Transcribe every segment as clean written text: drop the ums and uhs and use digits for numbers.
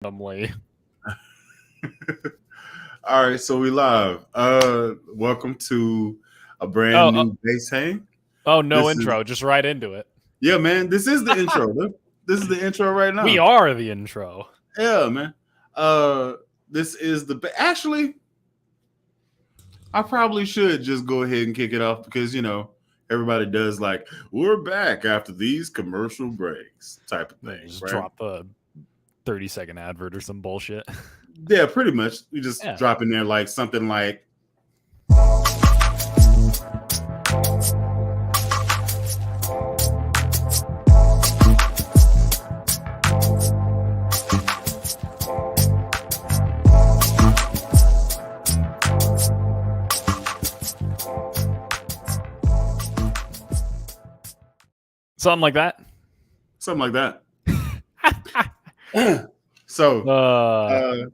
randomly. All right, so we live. Welcome to a brand Oh, new bass hang. no This is intro, just right into it. yeah, man. This is the intro. This is the intro right We now. are the intro. Yeah, man. Uh, this is actually. I probably should just go ahead and kick it off because everybody does like we're back after these commercial breaks type of thing, Just right? drop a 30-second advert or some bullshit. Yeah, pretty much. We just Yeah. drop in there like something like. Something like that. Something like that. So,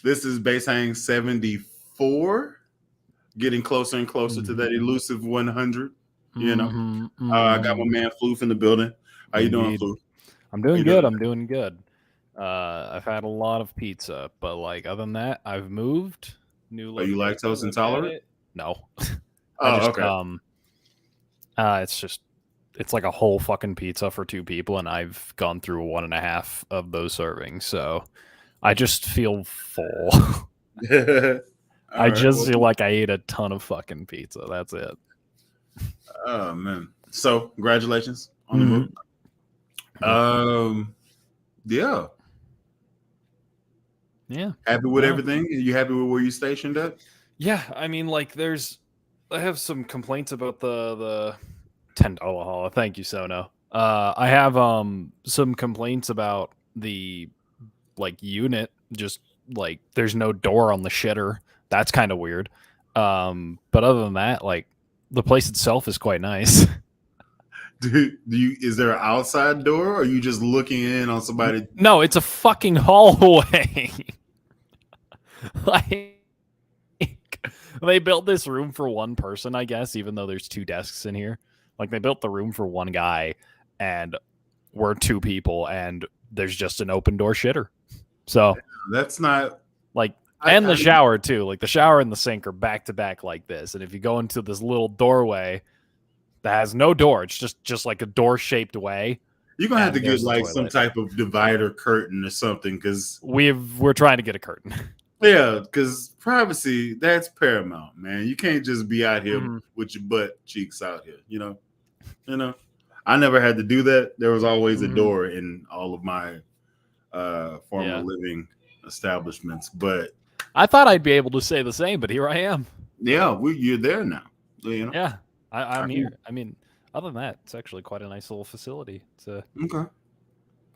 this is Bass Hang 74, getting closer and closer to that elusive 100. I got my man Floof in the building. How you doing, Floof? I'm doing good. I'm doing good. I've had a lot of pizza, but like other than that, I've moved. New. Are you lactose intolerant? No. Okay. It's like a whole fucking pizza for two people, and I've gone through 1.5 of those servings, so I just feel full. I just feel like I ate a ton of fucking pizza. That's it. Oh man! So congratulations on the move. Yeah. Happy with everything? Are you happy with where you stationed at? Yeah, I mean, like, I have some complaints about the $10 holla. Thank you, Sono. I have some complaints about the unit. Just like there's no door on the shitter. That's kind of weird. But other than that, like the place itself is quite nice. Is there an outside door, or are you just looking in on somebody? No, it's a fucking hallway. Like they built this room for one person, I guess, even though there's 2 desks in here. Like they built the room for one guy, and we're 2 people, and there's just an open door shitter. So that's not like, and the shower too. Like the shower and the sink are back to back like this, and if you go into this little doorway that has no door, it's just like a door shaped way. You're gonna have to get like some type of divider curtain or something, because we're trying to get a curtain. Yeah, because privacy, that's paramount, man. You can't just be out here with your butt cheeks out here, you know. I never had to do that. There was always a door in all of my former living establishments, but I thought I'd be able to say the same, but here I am. Yeah, you're there now. Yeah, I'm here. I mean, other than that, it's actually quite a nice little facility. Okay.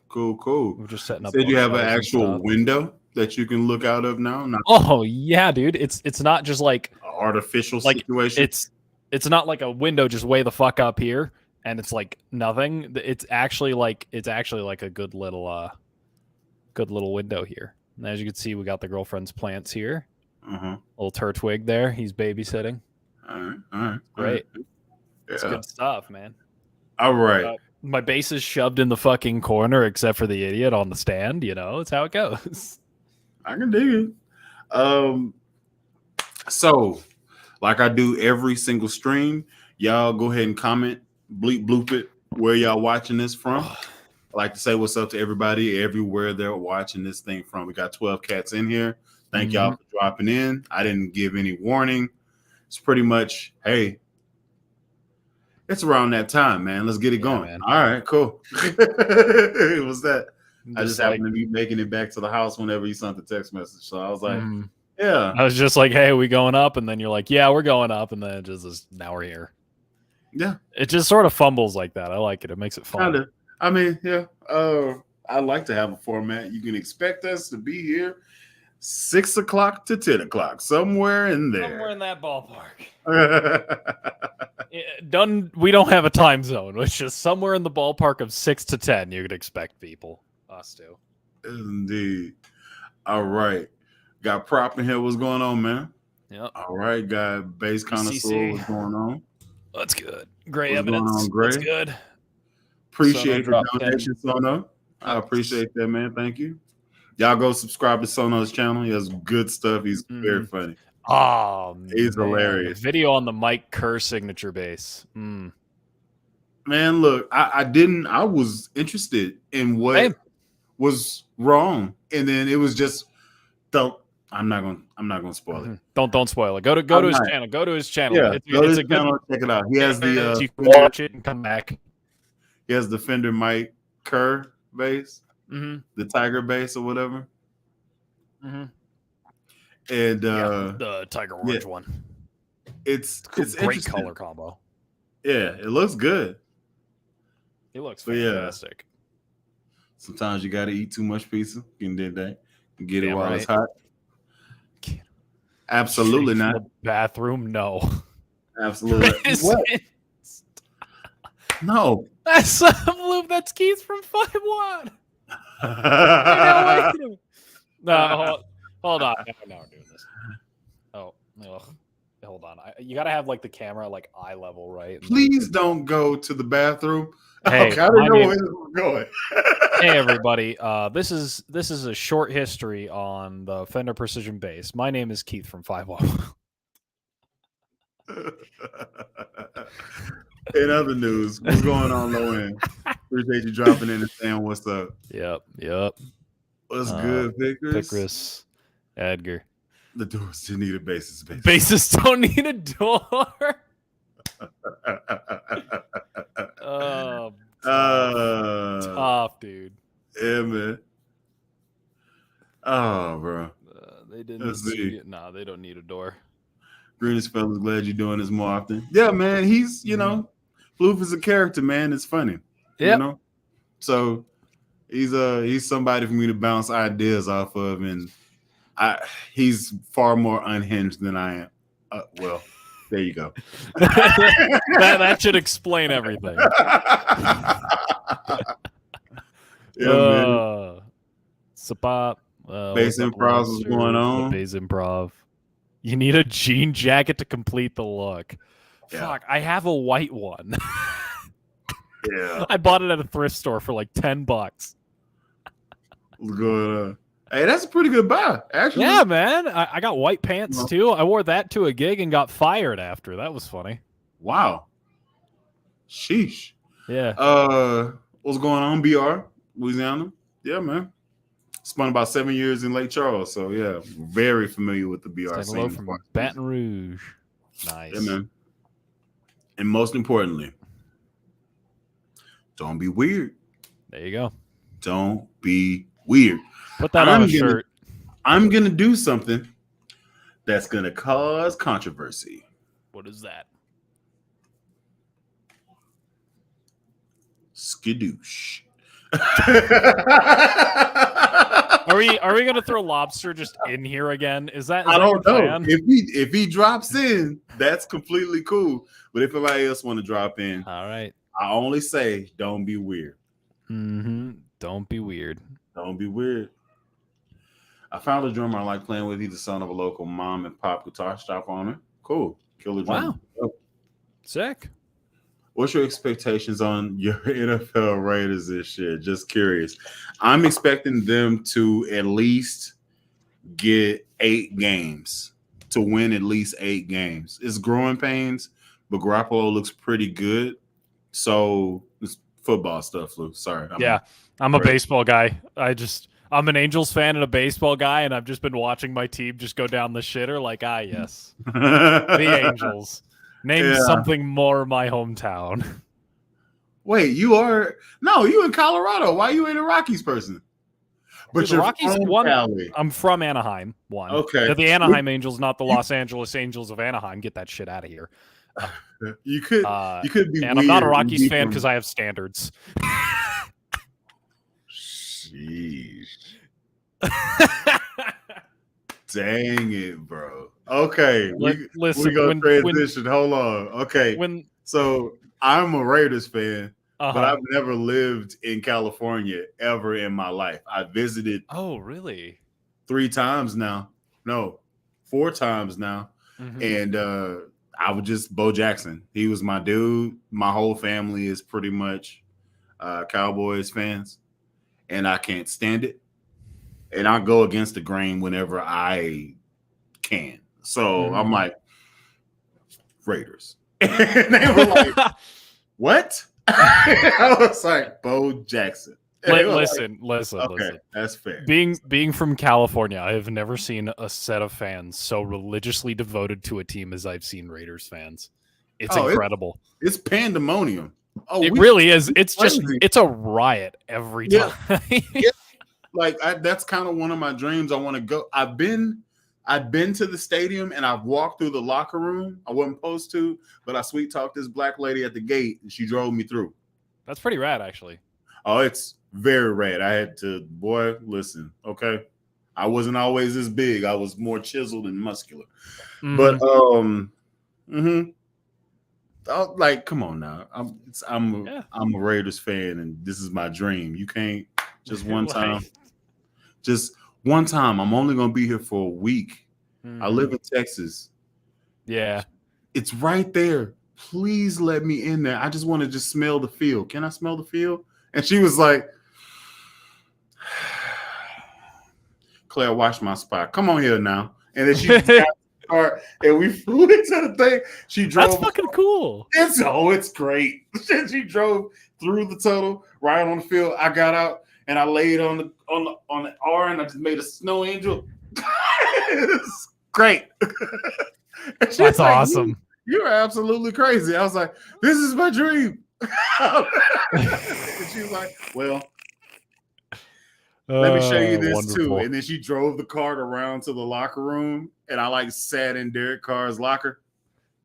Cool. We're just setting up. Did you have an actual window that you can look out of now? Oh yeah, dude. It's not just like an artificial situation. It's not like a window just way the fuck up here, and it's like nothing. It's actually like a good little window here. And as you can see, we got the girlfriend's plants here. Little Turtwig there. He's babysitting. All right. Great. It's good stuff, man. All right. My bass is shoved in the fucking corner, except for the idiot on the stand. It's how it goes. I can dig it. So, like I do every single stream, y'all go ahead and comment, bleep bloop it, where y'all watching this from. I like to say what's up to everybody everywhere they're watching this thing from. We got 12 cats in here. Thank y'all for dropping in. I didn't give any warning. It's pretty much, hey, it's around that time, man. Let's get it going. Man. All right, cool. It was that. I just happened to be making it back to the house whenever you sent the text message. So I was like, yeah. I was just like, hey, are we going up? And then you're like, yeah, we're going up. And then it just now we're here. Yeah. It just sort of fumbles like that. I like it. It makes it fun. Kinda. I mean, yeah. I like to have a format. You can expect us to be here 6 o'clock to 10 o'clock, somewhere in there. Somewhere in that ballpark. We don't have a time zone. It's just somewhere in the ballpark of 6 to 10. You could expect people. Us too. Indeed. All right. Got Prop in here. What's going on, man? Yep. All right. Got Bass Connoisseur. What's going on? That's good. Great evidence. Going on, Gray? That's good. Appreciate the donation, Sono. I appreciate that, man. Thank you. Y'all go subscribe to Sono's channel. He has good stuff. He's very funny. Oh, He's man. hilarious. The video on the Mike Kerr signature bass. Man, look, I was interested in what was wrong, and then it was just I'm not gonna spoil it. Don't spoil it. Go to his channel. Go to his channel. Yeah, go to his channel. Check it out. He has the you can watch it and come back. He has the Fender Mike Kerr bass, Mm-hmm. the Tiger bass or whatever. Mm-hmm. And the Tiger Orange one. It's great color combo. Yeah, it looks good. It looks fantastic. Sometimes you got to eat too much pizza. You can do that. You get it while it's hot. Absolutely not. The bathroom, no. Absolutely. What? No. That's Floof. That's Keith from 5-1. No, hold on. Now we're doing this. Oh, hold on. You got to have like the camera like eye level, right? Please don't go to the bathroom. Hey, I don't know where this is going. Hey everybody, this is a short history on the Fender Precision bass. My name is Keith from 5-1. In other news, what's going on, low end? Appreciate you dropping in and saying what's up. Yep. What's good, Vickers? Pickris, Edgar. The doors didn't need a bassist. Bassists don't need a door. Tough, dude. Yeah, man. Oh, bro. They didn't. No, they don't need a door. Greenish fellas, glad you're doing this more often. Yeah, man. He's, Floof is a character, man. It's funny. Yeah. You know? So he's somebody for me to bounce ideas off of, and he's far more unhinged than I am. Well, there you go. that should explain everything. Sapop. Bass improv is going on. Bass improv. You need a jean jacket to complete the look. Yeah. Fuck, I have a white one. Yeah. I bought it at a thrift store for like $10. What's going on? Hey, that's a pretty good buy, actually. Yeah, man. I got white pants too. I wore that to a gig and got fired after. That was funny. Wow. Sheesh. Yeah. What's going on, BR, Louisiana? Yeah, man. Spent about 7 years in Lake Charles, so yeah, very familiar with the BR scene. From Baton Rouge. Nice. Yeah, man. And most importantly, don't be weird. There you go. Don't be weird. Put that on a shirt. I'm gonna do something that's gonna cause controversy. What is that? Skidoosh. Are we gonna throw Lobster just in here again? Is that? I don't know. If he drops in, that's completely cool. But if anybody else want to drop in, all right. I only say don't be weird. Mm-hmm. Don't be weird. Don't be weird. I found a drummer I like playing with. He's the son of a local mom and pop guitar shop owner. Cool. Killer drummer. Wow. Sick. What's your expectations on your NFL Raiders this year? Just curious. I'm expecting them to at least get 8 games, to win at least 8 games. It's growing pains, but Garoppolo looks pretty good. So it's football stuff, Luke. Sorry. I'm a baseball guy. I'm an Angels fan and a baseball guy, and I've just been watching my team just go down the shitter like, yes. The Angels. Name something more my hometown. Wait, you in Colorado. Why you ain't a Rockies person? But the Rockies won. I'm from Anaheim. One. Okay. They're the Anaheim Angels, not the Los Angeles Angels of Anaheim. Get that shit out of here. You could be. And I'm not a Rockies fan because I have standards. Jeez. Dang it, bro. Okay, listen. We gonna transition. Hold on. Okay, so I'm a Raiders fan, but I've never lived in California ever in my life. I visited. Oh, really? 3 times now. No, 4 times now. Mm-hmm. And I was just Bo Jackson. He was my dude. My whole family is pretty much Cowboys fans, and I can't stand it. and I go against the grain whenever I can. So I'm like, Raiders. And they were like, what? I was like, Bo Jackson. Listen. Okay, that's fair. Being from California, I have never seen a set of fans so religiously devoted to a team as I've seen Raiders fans. It's incredible. It's pandemonium. Oh, it really is. It's a riot every time. Yeah. Like that's kind of one of my dreams. I want to go. I've been to the stadium and I've walked through the locker room. I wasn't supposed to, but I sweet talked this black lady at the gate and she drove me through. That's pretty rad, actually. Oh, it's very rad. I had to, boy, listen, okay. I wasn't always this big. I was more chiseled and muscular. But like, come on now. I'm a Raiders fan, and this is my dream. You can't just one time. Just one time. I'm only gonna be here for a week. I live in Texas. Yeah. It's right there. Please let me in there. I just want to just smell the field. Can I smell the field? And she was like, Claire, watch my spot. Come on here now. And then she got the car and we flew into the thing. She drove. That's fucking cool. It's great. She drove through the tunnel, right on the field. I got out and I laid on the R and I just made a snow angel. It's great. That's awesome. You're absolutely crazy. I was like, this is my dream. And she was like, well, let me show you this wonderful. too. And then she drove the cart around to the locker room and I like sat in Derek Carr's locker.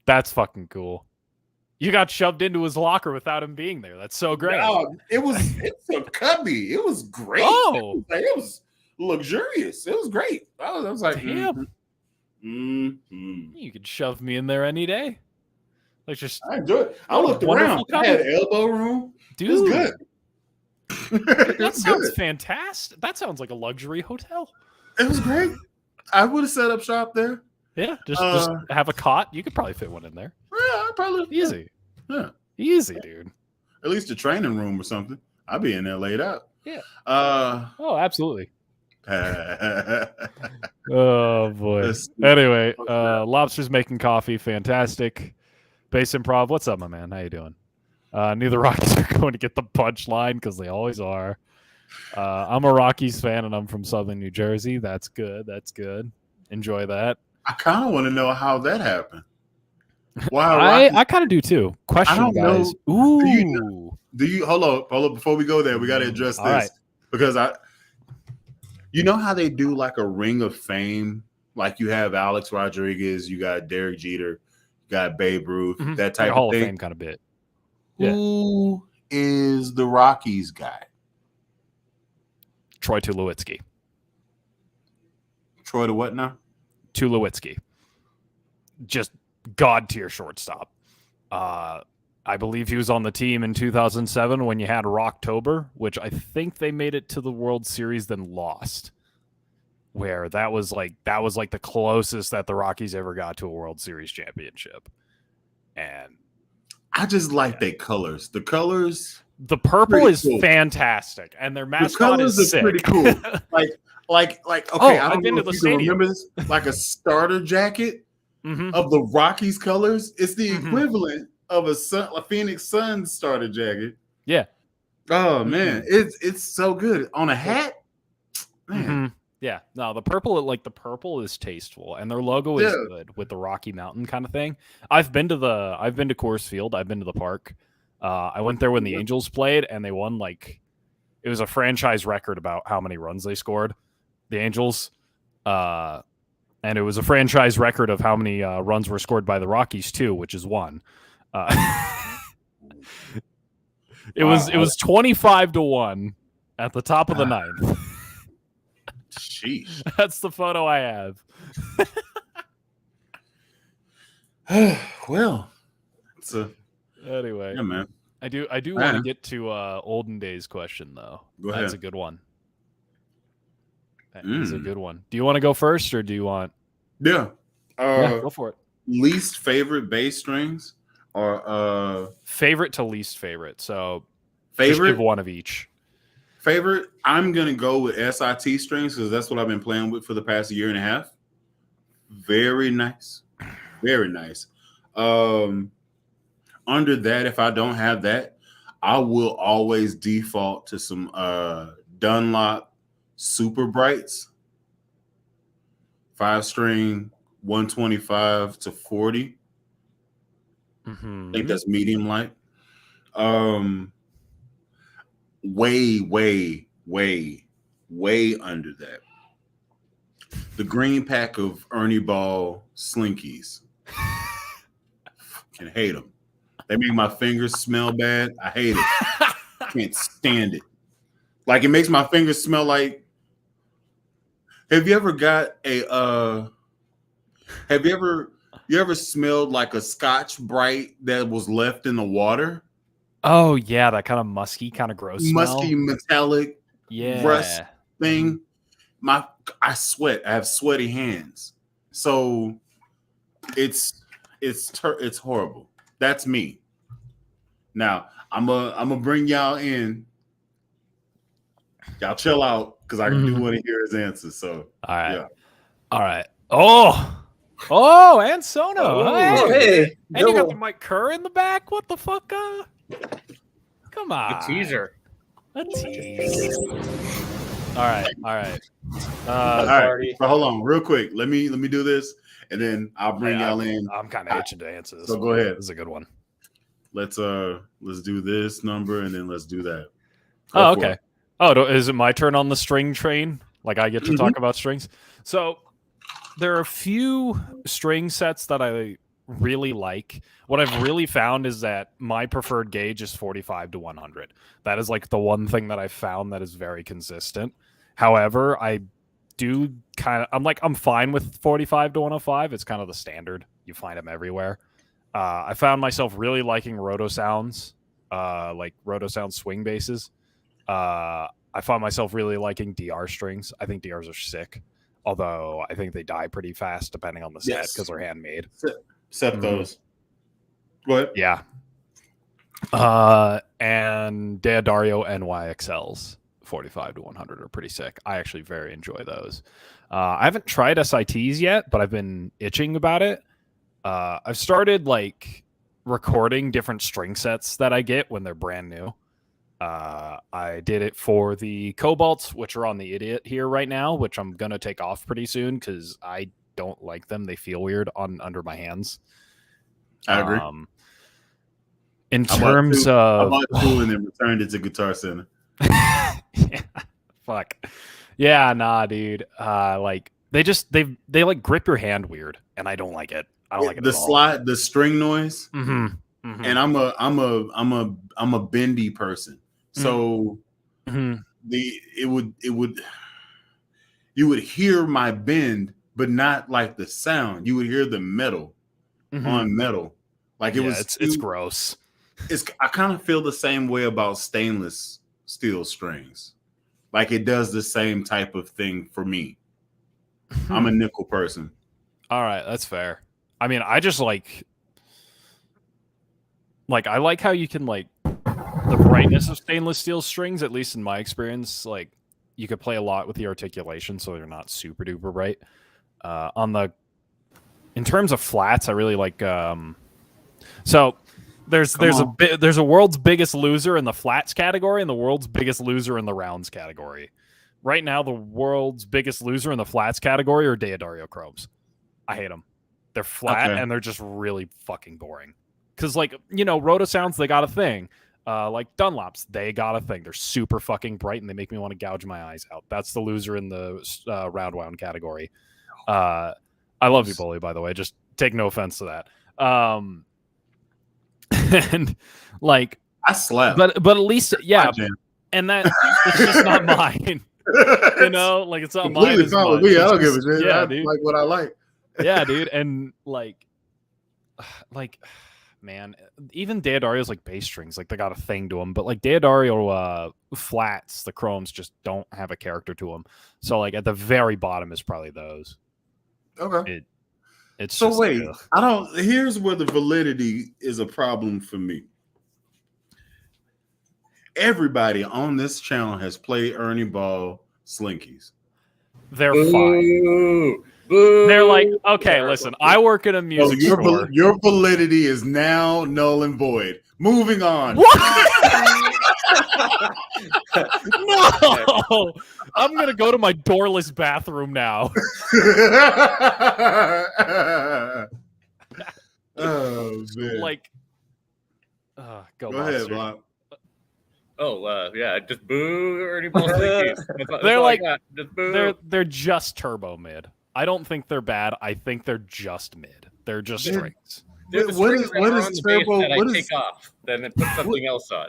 That's fucking cool. You got shoved into his locker without him being there. That's so great. It's a cubby. It was great. Oh, it was luxurious. It was great. I was like, damn. You could shove me in there any day. Like, just I enjoyed it. I looked around. I had elbow room. Dude, it was good. That sounds fantastic. That sounds like a luxury hotel. It was great. I would have set up shop there. Yeah, just have a cot. You could probably fit one in there. Yeah, probably easy. Yeah, easy, dude. At least a training room or something. I'd be in there laid out. Yeah. Oh, absolutely. Oh boy. Anyway, Lobster's making coffee. Fantastic. Bass Improv. What's up, my man? How you doing? Knew the Rockies are going to get the punchline because they always are. I'm a Rockies fan and I'm from Southern New Jersey. That's good. That's good. Enjoy that. I kind of want to know how that happened. Why? I kind of do too. Question, guys. Know. Ooh. Do you hold up before we go there? We got to address this right. because you know how they do like a ring of fame, like you have Alex Rodriguez, you got Derek Jeter, you got Babe Ruth, that type of Hall thing. of Fame kind of bit. Yeah. Who is the Rockies guy? Troy Tulowitzki. Troy to what now? Tulowitzki. Just god tier shortstop. I believe he was on the team in 2007 when you had Rocktober, which I think they made it to the World Series, then lost. Where that was like the closest that the Rockies ever got to a World Series championship. And I just like their colors. The colors. The purple is cool. Fantastic, and their mascot is sick. Pretty cool. like okay, I don't know if you can remember this. Like a starter jacket of the Rockies colors. It's the equivalent of a Phoenix Suns starter jacket. Yeah. Oh man, it's so good on a hat. Man. Yeah, no, the purple is tasteful, and their logo is good with the Rocky Mountain kind of thing. I've been to Coors Field. I've been to the park. I went there when the Angels played, and they won it was a franchise record about how many runs they scored, the Angels, and it was a franchise record of how many runs were scored by the Rockies too, which is one. It was 25-1 at the top of the ninth. Sheesh. That's the photo I have. Well, anyway. Yeah, man. I do want to get to olden days question though. Go ahead. That's a good one. That is a good one. Do you want to go first or do you want? Yeah. Go for it. Least favorite bass strings or favorite to least favorite. So favorite, give one of each. Favorite, I'm gonna go with SIT strings because that's what I've been playing with for the past year and a half. Very nice, very nice. Um, Under that, if I don't have that, I will always default to some Dunlop Super Brights, 5-string, 125 to 40. I think that's medium light. Way, way, way, way under that. The green pack of Ernie Ball Slinkies. Can hate them. They make my fingers smell bad. I hate it. Can't stand it. Like it makes my fingers smell like. Have you ever got a? Have you ever smelled like a Scotch Brite that was left in the water? Oh yeah, that kind of musky, kind of gross Musky, smell. metallic, rust thing. I sweat. I have sweaty hands, so it's horrible. That's me. Now I'm gonna bring y'all in. Y'all chill out because I do want to hear his answers. So all right, yeah. All right. Oh, and Sono. Oh, hey. And you got the Mike Kerr in the back. What the fuck? Come on. A teaser. A tease. All right. All right. But hold on, real quick. Let me do this, and then I'll bring y'all in. I'm kind of itching to answer this. So go ahead. This is a good one. Let's do this number, and then let's do that. Oh, okay. Oh, is it my turn on the string train? Like I get to talk about strings? So there are a few string sets that I really like. What I've really found is that my preferred gauge is 45 to 100. That is like the one thing that I've found that is very consistent. However, I do I'm fine with 45 to 105. It's kind of the standard. You find them everywhere. I found myself really liking roto sounds, like roto sound swing basses. I found myself really liking DR strings. I think DRs are sick, although I think they die pretty fast depending on the set because they're handmade. Set those. Go ahead. Yeah. And D'Addario NYXLs 45 to 100 are pretty sick. I actually very enjoy those. I haven't tried SITs yet, but I've been itching about it. I've started like recording different string sets that I get when they're brand new. I did it for the Cobalts, which are on the Idiot here right now, which I'm gonna take off pretty soon because I don't like them. They feel weird under my hands. I agree. In terms of, I bought two and then returned it to Guitar Center. Yeah, fuck. Yeah, nah, dude. Like they like grip your hand weird, and I don't like it. I don't like it. The string noise. And I'm a bendy person, so you would hear my bend, but not like the sound. You would hear the metal on metal, like it's gross. I kind of feel the same way about stainless steel strings, like it does the same type of thing for me. I'm a nickel person. All right, that's fair. I mean, I just like I like how you can like the brightness of stainless steel strings, at least in my experience, like you could play a lot with the articulation so they're not super duper bright. In terms of flats, I really like so there's a world's biggest loser in the flats category and the world's biggest loser in the rounds category. Right now, the world's biggest loser in the flats category are D'Addario Chromes. I hate them. They're flat and they're just really fucking boring. Because, like, you know, roto sounds, they got a thing. Like Dunlops, they got a thing. They're super fucking bright and they make me want to gouge my eyes out. That's the loser in the round wound category. I love you, Bully, by the way. Just take no offense to that. And like I slept, but at least and that it's just not mine. You know, like it's not mine. It's not with me. I don't give a shit. Yeah, I dude. like what I like. Yeah, dude, and like, man, even D'Addario's like bass strings, like they got a thing to them, but like D'Addario flats, the chromes just don't have a character to them. So like at the very bottom is probably those. Okay. It's so just wait, I don't. Here's where the validity is a problem for me. everybody on this channel has played Ernie Ball Slinkies. They're fine. Boo. They're like, okay, listen, I work in a music store. Your validity is now null and void. Moving on. What? No! I'm going to go to my doorless bathroom now. Oh, man. Like, go ahead, Block. Oh, yeah, just boo Ernie Ball Slinkies. They're like, just boo. they're just turbo mid. I don't think they're bad. I think they're just mid. They're just strings. What is turbo? What is take off? Then it puts something else on.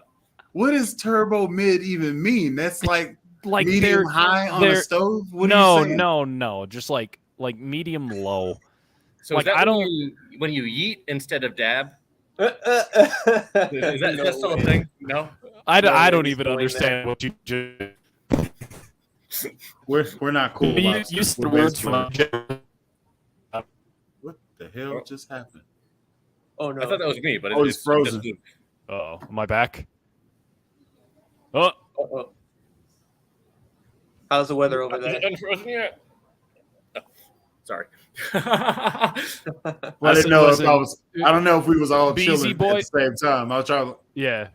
What does turbo mid even mean? That's like medium they're, high on a stove. What are you saying? No. Just like medium low. So like is that I don't when you yeet instead of dab. Is that still a thing? No. I don't even understand what you do. We're not cool. You used the words from. What the hell just happened? Oh no! I thought that was me, but it's frozen. Oh, am I back? Oh. How's the weather over there? Unfrozen yet? Oh, sorry. I didn't know if I was. I don't know if we was all chilling at the same time. I was trying. Yeah.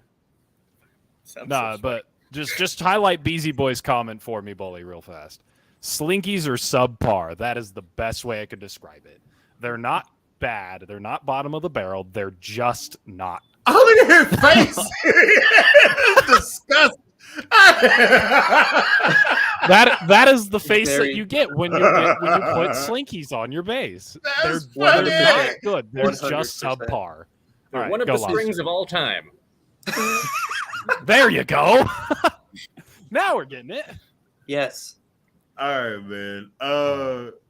Nah, but just highlight Beezy Boy's comment for me, Bully, real fast. Slinkies are subpar. That is the best way I could describe it. They're not bad. They're not bottom of the barrel. They're just not. Oh, look at his face. It's disgusting. that is the face that you get when you put Slinkies on your bass. They're not good. They're 100%. Just subpar. Right, one of the strings of all time. There you go. Now we're getting it. Yes. All right, man.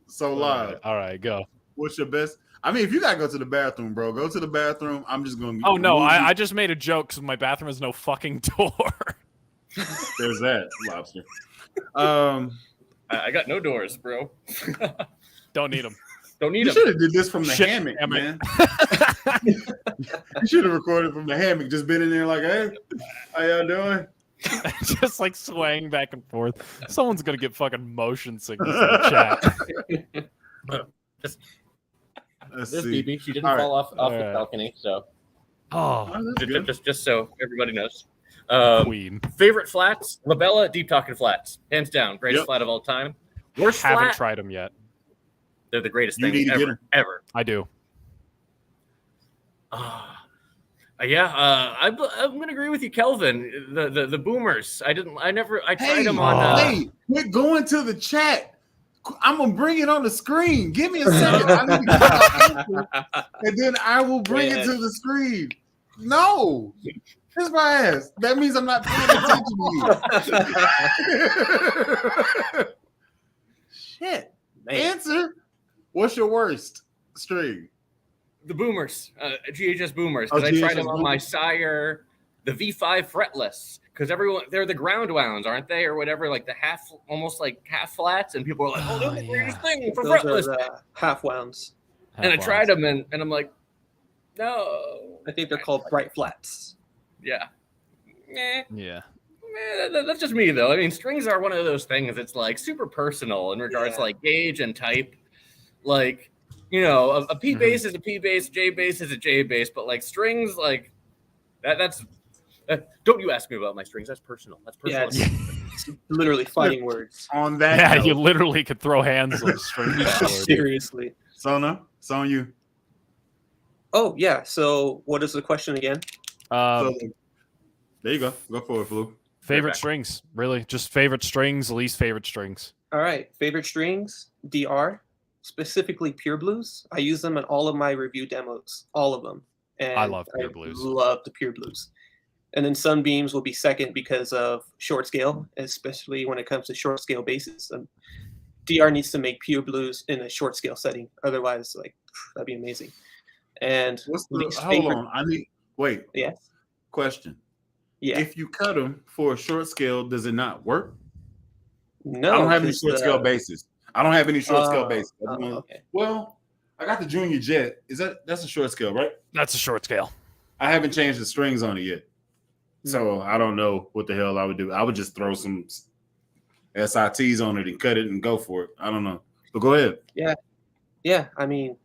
So live. All right, go. What's your best? I mean, if you gotta go to the bathroom, bro, go to the bathroom. I'm just gonna. Oh no, I just made a joke because my bathroom has no fucking door. There's that, Lobster. I got no doors, bro. Don't need them. Don't need them. You should have did this from the hammock, man. You should have recorded from the hammock. Just been in there like, hey, how y'all doing? Just like swaying back and forth. Someone's gonna get fucking motion sickness in the chat. There's BB. She didn't fall off the balcony, so. Just so everybody knows. Queen. Favorite flats? Labella, Deep Talking Flats. Hands down. Greatest flat of all time. Worst flat? Haven't tried them yet. They're the greatest thing ever. I do. I'm gonna agree with you, Kelvin. The boomers. I tried them on. Hey, quit going to the chat. I'm gonna bring it on the screen. Give me a second. I need to and then I will bring it to the screen. No, kiss my ass. That means I'm not paying attention to you. Shit. Man. Answer. What's your worst string? The boomers, GHS boomers. Because I tried them on my Sire, the V5 fretless. Because they're the ground wounds, aren't they, or whatever? Like the almost like half flats, and people are like, "Oh, they're the greatest thing for fretless." Half wounds. And I tried them, and I'm like, no. I think they're called bright flats. Yeah. Yeah. That's just me, though. I mean, strings are one of those things. It's like super personal in regards to like gauge and type. Like, you know, a P bass is a P bass, J bass is a J bass, but like strings, like that's. Don't you ask me about my strings? That's personal. That's personal. Yeah, it's literally fighting words. On that, yeah, you literally could throw hands on strings. Seriously, Sona, it's on you. Oh yeah. So, what is the question again? There you go. Go for it, Floof. Favorite strings, really, just favorite strings, least favorite strings. All right, favorite strings, DR, specifically Pure Blues. I use them in all of my review demos, all of them. And I love Pure Blues. Love the Pure Blues. And then Sunbeams will be second because of short scale, especially when it comes to short scale basses. DR needs to make Pure Blues in a short scale setting. Otherwise, like, that'd be amazing. And hold on. Wait. Yes. Question. Yeah. If you cut them for a short scale, does it not work? No. I don't have any short scale basses. I don't have any short scale basses. Okay. Well, I got the Junior Jet. That's a short scale, right? That's a short scale. I haven't changed the strings on it yet. So I don't know what the hell I would do. I would just throw some SITs on it and cut it and go for it. I don't know. But go ahead. Yeah. I mean,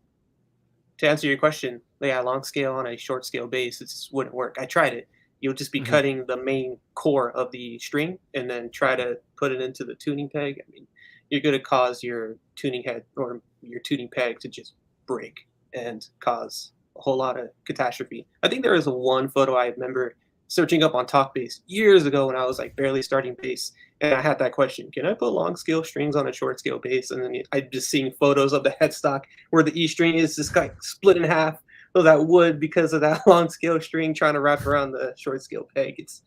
to answer your question, yeah, long scale on a short scale bass, it just wouldn't work. I tried it. You'll just be cutting the main core of the string and then try to put it into the tuning peg. I mean, you're going to cause your tuning head or your tuning peg to just break and cause a whole lot of catastrophe. I think there was one photo I remember searching up on Talkbass years ago when I was like barely starting bass, and I had that question: can I put long scale strings on a short scale bass? And then I'm just seeing photos of the headstock where the E string is just like split in half, so that wood because of that long scale string trying to wrap around the short scale peg. It's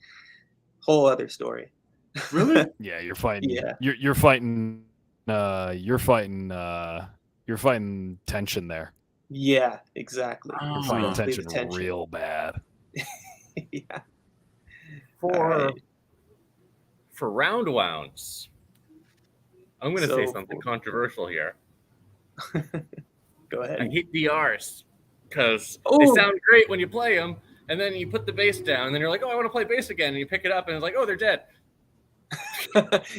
a whole other story. Really? Yeah, you're fighting. Yeah. You're fighting. You're fighting tension there. Yeah, exactly. You're fighting Exactly the tension real bad. Yeah. For round wounds, I'm going to say something controversial here. Go I ahead. hate DRs because they sound great when you play them, and then you put the bass down, and then you're like, oh, I want to play bass again, and you pick it up, and it's like, oh, they're dead.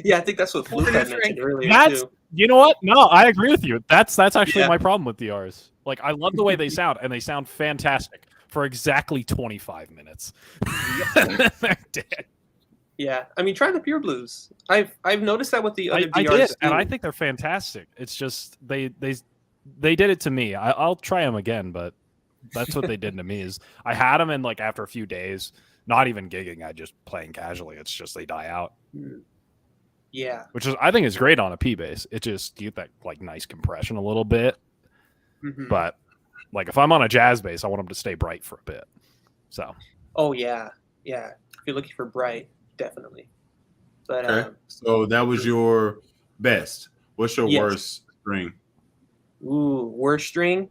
Yeah, I think that's what Floof had mentioned earlier too. You know what? No, I agree with you. That's actually my problem with DRs. Like, I love the way they sound, and they sound fantastic for exactly 25 minutes. They're dead. Yeah, I mean, try the Pure Blues. I've noticed that with the other DRs. I did, and I think they're fantastic. It's just they did it to me. I'll try them again, but that's what they did to me. Is I had them, and like after a few days, not even gigging, I just playing casually. It's just they die out. Yeah, which is I think is great on a P bass. It just you get that like nice compression a little bit, but like if I'm on a jazz bass, I want them to stay bright for a bit. So. Oh yeah. If you're looking for bright, definitely. But okay. So that was your best. What's your worst string? Ooh, worst string.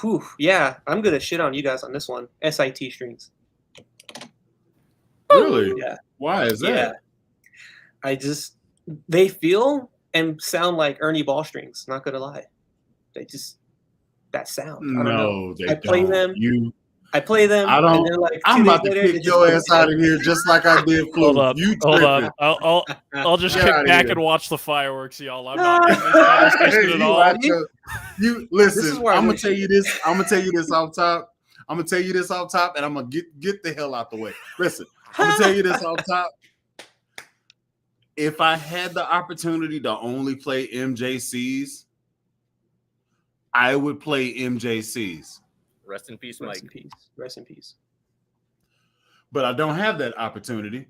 Whew. Yeah, I'm gonna shit on you guys on this one. SIT strings. Really? Yeah. Why is that? Yeah. They feel and sound like Ernie Ball strings. Not gonna lie, that sound. I don't know. I play them. I play them. I don't. And like I'm about to kick your ass out of here, just like I did. Hold up. Hold up. I'll just kick back and watch the fireworks, y'all. I'm not in this conversation at all. You listen. I'm gonna tell you this. I'm gonna tell you this off top. And I'm gonna get the hell out the way. Listen. I'm gonna tell you this off top. If I had the opportunity to only play MJCs, I would play MJCs. Rest in peace, Mike. Rest in peace. But I don't have that opportunity.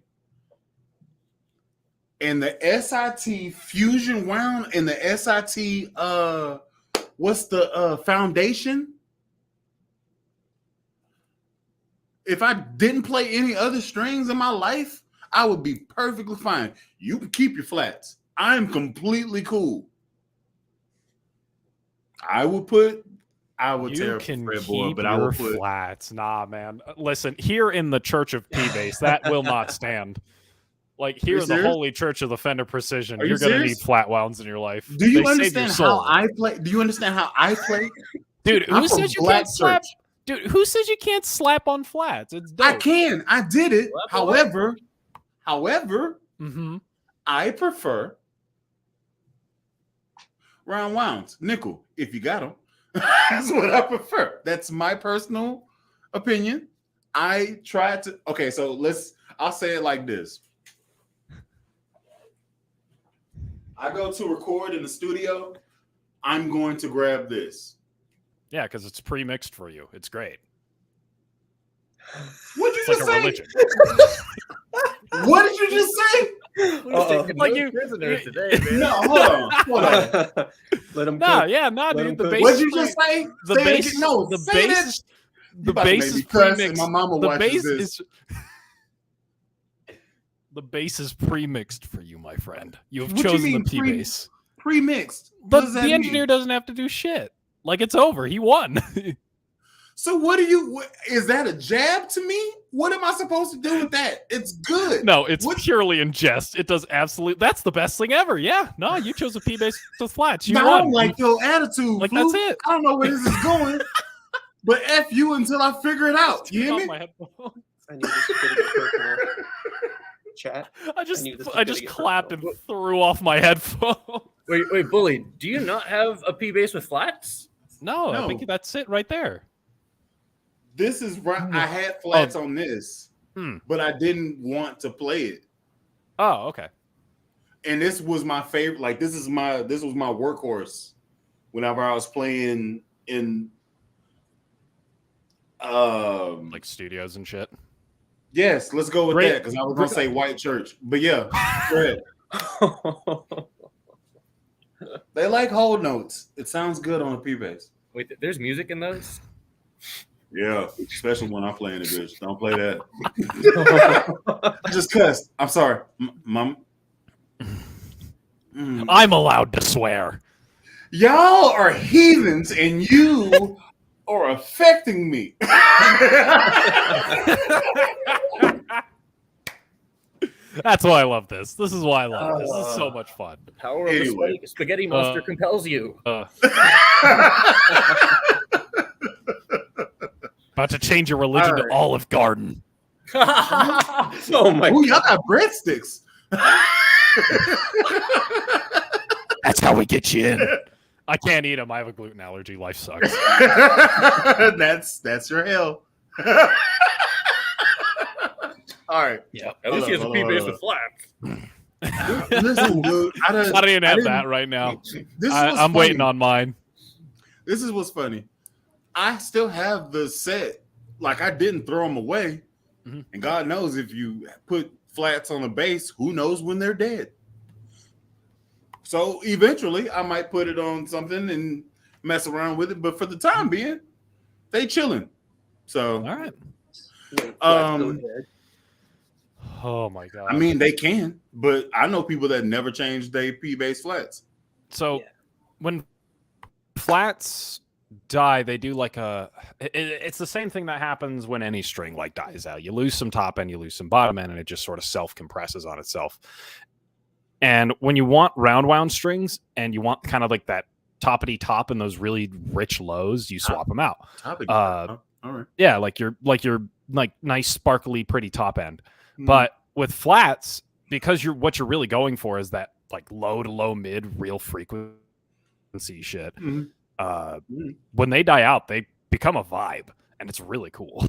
And the SIT Fusion Wound and the SIT what's the foundation? If I didn't play any other strings in my life, I would be perfectly fine. You can keep your flats. I'm completely cool. I would tear fretboard, but I would put flats. Nah, man. Listen, here in the Church of P bass, that will not stand. Like here in the Holy Church of the Fender Precision, you're going to need flat wounds in your life. Do you understand how I play? Do you understand how I play? Dude, who says you can't slap? Dude, who says you can't slap on flats? It's dope. I can. I did it. However, I prefer round wounds, nickel, if you got them. That's what I prefer. That's my personal opinion. I tried to. Okay, so I'll say it like this. I go to record in the studio. I'm going to grab this. Yeah, because it's pre-mixed for you. It's great. What'd you just say? Religion. What did you just say? Like you prisoners today, man. No, hold on. Let them. Dude. The bass. What'd you just say? The bass. No, the bass. The bass is pre-mixed. My mama watches this. The bass is pre-mixed for you, my friend. You have chosen the P bass. Pre-mixed. But the engineer doesn't have to do shit. Like it's over. He won. So is that a jab to me? What am I supposed to do with that? It's good. No, it's purely in jest. It does absolutely. That's the best thing ever. Yeah. No, you chose a P bass with flats. You won. I don't like your attitude. Like Floof. that's it. I don't know where this is going, but F you until I figure it out. You hear me? I knew this was going to get personal. Chat. I just knew this was I gonna just get clapped and personal. threw off my headphone. Wait, Bully, do you not have a P bass with flats? No, I No. think that's it right there. This is right. I had flats on this, but I didn't want to play it. Oh, okay. And this was my favorite. Like this was my workhorse whenever I was playing in Like studios and shit. yes, let's go with Great. that because I was gonna say white church. But yeah, go ahead. They like whole notes. It sounds good on a P bass. Wait, there's music in those? Yeah, especially when I'm playing it, bitch. Don't play that. I just cussed. I'm sorry, Mom. I'm allowed to swear. Y'all are heathens, and you are affecting me. That's why I love this. This is why I love this. This is so much fun. The power of the spaghetti monster compels you. About to change your religion to Olive Garden. Oh my Ooh, y'all got breadsticks. That's how we get you in. I can't eat them. I have a gluten allergy. Life sucks. That's your hell. All right. Yeah. At least he has a P bass with flats. Listen, dude. I don't even have that right now. I'm waiting on mine. This is what's funny. I still have the set. Like I didn't throw them away. Mm-hmm. And God knows if you put flats on a bass, who knows when they're dead. So eventually I might put it on something and mess around with it. But for the time being, they chilling. So All right. Oh my god. I mean, they can, but I know people that never change their P bass flats. So when flats die, they do like it's the same thing that happens when any string like dies out. You lose some top end, you lose some bottom end, and it just sort of self compresses on itself. And when you want round wound strings and you want kind of like that toppity top and those really rich lows, you swap them out. All right. Yeah, like your nice sparkly pretty top end. But with flats, because what you're really going for is that like low to low mid real frequency shit. When they die out, they become a vibe, and it's really cool.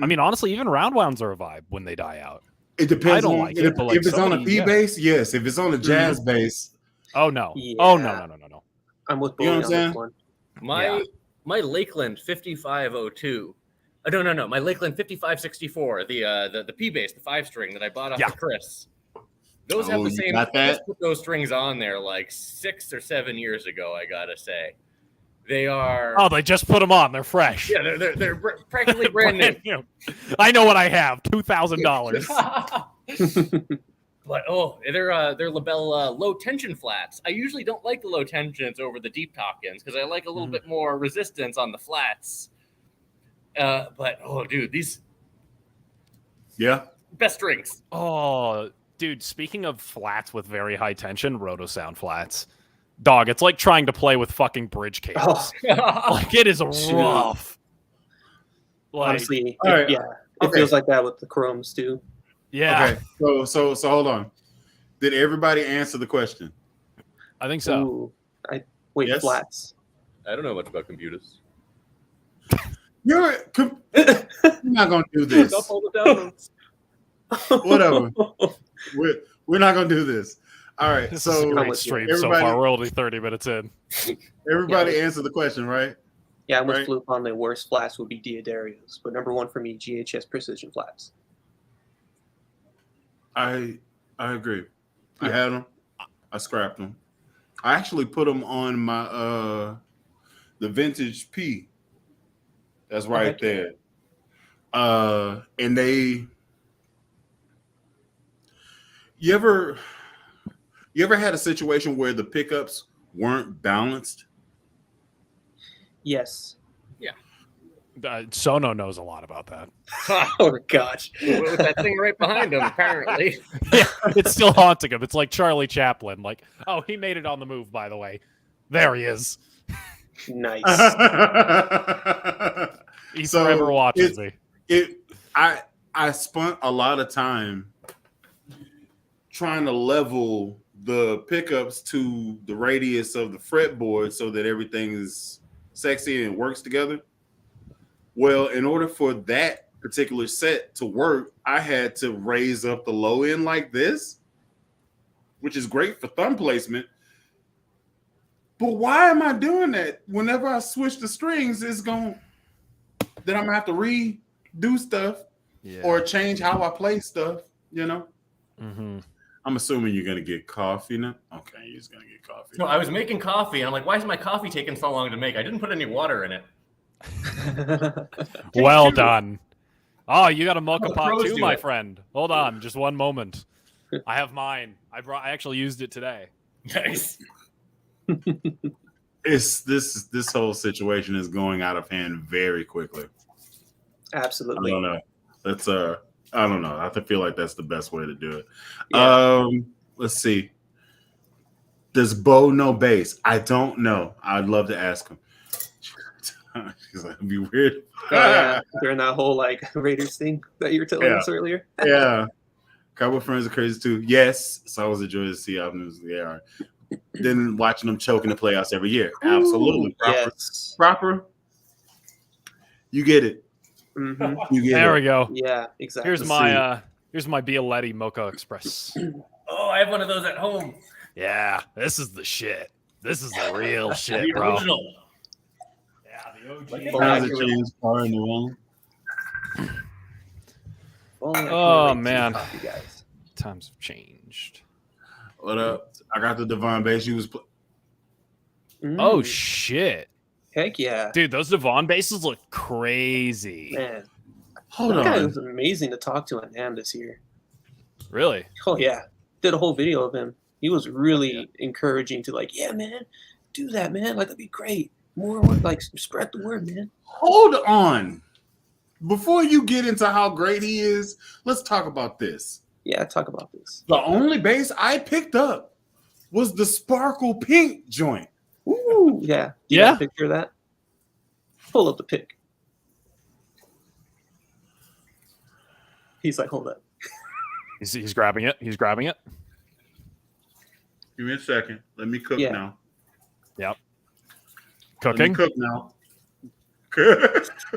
I mean, honestly, even round wounds are a vibe when they die out. It depends. I don't on like it, but, like, if it's on a P bass, yes. If it's on a jazz bass, oh no, Yeah. oh no. I'm with You know Bully what I'm on this one. My Lakeland 5502. No. My Lakeland 5564. The P bass, the 5-string that I bought off of Chris. Those have the same. got I that? just put those strings on there like 6 or 7 years ago. I gotta say, they are. Oh, they just put them on. They're fresh. Yeah, they're practically brand new. I know what I have. $2,000. But they're LaBelle low tension flats. I usually don't like the low tensions over the deep top-ends because I like a little bit more resistance on the flats. But dude, these best strings. Oh, dude, speaking of flats with very high tension, roto sound flats. Dog, it's like trying to play with fucking bridge cables. Like it is rough. Like, honestly, right. it feels like that with the chromes too. Yeah. Okay. So hold on. Did everybody answer the question? I think so. Ooh, Yes? flats. I don't know much about computers. You're not gonna do this. Up all the downloads. Whatever. We're not gonna do this. All right. This is a So great stream so everybody- far. We're only 30 minutes in. everybody answered the question, right? Yeah, I'm with Right. Floof on the worst flats would be Diodarios, but number one for me, GHS precision flats. I agree. I had them. I scrapped them. I actually put them on my the vintage P. That's right there. And they. You ever had a situation where the pickups weren't balanced? Yes. Sono knows a lot about that. Oh gosh. With that thing right behind him, apparently. Yeah, it's still haunting him. It's like Charlie Chaplin. Like, oh, he made it on the move, by the way. There he is. Nice. He forever watches me. I spent a lot of time trying to level the pickups to the radius of the fretboard so that everything is sexy and works together. Well, in order for that particular set to work, I had to raise up the low end like this, which is great for thumb placement. But why am I doing that? Whenever I switch the strings, then I'm gonna have to redo stuff or change how I play stuff, you know? Mm-hmm. I'm assuming you're gonna get coffee now. Okay, you're just gonna get coffee. No, I was making coffee, and I'm like, why is my coffee taking so long to make? I didn't put any water in it. Well done. Oh, you got a mocha the pot pros too, do my it. friend. Hold on, just one moment. I have mine. I actually used it today. Nice. This whole situation is going out of hand very quickly. Absolutely. I don't know. I don't know. I feel like that's the best way to do it. Yeah. Let's see. Does Bo know bass? I don't know. I'd love to ask him. She's like, it'd be weird. Oh, yeah. During that whole like Raiders thing that you were telling us earlier. Yeah. Cowboy friends are crazy too. Yes. So I was a joy to see albums. Yeah. Then watching them choke in the playoffs every year. Absolutely. Proper. Yes. Proper. You get it. Mm-hmm. You get There it. we go. Yeah, exactly. Here's my Bialetti Mocha Express. Oh, I have one of those at home. Yeah, this is the shit. This is the real shit, The bro. original. Yeah, the OG. Times have changed. Far in the wrong. Oh man, times have changed. What up? I got the Devon bass. You was. Oh shit! Heck yeah, dude, those Devon basses look crazy. Man, hold that on. guy was amazing to talk to on NAMM this year. Really? Oh yeah, did a whole video of him. He was really encouraging to like, yeah, man, do that, man. Like that'd be great. More like spread the word, man. Hold on. Before you get into how great he is, let's talk about this. Yeah, talk about this. The only bass I picked up was the Sparkle Pink joint. Ooh, yeah. You got a picture of that? Pull up the pic. He's like, hold up. He's grabbing it. He's grabbing it. Give me a second. Let me cook now. Yep. Cooking? Let me cook now.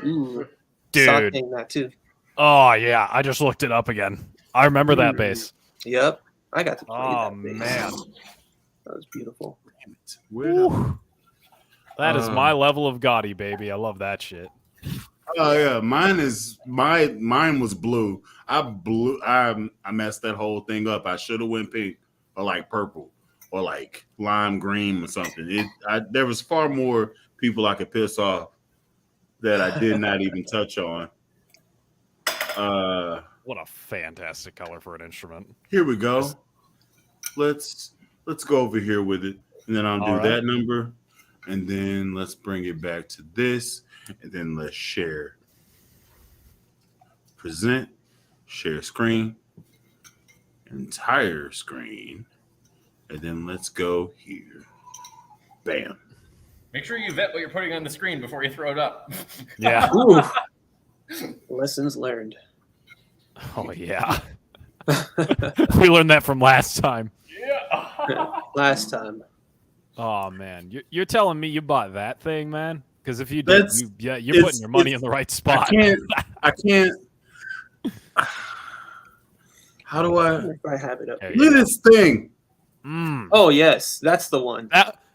Ooh. Dude. Sauteing that too. Oh yeah, I just looked it up again. I remember that bass. Yep. I got to play that bass. Man. That was beautiful. That is my level of gaudy, baby. I love that shit. Oh yeah, mine was blue. I messed that whole thing up. I should have went pink or like purple or like lime green or something. There was far more people I could piss off that I did not even touch on. What a fantastic color for an instrument. Here we go. Let's go over here with it, and then I'll do that number, and then let's bring it back to this, and then let's share. Present, share screen, entire screen, and then let's go here. Bam. Make sure you vet what you're putting on the screen before you throw it up. Yeah. Lessons learned. Oh yeah. We learned that from last time. Yeah. Last time. Oh man, you're telling me you bought that thing, man? Because if you did, you're putting your money in the right spot. I can't. How do I have it up? Look at this thing. Oh yes, that's the one.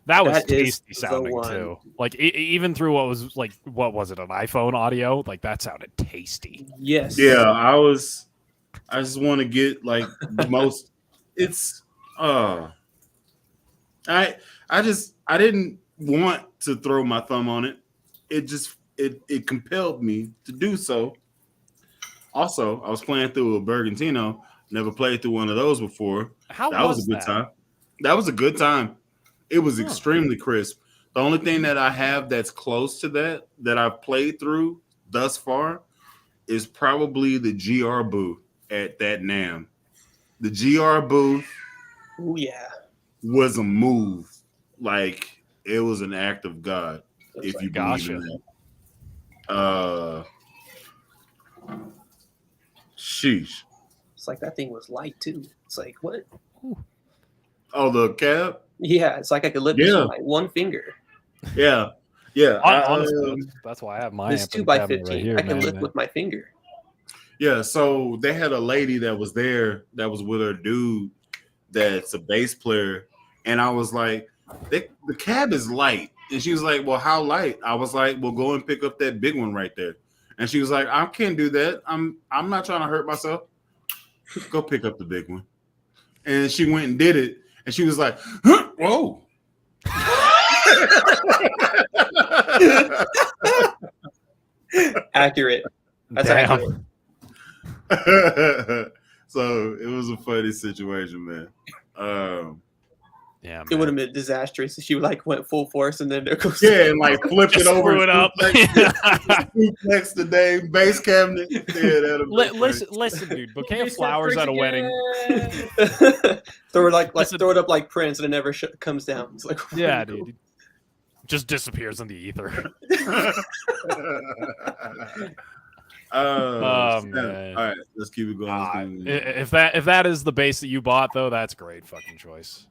That was tasty sounding too. Like even through what was it, an iPhone audio? Like that sounded tasty. Yes. Yeah, I just want to get like the most. It's I didn't want to throw my thumb on it. It compelled me to do so. Also, I was playing through a Bergantino. Never played through one of those before. That was a good time. That was a good time. It was extremely crisp. The only thing that I have that's close to that I've played through thus far is probably the GR booth at that NAMM. The GR booth was a move. Like it was an act of God, if you believe in that. Sheesh. It's like that thing was light too. It's like what? Oh, the cab. Yeah, it's like I could lift this with my one finger. Yeah. Yeah. Honestly, that's why I have my This amp in the 2x15, cabinet right here, I can man. lift with my finger. Yeah. So they had a lady that was there that was with her dude that's a bass player. And I was like, the cab is light. And she was like, well, how light? I was like, well, go and pick up that big one right there. And she was like, I can't do that. I'm not trying to hurt myself. Go pick up the big one. And she went and did it. And she was like, huh, whoa. Accurate. That's Damn. accurate. So it was a funny situation, man. Yeah, It would have been disastrous if she like went full force and then there goes yeah, and like flipped it over, screw it up. next to Dave bass cabinet. Yeah, listen, dude. Bouquet of flowers at a wedding. throw it up like Prince and it never comes down. It's like Yeah, dude. Just disappears in the ether. Man. All right, let's keep it going. If that is the bass that you bought, though, that's a great fucking choice.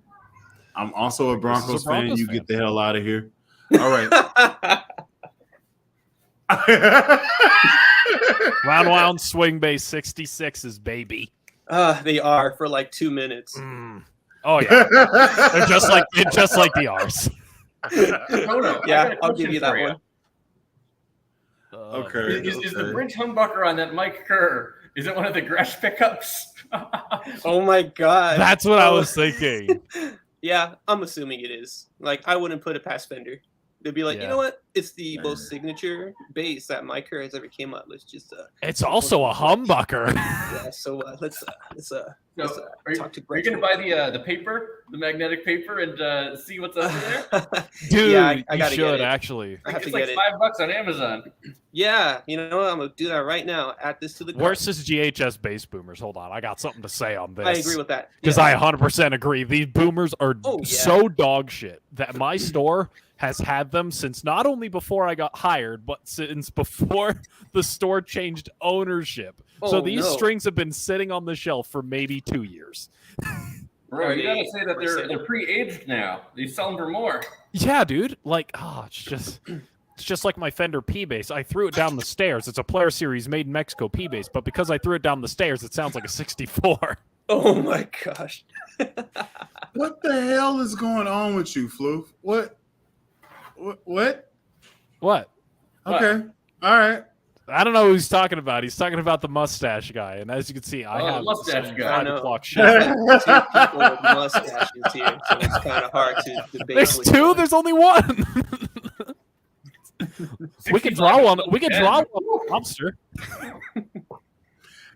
I'm also a Broncos fan. Broncos You fan. get the hell out of here. All right. Round swing bass 66s, baby. They are for like 2 minutes. Oh yeah, they're just like the ours. Yeah, I'll give you that one. Okay. Is the bridge humbucker on that Mike Kerr? Is it one of the Gresh pickups? Oh my god. That's what I was thinking. Yeah, I'm assuming it is. Like, I wouldn't put it past Fender. They'd be like, you Yeah. know what? It's the most signature bass that Mike Kerr has ever came up. Let's just It's also a humbucker. yeah. So let's talk to Are you gonna buy the paper, the magnetic paper, and see what's under there? Dude, Yeah, I you gotta get should it. actually. I have to It's get like it. $5 on Amazon. Yeah, you know what? I'm gonna do that right now. Add this to the cart. Versus GHS bass boomers. Hold on, I got something to say on this. I agree with that. Because Yeah. I 100% agree. These boomers are Oh, yeah. so dog shit that my store has had them since not only before I got hired, but since before the store changed ownership. So Oh, these no. strings have been sitting on the shelf for maybe 2 years. Bro, you Are gotta they say that for they're sale? pre-aged now. They sell them for more. Yeah, dude. Like, it's just like my Fender P bass. I threw it down the stairs. It's a Player Series made in Mexico P bass, but because I threw it down the stairs, it sounds like a 64. Oh my gosh. What the hell is going on with you, Floof? What? What? Okay. All right. I don't know who he's talking about. He's talking about the mustache guy, and as you can see, I Oh, have mustache some guy. 5 I know. o'clock shit. Two people with mustaches here, so it's kind of hard to debate. There's which 2. one. There's only 1. We could draw one. We could draw one. Lobster.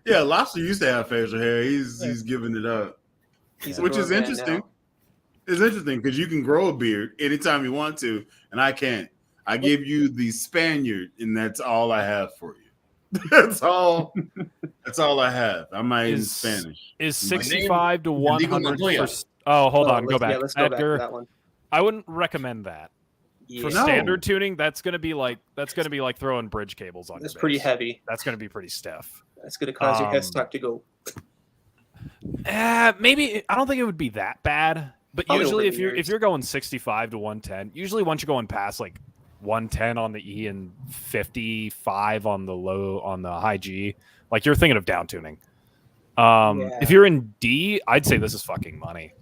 Yeah, Lobster used to have facial hair. He's giving it up, He's a which is grown man interesting. now. It's interesting because you can grow a beard anytime you want to, and I can't. I give you the Spaniard, and that's all I have for you. That's all. That's all I have. I'm not even Spanish. Is My 65 to Diego 100 Montoya. for... Oh, hold on. Go let's- back. Yeah, let's go back Edgar, to that one. I wouldn't recommend that. Yeah. For No. standard tuning, that's gonna be like throwing bridge cables on. That's your pretty bass. heavy. That's gonna be pretty stiff. That's going to cause your headstock to go. Maybe I don't think it would be that bad. But Probably usually, over the if years. you're going 65 to 110, usually once you're going past like 110 on the E and 55 on the high G, like you're thinking of down tuning. If you're in D, I'd say this is fucking money.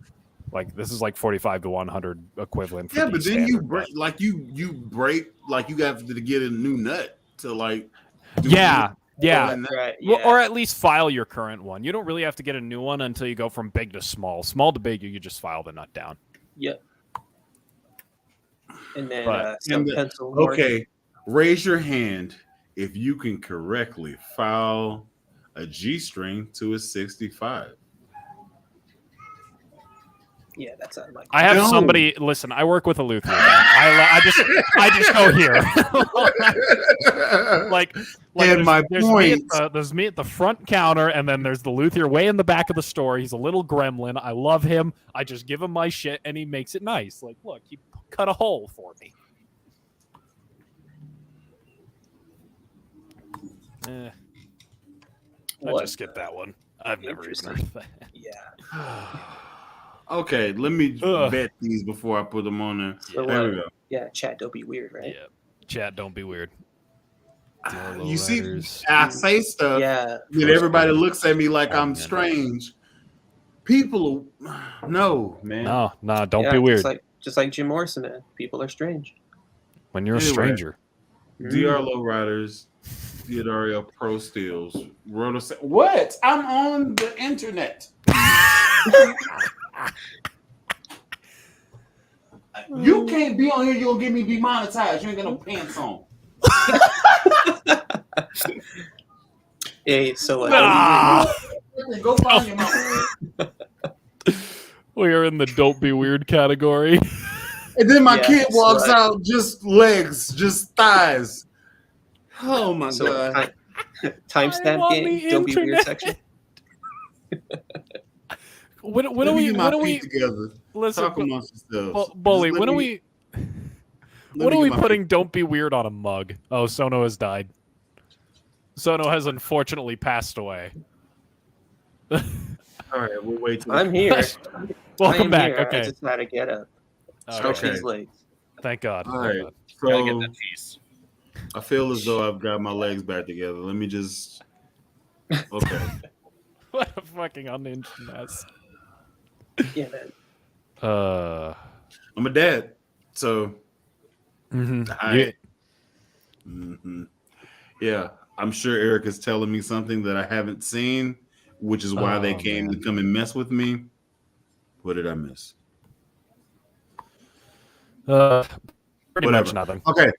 Like this is like 45 to 100 equivalent. For Yeah, D but then you standard, break, like you break, like you have to get a new nut to like. do Yeah. it. Yeah. And that- Right. Well, Yeah. or at least file your current one. You don't really have to get a new one until you go from big to small. Small to big, you just file the nut down. Yep. And then But- some and the- pencil. Okay, raise your hand if you can correctly file a G string to a 65. Yeah, that's like. I have No. somebody. Listen, I work with a luthier. I just go here. like And my point- there's me at the front counter, and then there's the luthier way in the back of the store. He's a little gremlin. I love him. I just give him my shit, and he makes it nice. Like, look, he cut a hole for me. What? just skipped that one. I've never even heard of that. Yeah. Okay, let me Ugh. vet these before I put them on there. So There we what? go. Yeah, chat. Don't be weird, right? Yeah. Chat, don't be weird. You see, Lowriders. I say stuff, Yeah. then everybody First looks at me like I'm man. strange. People, no, man. No, don't Yeah, be weird. Just like Jim Morrison, man. People are strange. When you're a Anyway. stranger. DR Lowriders, Theodoria Pro Steels, What? I'm on the internet. You can't be on here. You'll get me demonetized. You ain't got no pants on. Hey, so Go find your mom. We are in the don't be weird category. And then my Yeah, kid walks right. out, just legs, just thighs. Oh my so god! timestamp on game. the Don't be weird internet. section. When Let are me we? get When my are we? feet together. Listen, Talk amongst yourselves. Bully. Just When let are me- we? let When me are we get my putting feet- "Don't Be Weird" on a mug? Oh, Sono has died. Sono has unfortunately passed away. All right, we'll wait till I'm here. I Welcome am back. here. I Okay. just gotta get up. Stretch Okay. these legs. Thank God. All Thank right, God. Gotta get so that cheese. I feel as though I've got my legs back together. Let me just. Okay. What a fucking unhinged mess. Yeah, man. I'm a dad, so Yeah. mhm. Yeah, I'm sure Eric is telling me something that I haven't seen, which is why they Oh, came man. to come and mess with me. What did I miss? Pretty Whatever. much nothing. Okay,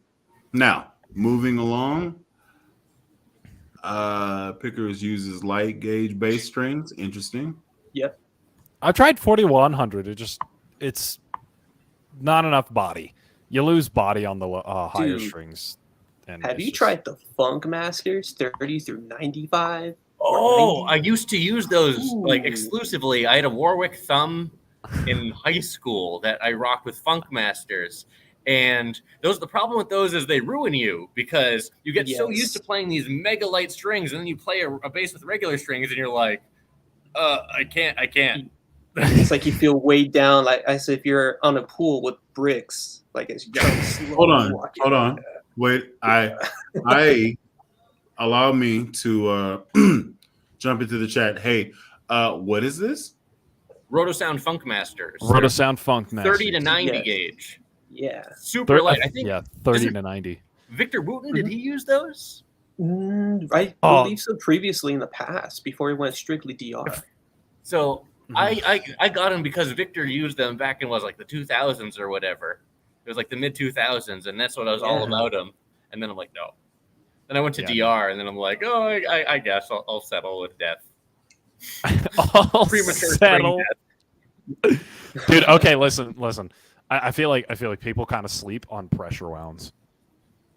now moving along. Pickers uses light gauge bass strings. Interesting. Yep. I tried 4100. It's not enough body. You lose body on the higher Dude, strings. And Have it's you just- tried the Funk Masters 30 through 95? Oh, 90? I used to use those like Ooh. exclusively. I had a Warwick Thumb in high school that I rocked with Funk Masters. And the problem with those is they ruin you because you get so used to Yes. playing these mega light strings, and then you play a bass with regular strings, and you're like, I can't. It's like you feel weighed down, like as if you're on a pool with bricks, like as you try to slowly walk in. Hold on. Wait, I allow me to jump into the chat. Hey, what is this? Rotosound Funk Masters. Rotosound Funk Master. 30 to 90 Yes. gauge. Yeah. Super light. I think Yeah, 30 Is to 90. Victor Wooten, did he use those? I Oh. believe so previously in the past, before he went strictly DR. So Mhm. I got them because Victor used them back in like the 2000s or whatever. It was like the mid 2000s, and that's what I was all Yeah. about them. And then I'm like, no. Then I went to Yeah, DR, and then I'm like, oh, I guess I'll settle with death. All Premature spring settle. death. Dude, okay, listen. I feel like people kind of sleep on pressure wounds.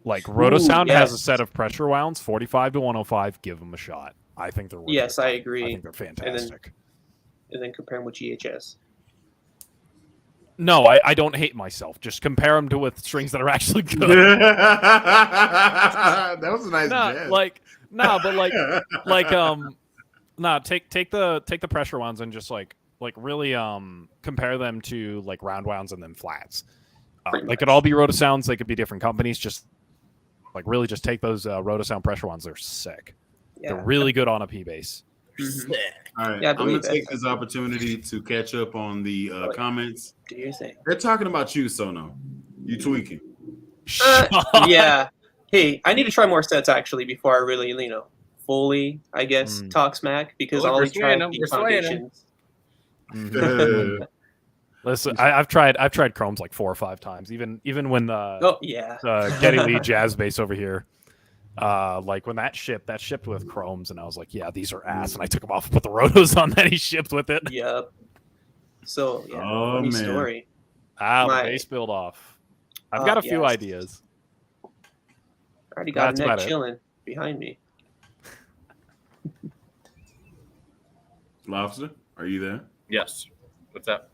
Like Rotosound has a yes. set of pressure wounds, 45 to 105. Give them a shot. I think they're worth Yes, your I time. agree. I think they're fantastic. And then compare them with GHS. No, I don't hate myself. Just compare them to with strings that are actually good. That was a nice jazz. Take the pressure ones and just like really compare them to like round wounds and then flats. They could all be Rotosounds. They could be different companies. Just like really just take those Rotosound pressure ones. They're sick. Yeah. They're really good on a P bass. Mhm. All right, Yeah, I I'm gonna believe take that. this opportunity to catch up on the comments. Do your thing. They're talking about you, Sono. You tweaking? Yeah. Hey, I need to try more sets actually before I really, fully, I guess, talk smack, because Look, I we're only tried swaying 'em, the we're swaying 'em. foundations. Listen, I've tried Chromes like 4 or 5 times. Even when Oh yeah. Geddy Lee jazz bass over here. Like when that shipped with Chromes, and I was like, yeah, these are ass, and I took them off and put the rotos on that he shipped with it. Yep. So yeah, Oh, funny man. story. The My- bass build off. I've got a few yes. ideas. I already got That's a neck about it. chilling behind me. Lobster, are you there? Yes. What's up?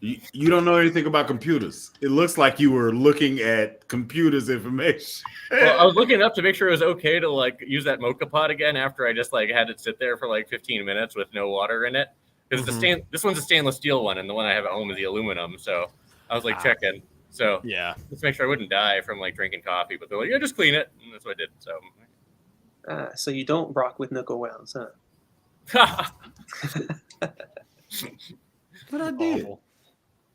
You don't know anything about computers. It looks like you were looking at computers information. Well, I was looking it up to make sure it was okay to like use that mocha pot again after I just like had it sit there for like 15 minutes with no water in it. Because this one's a stainless steel one, and the one I have at home is the aluminum. So I was like checking. So Yeah. let's make sure I wouldn't die from like drinking coffee. But they're like, yeah, just clean it, and that's what I did. So you don't rock with nickel wounds, huh? So What I did?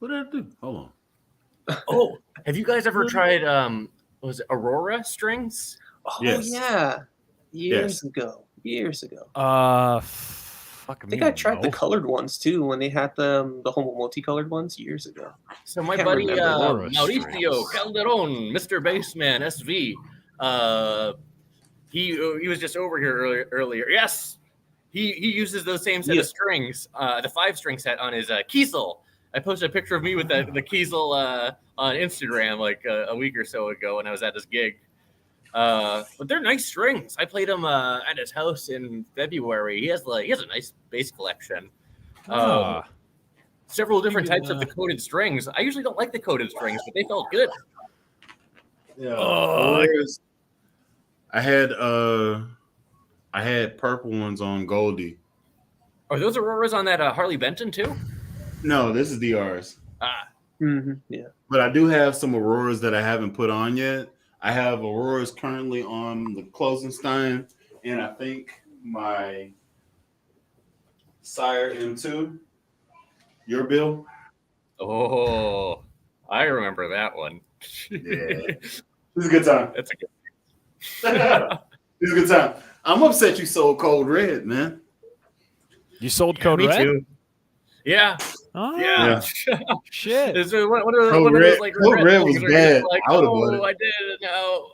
What did I do? Hold on. oh, have you guys ever tried was it Aurora strings? Oh Yes. yeah, years ago. Fuck I think I tried the colored ones too when they had the whole multicolored ones years ago. So my Can't buddy remember. Aurora Mauricio strings. Calderon, Mr. Bassman SV, he was just over here earlier. Yes, he uses those same set of strings, the 5-string set on his Kiesel. I posted a picture of me with the Kiesel on Instagram like a week or so ago when I was at this gig. But they're nice strings. I played them at his house in February. He has a nice bass collection. Several different types of the coated strings. I usually don't like the coated strings, but they felt good. Yeah. Oh, I had purple ones on Goldie. Are those Auroras on that Harley Benton too? No, this is DRs. Yeah. But I do have some Auroras that I haven't put on yet. I have Auroras currently on the Klosenstein, and I think my Sire M2. Your bill? Oh, I remember that one. Yeah. This is a good time. That's a good. This is a good time. I'm upset you sold Code Red, man. You sold Code me Red? too. Yeah. Oh, Yeah. shit. It's one of those like Code Red was things where you're bad. just like, I would've bought it. I did. No.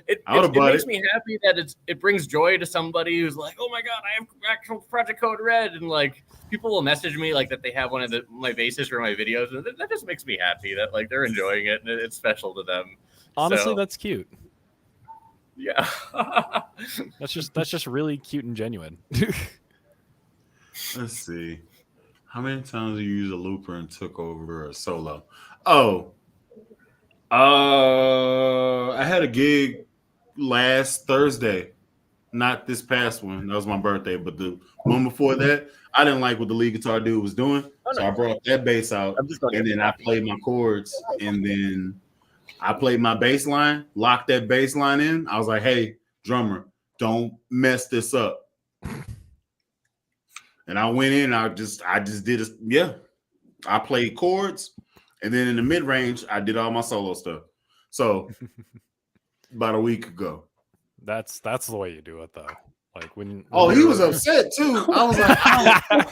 It bought makes me happy that it brings joy to somebody who's like, oh my god, I have actual Project Code Red, and like people will message me like that they have one of my bases for my videos, and that just makes me happy that like they're enjoying it and it's special to them. Honestly, So, that's cute. yeah. That's just really cute and genuine. Let's see. How many times you used a looper and took over a solo? Oh. I had a gig last Thursday. Not this past one. That was my birthday. But the one before that, I didn't like what the lead guitar dude was doing. So I brought that bass out. And then I played my chords. And then I played my bass line, locked that bass line in. I was like, hey, drummer, don't mess this up. And I went in, I just did it. Yeah. I played chords. And then in the mid-range, I did all my solo stuff. So about a week ago. That's the way you do it, though. Like when he was upset too. I was like, I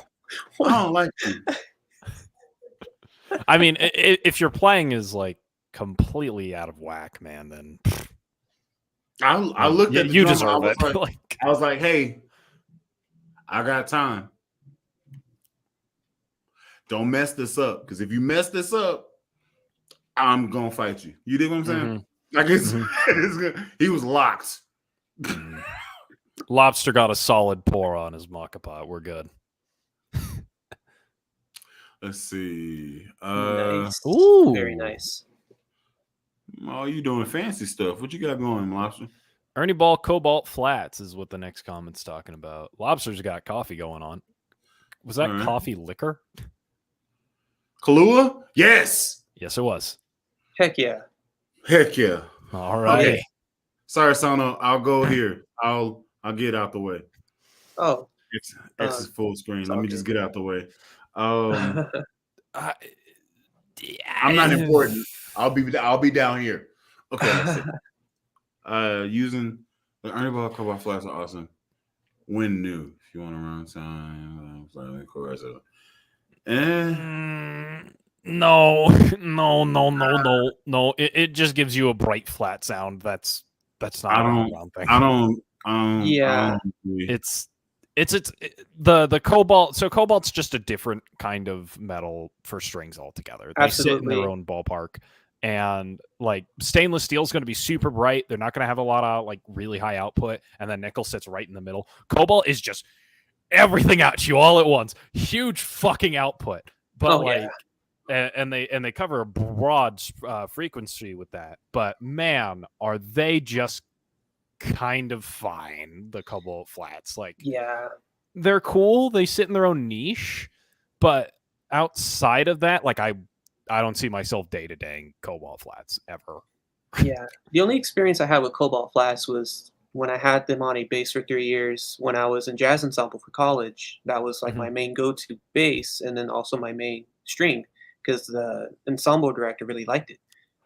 don't like you. I mean, if your playing is like completely out of whack, man, then I looked at the you drummer, deserve it. I was like, hey, I got time. Don't mess this up, because if you mess this up, I'm gonna fight you. You dig what I'm saying? Like it's good. He was locked. Lobster got a solid pour on his maca pot. We're good. Let's see. Nice. Ooh, Very nice. Oh, you doing fancy stuff. What you got going, Lobster? Ernie Ball Cobalt Flats is what the next comment's talking about. Lobster's got coffee going on. Was that coffee liquor? Kahlua? Yes. Yes, it was. Heck yeah. Heck yeah. All right. Okay. Sorry, Sono. I'll go here. I'll get out the way. Oh. X is full screen. Let me just get out the way. Yeah, I'm not important. I'll be down here. Okay. Let's see. Using the Ernie Ball Cobalt Flats are awesome. When new, if you want to run time, No. It just gives you a bright flat sound. That's not a round thing. I don't. Yeah. It's the Cobalt. So Cobalt's just a different kind of metal for strings altogether. They sit in their own ballpark. And like stainless steel is going to be super bright. They're not going to have a lot of like really high output. And then nickel sits right in the middle. Cobalt is just everything at you all at once. Huge fucking output. But and they cover a broad frequency with that. But man, are they just kind of fine, the Cobalt Flats. Like, Yeah. they're cool, they sit in their own niche, but outside of that, like I don't see myself day-to-daying Cobalt Flats ever. Yeah. The only experience I had with Cobalt Flats was when I had them on a bass for 3 years when I was in jazz ensemble for college. That was like my main go-to bass, and then also my main string, because the ensemble director really liked it.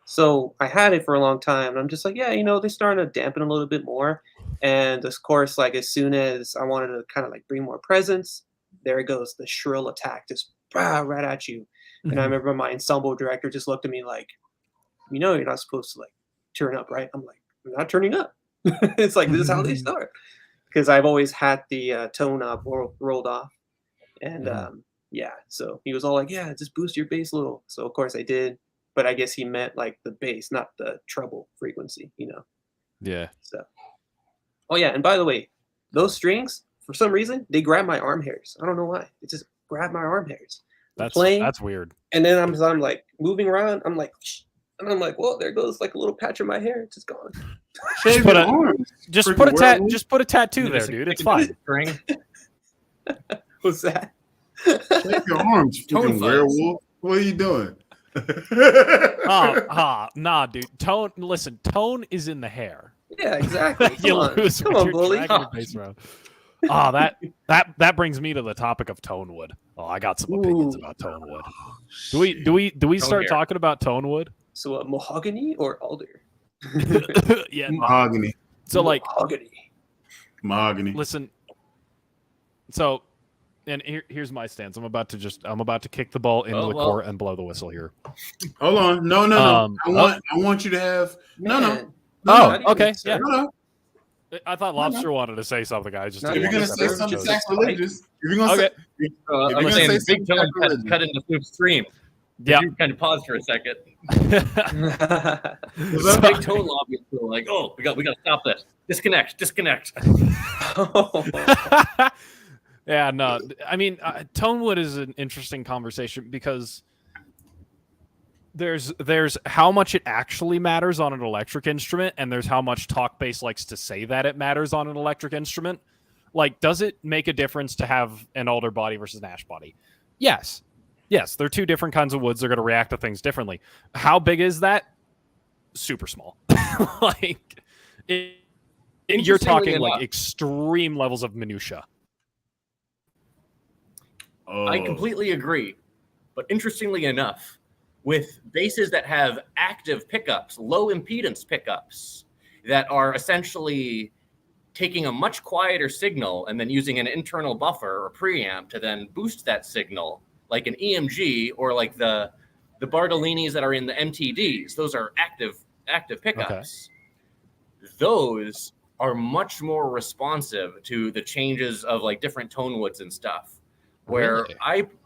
So I had it for a long time, and I'm just like, yeah, they're starting to dampen a little bit more. And of course, like as soon as I wanted to kind of like bring more presence, there it goes, the shrill attack, just right at you. And I remember my ensemble director just looked at me like, you're not supposed to like turn up, right? I'm like, I'm not turning up. It's like, this is how they start. Because I've always had the tone up rolled off. And yeah, so he was all like, yeah, just boost your bass a little. So of course I did. But I guess he meant like the bass, not the treble frequency, Yeah. So, oh yeah, and by the way, those strings, for some reason, they grab my arm hairs. I don't know why. It just grabbed my arm hairs. That's weird. And then I'm like moving around. I'm like, and I'm like, well, there goes like a little patch of my hair. It's just gone. Just put a tattoo there, dude. It's fine. What's that? Shave your arms, fucking werewolf. What are you doing? Nah, dude. Tone is in the hair. Yeah, exactly. Come on, bully. That brings me to the topic of Tonewood. Oh, I got some opinions about Tonewood. Do we start talking about Tonewood? So mahogany or alder? Yeah, mahogany. So like mahogany. Listen. So, and here's my stance. I'm about to kick the ball into the court and blow the whistle here. Hold on. No. I want you to have no. Okay. Yeah. No. I thought Lobster wanted to say something. I just if you're gonna say something sacrilegious, if you're gonna I'm saying Big Tone cut into Floof's stream. Yeah, you kind of pause for a second. Was Big Tone lobby were like, oh, we got to stop this. Disconnect. Yeah, no. I mean, Tonewood is an interesting conversation because there's how much it actually matters on an electric instrument, and there's how much Talkbass likes to say that it matters on an electric instrument. Like, does it make a difference to have an alder body versus an ash body? Yes, they're two different kinds of woods. They're going to react to things differently. How big is that? Super small. Like, you're talking like extreme levels of minutia. I completely agree. But interestingly enough, with basses that have active pickups, low impedance pickups, that are essentially taking a much quieter signal and then using an internal buffer or preamp to then boost that signal, like an EMG or like the Bartolinis that are in the MTDs, those are active pickups. Okay. Those are much more responsive to the changes of like different tone woods and stuff. Where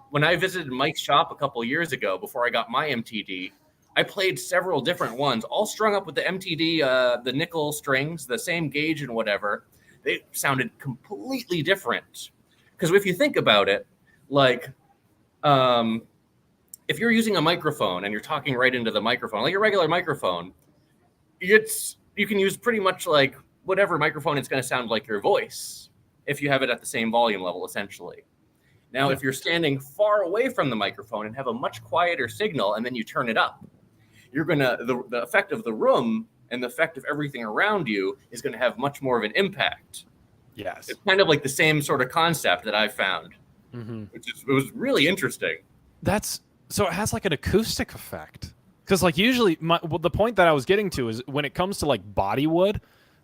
when I visited Mike's shop a couple years ago, before I got my MTD, I played several different ones, all strung up with the MTD, the nickel strings, the same gauge and whatever. They sounded completely different. Because if you think about it, like, if you're using a microphone and you're talking right into the microphone, like a regular microphone, you can use pretty much like whatever microphone it's going to sound like your voice if you have it at the same volume level, essentially. Now, if you're standing far away from the microphone and have a much quieter signal and then you turn it up, you're going to, the effect of the room and the effect of everything around you is going to have much more of an impact. Yes. It's kind of like the same sort of concept that I found, it was really interesting. So it has like an acoustic effect. Because like usually, the point that I was getting to is when it comes to like body wood,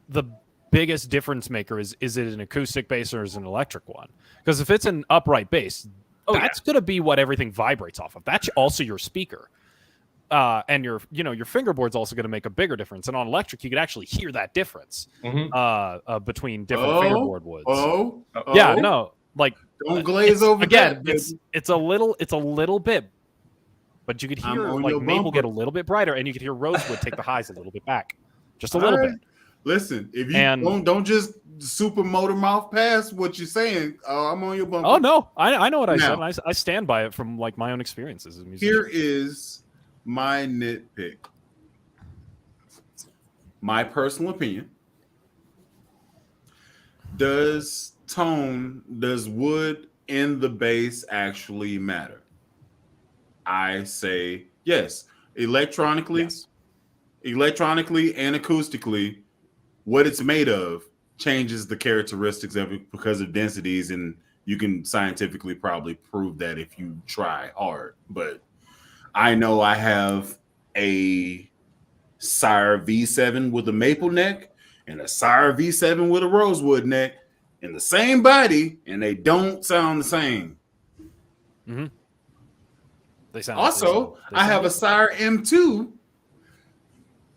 the biggest difference maker is it an acoustic bass or is it an electric one? Because if it's an upright bass, that's going to be what everything vibrates off of. That's also your speaker. And your fingerboard's also going to make a bigger difference. And on electric, you could actually hear that difference between different fingerboard woods. Yeah, no, like don't glaze over again. That, it's a little bit, but you could hear like maple get a little bit brighter, and you could hear rosewood take the highs a little bit back, just a little bit. Listen, if you And- don't just super motor mouth past what you're saying, I'm on your bumper. Oh no, I know what I said. Now- And I stand by it from like my own experiences as a musician. Here is my nitpick. My personal opinion. Does wood in the bass actually matter? I say yes. Electronically and acoustically, what it's made of changes the characteristics of it because of densities, and you can scientifically probably prove that if you try hard. But I know I have a Sire V7 with a maple neck and a Sire V7 with a rosewood neck in the same body, and they don't sound the same. Mm-hmm. They sound Also, I have a Sire M2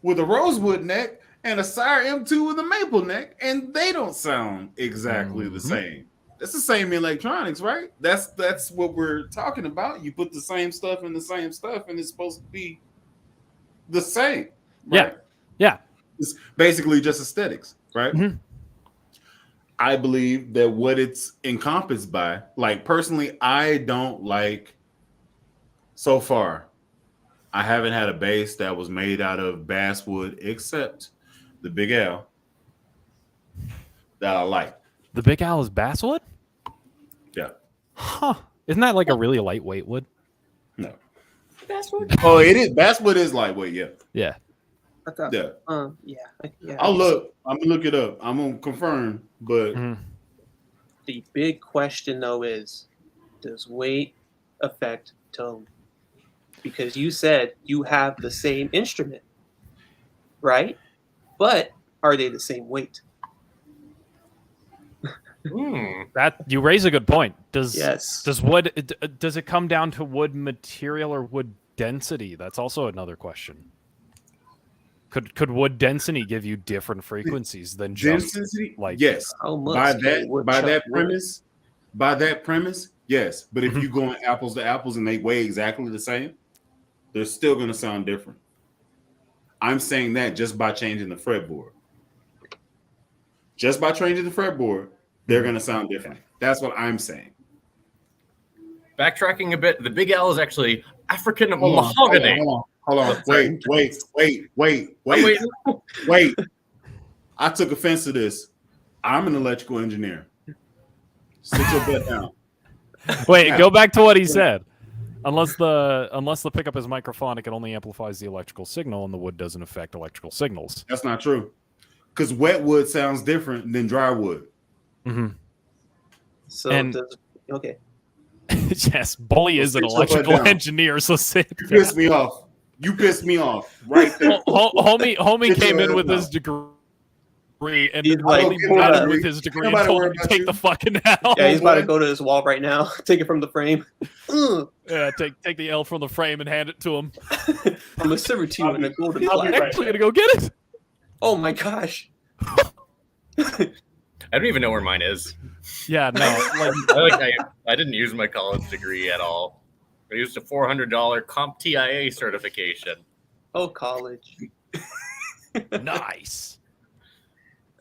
with a rosewood neck and a Sire M2 with a maple neck, and they don't sound exactly the same. It's the same electronics, right? That's what we're talking about. You put the same stuff in the same stuff, and it's supposed to be the same. Right? Yeah. It's basically just aesthetics, right? Mm-hmm. I believe that what it's encompassed by, like personally, I don't like so far. I haven't had a bass that was made out of basswood except the Big L that I like. The Big Al is basswood? Yeah. Huh. Isn't that like a really lightweight wood? No. Basswood? Oh, it is. Basswood is lightweight, yeah. Yeah. I thought, Yeah. yeah. I'll look. I'm gonna look it up. I'm gonna confirm, but The big question though is, does weight affect tone? Because you said you have the same instrument, right? But are they the same weight? That you raise a good point. Does it come down to wood material or wood density? That's also another question. Could wood density give you different frequencies than just density? like Yes. How much By can that wood by chop that wood? premise, yes. But if you going apples to apples and they weigh exactly the same, they're still going to sound different. I'm saying that just by changing the fretboard. Just by changing the fretboard, they're going to sound different. That's what I'm saying. Backtracking a bit, the Big L is actually African mahogany. Hold on. Wait. I took offense to this. I'm an electrical engineer. Sit your butt down. Wait, go back to what he said. Unless the pickup is microphonic, it only amplifies the electrical signal, and the wood doesn't affect electrical signals. That's not true. Because wet wood sounds different than dry wood. Mm-hmm. So okay. Yes, Bully is an sit your butt electrical down. engineer, so sit. You pissed me off. You pissed me off right there. Homie Sit came your in with ass his degree, and He's it like, only hold mattered on. with his degree Nobody and told worry him to about take you. the fucking L. Yeah, he's about to boy. go to his wall right now. Take it from the frame. Ugh. Yeah, take the L from the frame and hand it to him. I'm gonna serve it to you in a golden I'll be platter. right Actually, gonna go get it. Oh my gosh. I don't even know where mine is. Yeah, no, I didn't use my college degree at all. I used a $400 CompTIA certification. Oh, college. nice.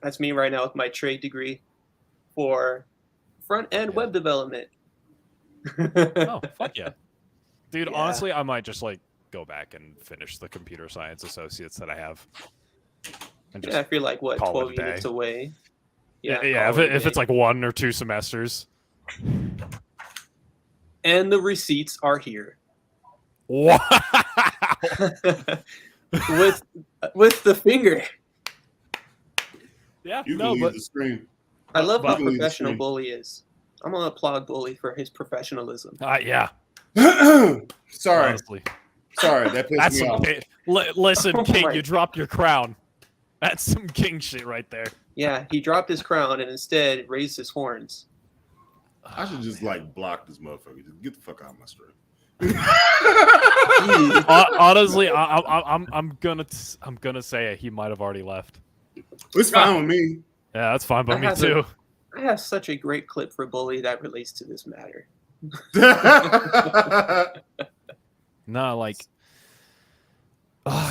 That's me right now with my trade degree for front end web development. Oh, fuck yeah, dude. Yeah. Honestly, I might just like go back and finish the computer science associates that I have. And just Yeah, I feel like what, call it 12 a day. units away. yeah. call it a If it's day. like 1 or 2 semesters. And the receipts are here. Wow. with the finger. Yeah, You can no, leave but the screen. I love how But- professional Bully is. I'm gonna applaud Bully for his professionalism. yeah. Sorry, Honestly, that pissed that's me some. off. Listen, Oh King, my- you dropped your crown. That's some king shit right there. Yeah, he dropped his crown and instead raised his horns. I should just like block this motherfucker. Just get the fuck out of my stream. Honestly, I'm gonna say he might have already left. It's fine with me. Yeah, that's fine by I me have too. I have such a great clip for Bully that relates to this matter. No, like,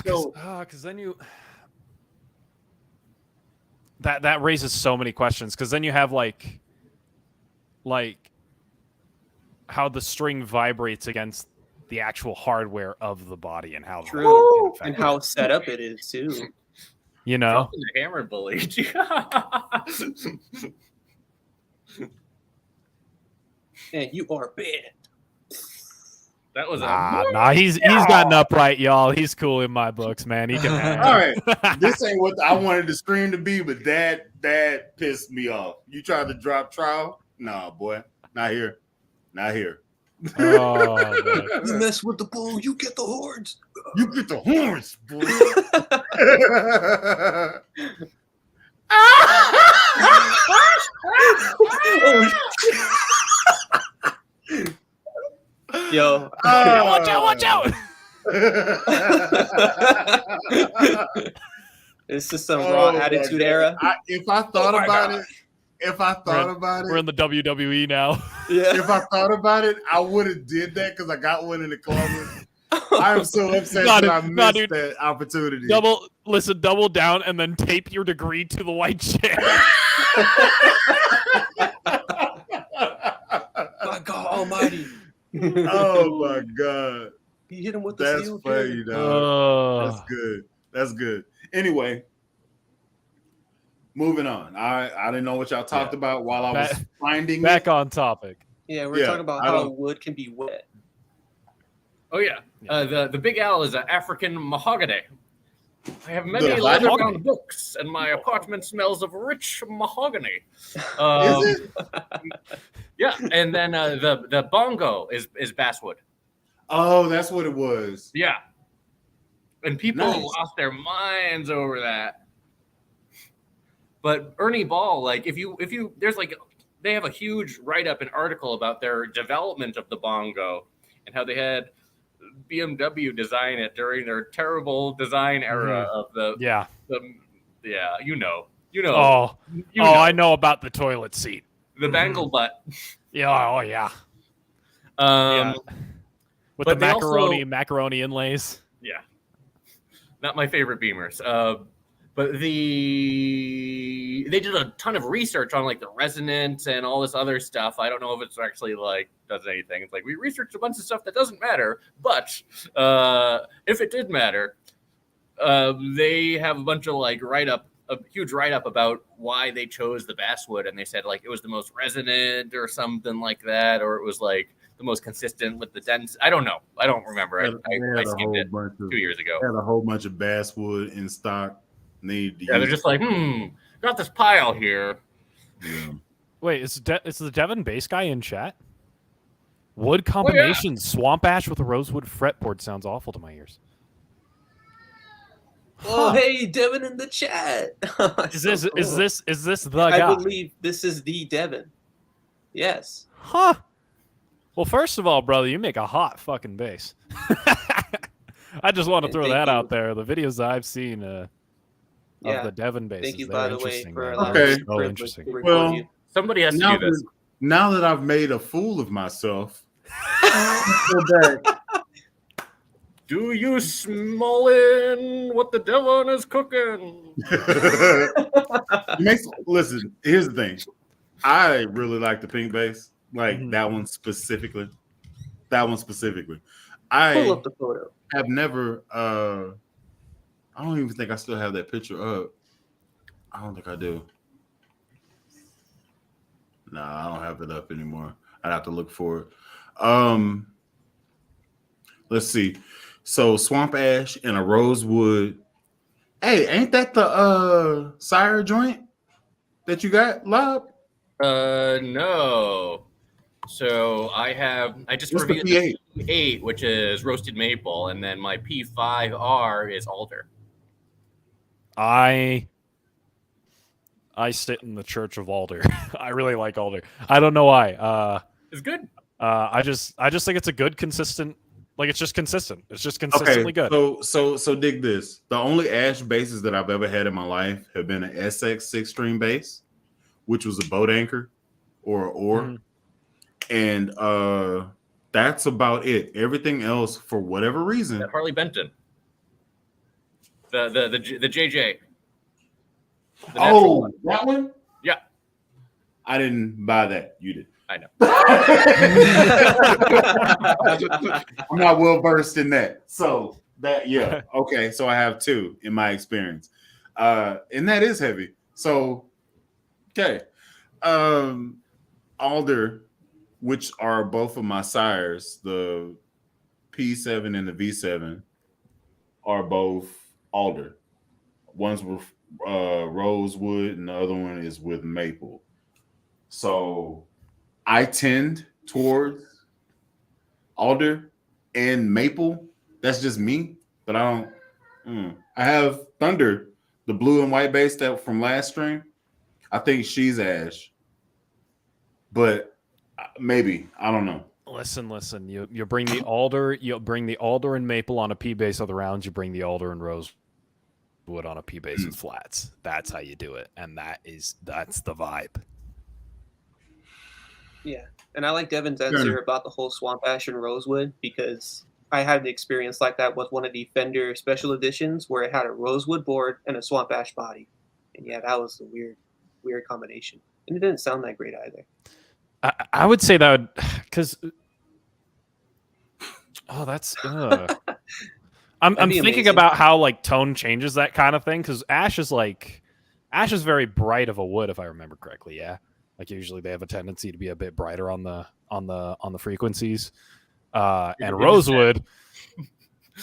So- because then you. that raises so many questions because then you have like how the string vibrates against the actual hardware of the body and how True. that can affect And it, how set up it is too. you know. Dropping the hammer bully. And you are banned. That was Nah, he's gotten upright, y'all. He's cool in my books, man. He can hang. All right, this ain't what I wanted the stream to be, but that pissed me off. You tried to drop trial? Nah, boy, not here, not here. Oh, man. You mess with the bull, you get the horns. You get the horns, boy. Yo. Watch out! This is some raw attitude era. If I thought about it, We're in the WWE now. Yeah. if I thought about it, I would have did that because I got one in the closet. I am so upset that I missed that opportunity. Double down and then tape your degree to the white chair. My God Almighty. Oh my God. He hit him with the That's steel funny, chair. dog. That's good. That's good. Anyway, moving on. I didn't know what y'all talked about while I was finding Back it. on topic. Yeah, we're talking about how wood can be wet. Oh yeah, the Big Al is an African mahogany. I have many The leather-bound books, and my apartment smells of rich mahogany. Is it? Yeah, and then the bongo is basswood. Oh, that's what it was. Yeah, and people Nice. lost their minds over that. But Ernie Ball, like if you there's like they have a huge write-up and article about their development of the bongo and how they had BMW design it during their terrible design era of the you know I know about the toilet seat, the bangle butt. yeah. With but the they macaroni inlays. Yeah, not my favorite Beamers. But they did a ton of research on like the resonance and all this other stuff. I don't know if it's actually like does anything. It's like we researched a bunch of stuff that doesn't matter. But if it did matter, they have a bunch of like a huge write up about why they chose the basswood, and they said like it was the most resonant or something like that, or it was like the most consistent with the dense. I don't know. I don't remember. I skimmed it 2 years ago. Had a whole bunch of basswood in stock. They're just like, got this pile here. Yeah. Wait, is the Devon bass guy in chat? Wood combination, swamp ash with a rosewood fretboard sounds awful to my ears. Oh, hey, Devin in the chat. Is this the I guy? believe this is the Devin. Yes. Huh. Well, first of all, brother, you make a hot fucking bass. I just want to throw that out there. The videos that I've seen of the Devon basses. Thank you, by the way, for allowing so interesting. Well, somebody has to do this. Now that I've made a fool of myself, go back. Do you smell in what the Devon is cooking? Listen, here's the thing. I really like the pink bass, like that one specifically. I pull up the photo. have never. I don't even think I still have that picture up. I don't think I do. No, I don't have it up anymore. I'd have to look for it. Let's see. So swamp ash and a rosewood. Hey, ain't that the sire joint that you got, Lob? No. So I just What's the reviewed the P8, which is roasted maple, and then my P5R is alder. I sit in the Church of Alder. I really like Alder. I don't know why. It's good. I just think it's a good, consistent. Like it's just consistent. It's just consistently good. So dig this. The only ash basses that I've ever had in my life have been an SX 6-string bass, which was a boat anchor or an oar, and that's about it. Everything else, for whatever reason, Harley Benton. The JJ. The natural Oh, one. that one? Yeah. I didn't buy that. You did. I know. I'm not well versed in that. So that, yeah. Okay. So I have two in my experience. And that is heavy. So, okay. Alder, which are both of my sires, the P7 and the V7 are both alder. One's with rosewood and the other one is with maple. So I tend towards alder and maple. That's just me, but I don't. I have thunder, the blue and white bass that from last stream. I think she's ash, but maybe I don't know. Listen. You bring the alder. You bring the alder and maple on a P bass of the rounds. You bring the alder and rosewood on a P bass with flats. That's how you do it, and that's the vibe. Yeah, and I like Devin's answer about the whole swamp ash and rosewood because I had an experience like that with one of the Fender special editions where it had a rosewood board and a swamp ash body, and yeah, that was a weird combination, and it didn't sound that great either. I would say that would, because that's. I'm thinking amazing. about how like tone changes that kind of thing because ash is very bright of a wood if I remember correctly. Yeah, like usually they have a tendency to be a bit brighter on the frequencies, and rosewood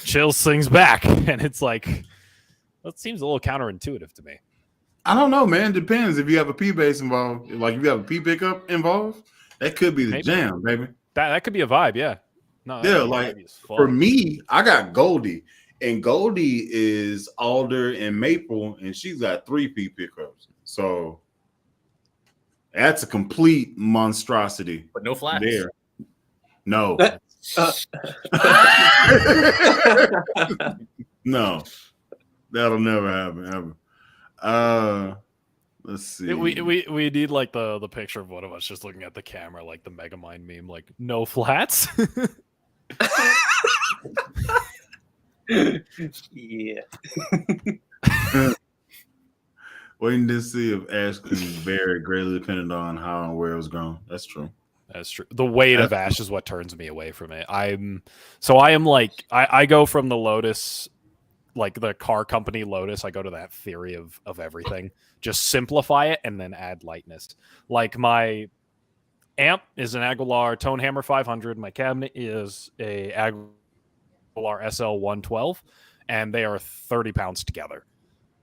chills things back, and it's like that seems a little counterintuitive to me. I don't know, man. Depends if you have a P bass involved. Like if you have a P pickup involved, that could be the jam, baby. That could be a vibe, yeah. No, yeah, like for me, I got Goldie, and Goldie is alder and maple, and she's got 3 P pickups. So that's a complete monstrosity. But no flats. There. No. No. That'll never happen ever. Let's see. We need like the picture of one of us just looking at the camera, like the Megamind meme, like no flats. Yeah. Waiting to see if ash can vary greatly depending on how and where it was grown. That's true. That's true. The weight of ash is what turns me away from it. I go from the Lotus, like the car company Lotus. I go to that theory of everything. Just simplify it and then add lightness. Like my amp is an Aguilar Tone Hammer 500. My cabinet is a Aguilar SL 112, and they are 30 pounds together.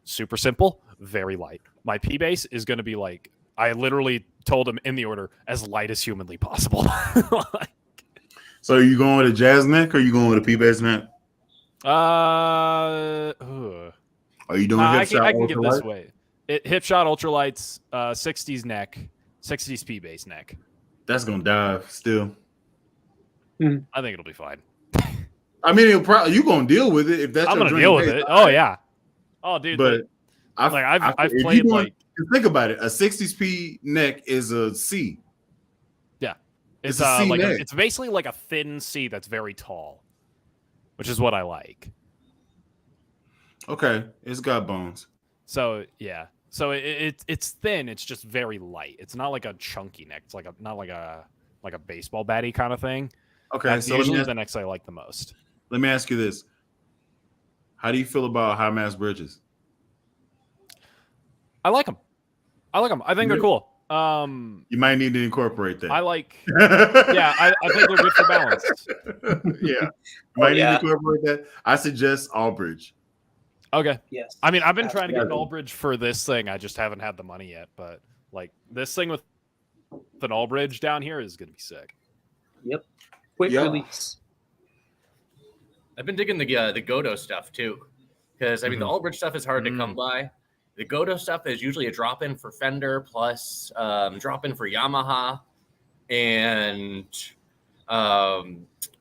Super simple, very light. My P bass is going to be like, I literally told him in the order, as light as humanly possible. So are you going with a jazz neck or are you going with a P bass neck? Are you doing I can get this way. Hip shot ultralights, 60s neck, 60s P bass neck. That's gonna dive still. I think it'll be fine. I mean, you gonna deal with it if that's. I'm gonna deal with it. Oh yeah. Oh dude. But I've played like. Think about it. A 60s P neck is a C. Yeah, it's a C like neck. It's basically like a thin C that's very tall, which is what I like. Okay, it's got bones. So yeah. So it's thin. It's just very light. It's not like a chunky neck. It's not like a baseball batty kind of thing. Okay, that's so usually the necks I like the most. Let me ask you this: how do you feel about high mass bridges? I like them. I think they're cool. You might need to incorporate that. I like. Yeah, I think they're good for balance. Yeah, you might need to incorporate that. I suggest all bridge. Okay. Yes. I mean, I've been trying to get an Allbridge for this thing. I just haven't had the money yet. But like this thing with an Allbridge down here is gonna be sick. Yep. Quick release. I've been digging the Godo stuff too, because I mean the Allbridge stuff is hard to come by. The Godo stuff is usually a drop in for Fender plus drop in for Yamaha, and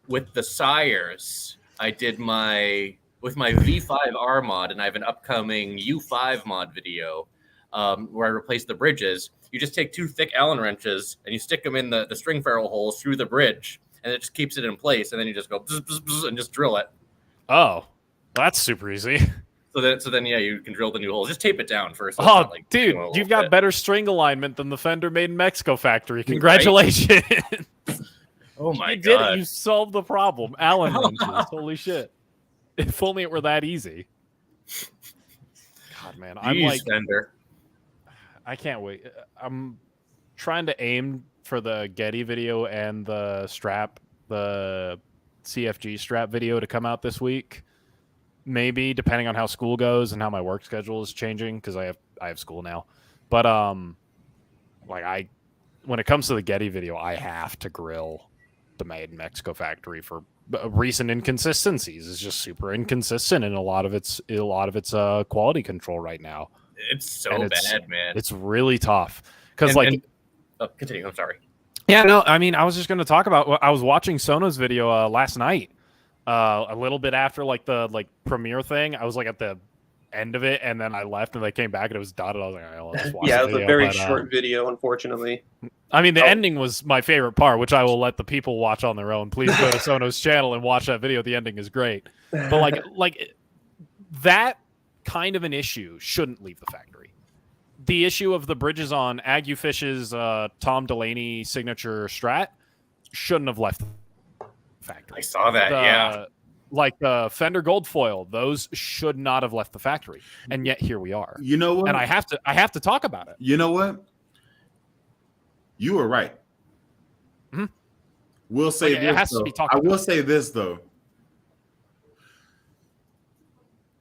with the sires, I did with my V5R mod, and I have an upcoming U5 mod video where I replace the bridges. You just take 2 thick Allen wrenches and you stick them in the string ferrule holes through the bridge, and it just keeps it in place. And then you just go bzz, bzz, bzz, and just drill it. Oh, that's super easy. So So then, yeah, you can drill the new holes. Just tape it down first. So Oh, it's not, dude, going a you've little got bit. better string alignment than the Fender made in Mexico factory. Congratulations. Oh my You did god! it. You solved the problem. Allen wrenches. Holy shit. If only it were that easy. God, man. I'm Jeez, like, Fender. I can't wait. I'm trying to aim for the Getty video and the CFG strap video to come out this week. Maybe, depending on how school goes and how my work schedule is changing, because I have school now. But when it comes to the Getty video, I have to grill the Made in Mexico factory for recent inconsistencies. It's just super inconsistent in a lot of its quality control right now. It's so bad, man. It's really tough because continue. I'm sorry. Yeah, no, I mean, I was just going to talk about. I was watching Sono's video last night, a little bit after the premiere thing. I was like at the end of it, and then I left, and they came back, and it was dotted. I was like, all right, I'll just watch Yeah, the it was video, a very but, short video, unfortunately. I mean, the ending was my favorite part, which I will let the people watch on their own. Please go to Sono's channel and watch that video. The ending is great, but like that kind of an issue shouldn't leave the factory. The issue of the bridges on Agufish's Tom Delaney signature Strat shouldn't have left the factory. I saw that, yeah. Like the Fender Gold Foil, those should not have left the factory, and yet here we are. You know what? And I have to talk about it. You know what? You were right. Mm-hmm. We'll say it has to be talked I about. will say this though.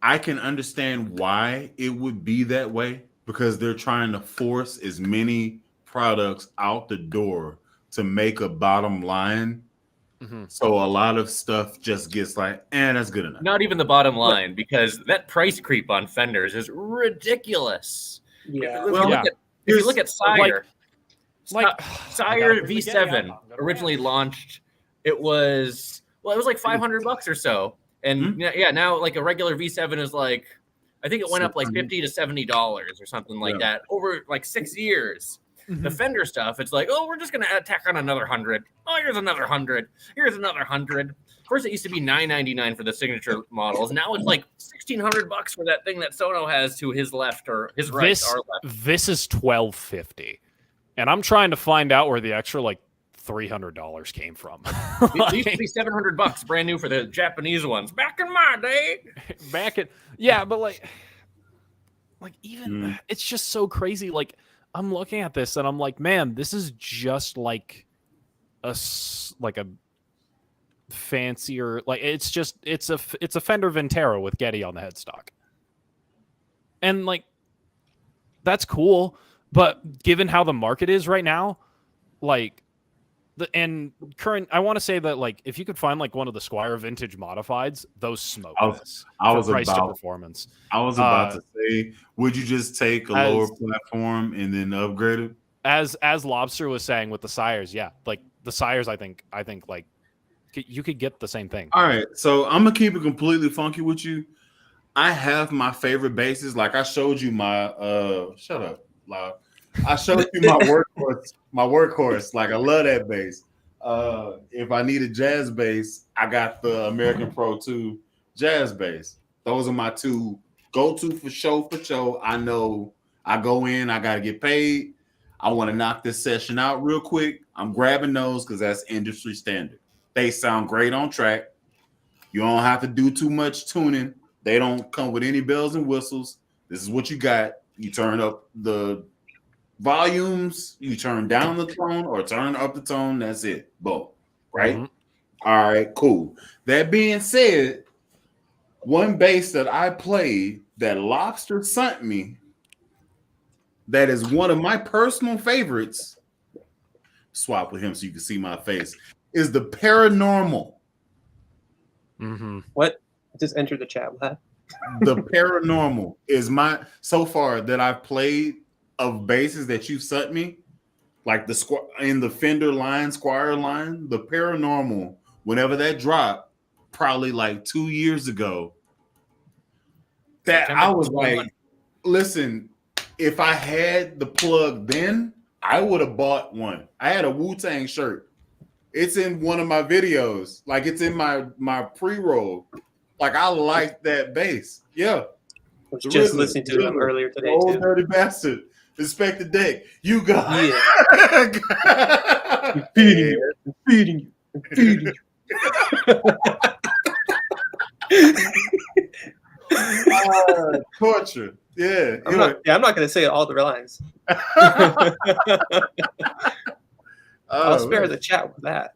I can understand why it would be that way because they're trying to force as many products out the door to make a bottom line. Mm-hmm. So a lot of stuff just gets like, that's good enough. Not even the bottom line, because that price creep on Fenders is ridiculous. Yeah. If you look at Sire, Sire V7 originally launched, it was like $500 or so. And now like a regular V7 is like, I think it went up like $50 to $70 or something like that over like 6 years. Mm-hmm. The Fender stuff, it's like, we're just gonna tack on another 100. Here's another 100. Here's another 100. First, it used to be $999 for the signature models. Now it's like $1,600 for that thing that Sono has to his left or his right. Our left. This is $1,250, and I'm trying to find out where the extra like $300 came from. It used to be $700 brand new for the Japanese ones back in my day. But like even it's just so crazy. Like I'm looking at this and I'm like, man, this is just like a fancier, like it's a Fender Ventero with Getty on the headstock, and like that's cool. But given how the market is right now, like I want to say that like if you could find like one of the Squire vintage modifieds, those smoke. I was price about to performance. I was about to say, would you just take a lower platform and then upgrade it? As Lobster was saying with the Sires, yeah, like the Sires, I think like you could get the same thing. All right, so I'm gonna keep it completely funky with you. I have my favorite basses. Like I showed you my shut up, loud. I showed you my workhorse. Like I love that bass. If I need a jazz bass, I got the American Pro 2 jazz bass. Those are my two go-to for show. I know I go in, I gotta get paid. I want to knock this session out real quick. I'm grabbing those because that's industry standard. They sound great on track. You don't have to do too much tuning. They don't come with any bells and whistles. This is what you got. You turn up the volumes, you turn down the tone or turn up the tone. That's it. Boom. Right? Mm-hmm. All right, cool. That being said, one bass that I played that Lobster sent me that is one of my personal favorites, swap with him so you can see my face, is the Paranormal. Mm-hmm. What? Just enter the chat. What? The Paranormal is my, so far that I've played of basses that you sent me, like in the Fender line, Squire line, the Paranormal, whenever that dropped, probably like 2 years ago, that I was like, listen, if I had the plug then, I would have bought one. I had a Wu-Tang shirt. It's in one of my videos. Like it's in my pre-roll. Like I like that bass. Yeah. was The just RZA, listening to him RZA, earlier today Old too. dirty bastard. Inspect the deck. You got I'm feeding you. I'm feeding you. I'm feeding you. Torture. Yeah. I'm not gonna say all the lines. I'll spare man. the chat with that.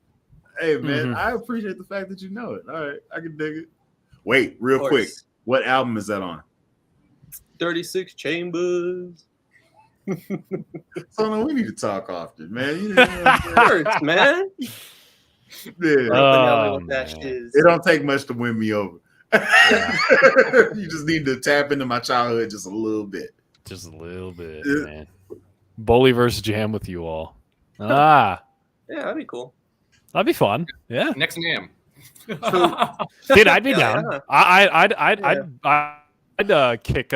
Hey man, Mhm. I appreciate the fact that you know it. All right, I can dig it. Wait, real Of quick. course. What album is that on? 36 Chambers. So no, we need to talk often, man. You know what I'm Of course, man. saying? Yeah. Finale with that man. shit is. It don't take much to win me over. You just need to tap into my childhood just a little bit. Just a little bit, Yeah. man. Bully versus Jam with you all. Ah, Yeah, that'd be cool. that'd be fun. Yeah, Next name. dude, I'd be Yeah, down. yeah. I'd kick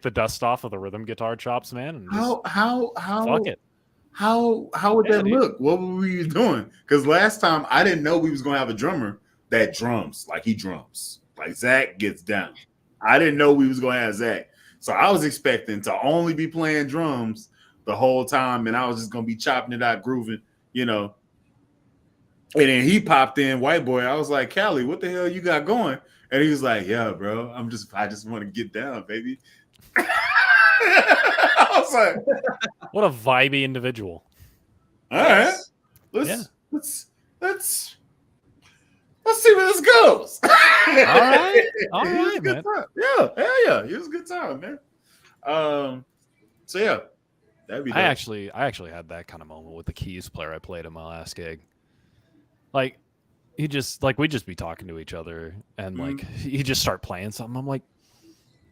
the dust off of the rhythm guitar chops, man. And just How fuck it. How would Yeah, that dude. look? What were we doing? Because last time I didn't know we was gonna have a drummer that drums, like he drums, like Zach gets down. I didn't know we was gonna have Zach, so I was expecting to only be playing drums the whole time, and I was just gonna be chopping it out, grooving, you know. And then he popped in, white boy. I was like, Callie, what the hell you got going? And he was like, yeah, bro, I just want to get down, baby. I was like, What a vibey individual. all right, let's see where this goes. All right, It was a good man. time. Yeah, hell yeah, it was a good time, man. So yeah, that'd be. I dope. actually had that kind of moment with the keys player I played at my last gig. Like, we'd just be talking to each other, and like he just start playing something. I'm like,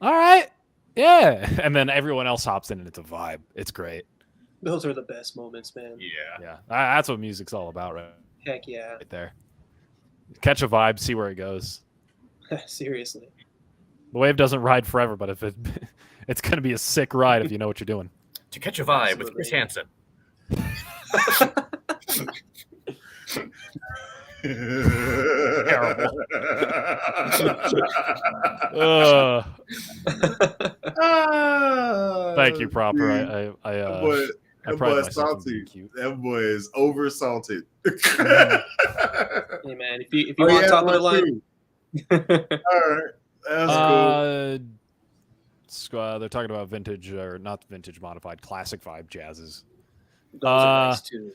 all right, yeah, and then everyone else hops in, and it's a vibe. It's great. Those are the best moments, man. Yeah, that's what music's all about, Heck yeah. right there. Catch a vibe, see where it goes. Seriously. The wave doesn't ride forever, but if it's gonna be a sick ride if you know what you're doing. To Catch a Vibe with Chris Hansen. Terrible. Thank you, proper. Dude, I that boy, I that pride boy myself is on salty. being cute. That boy is over salted. Hey man, if you want top of the line. All right, that's cool. They're talking about vintage or not vintage modified classic vibe jazzes. Those are nice too.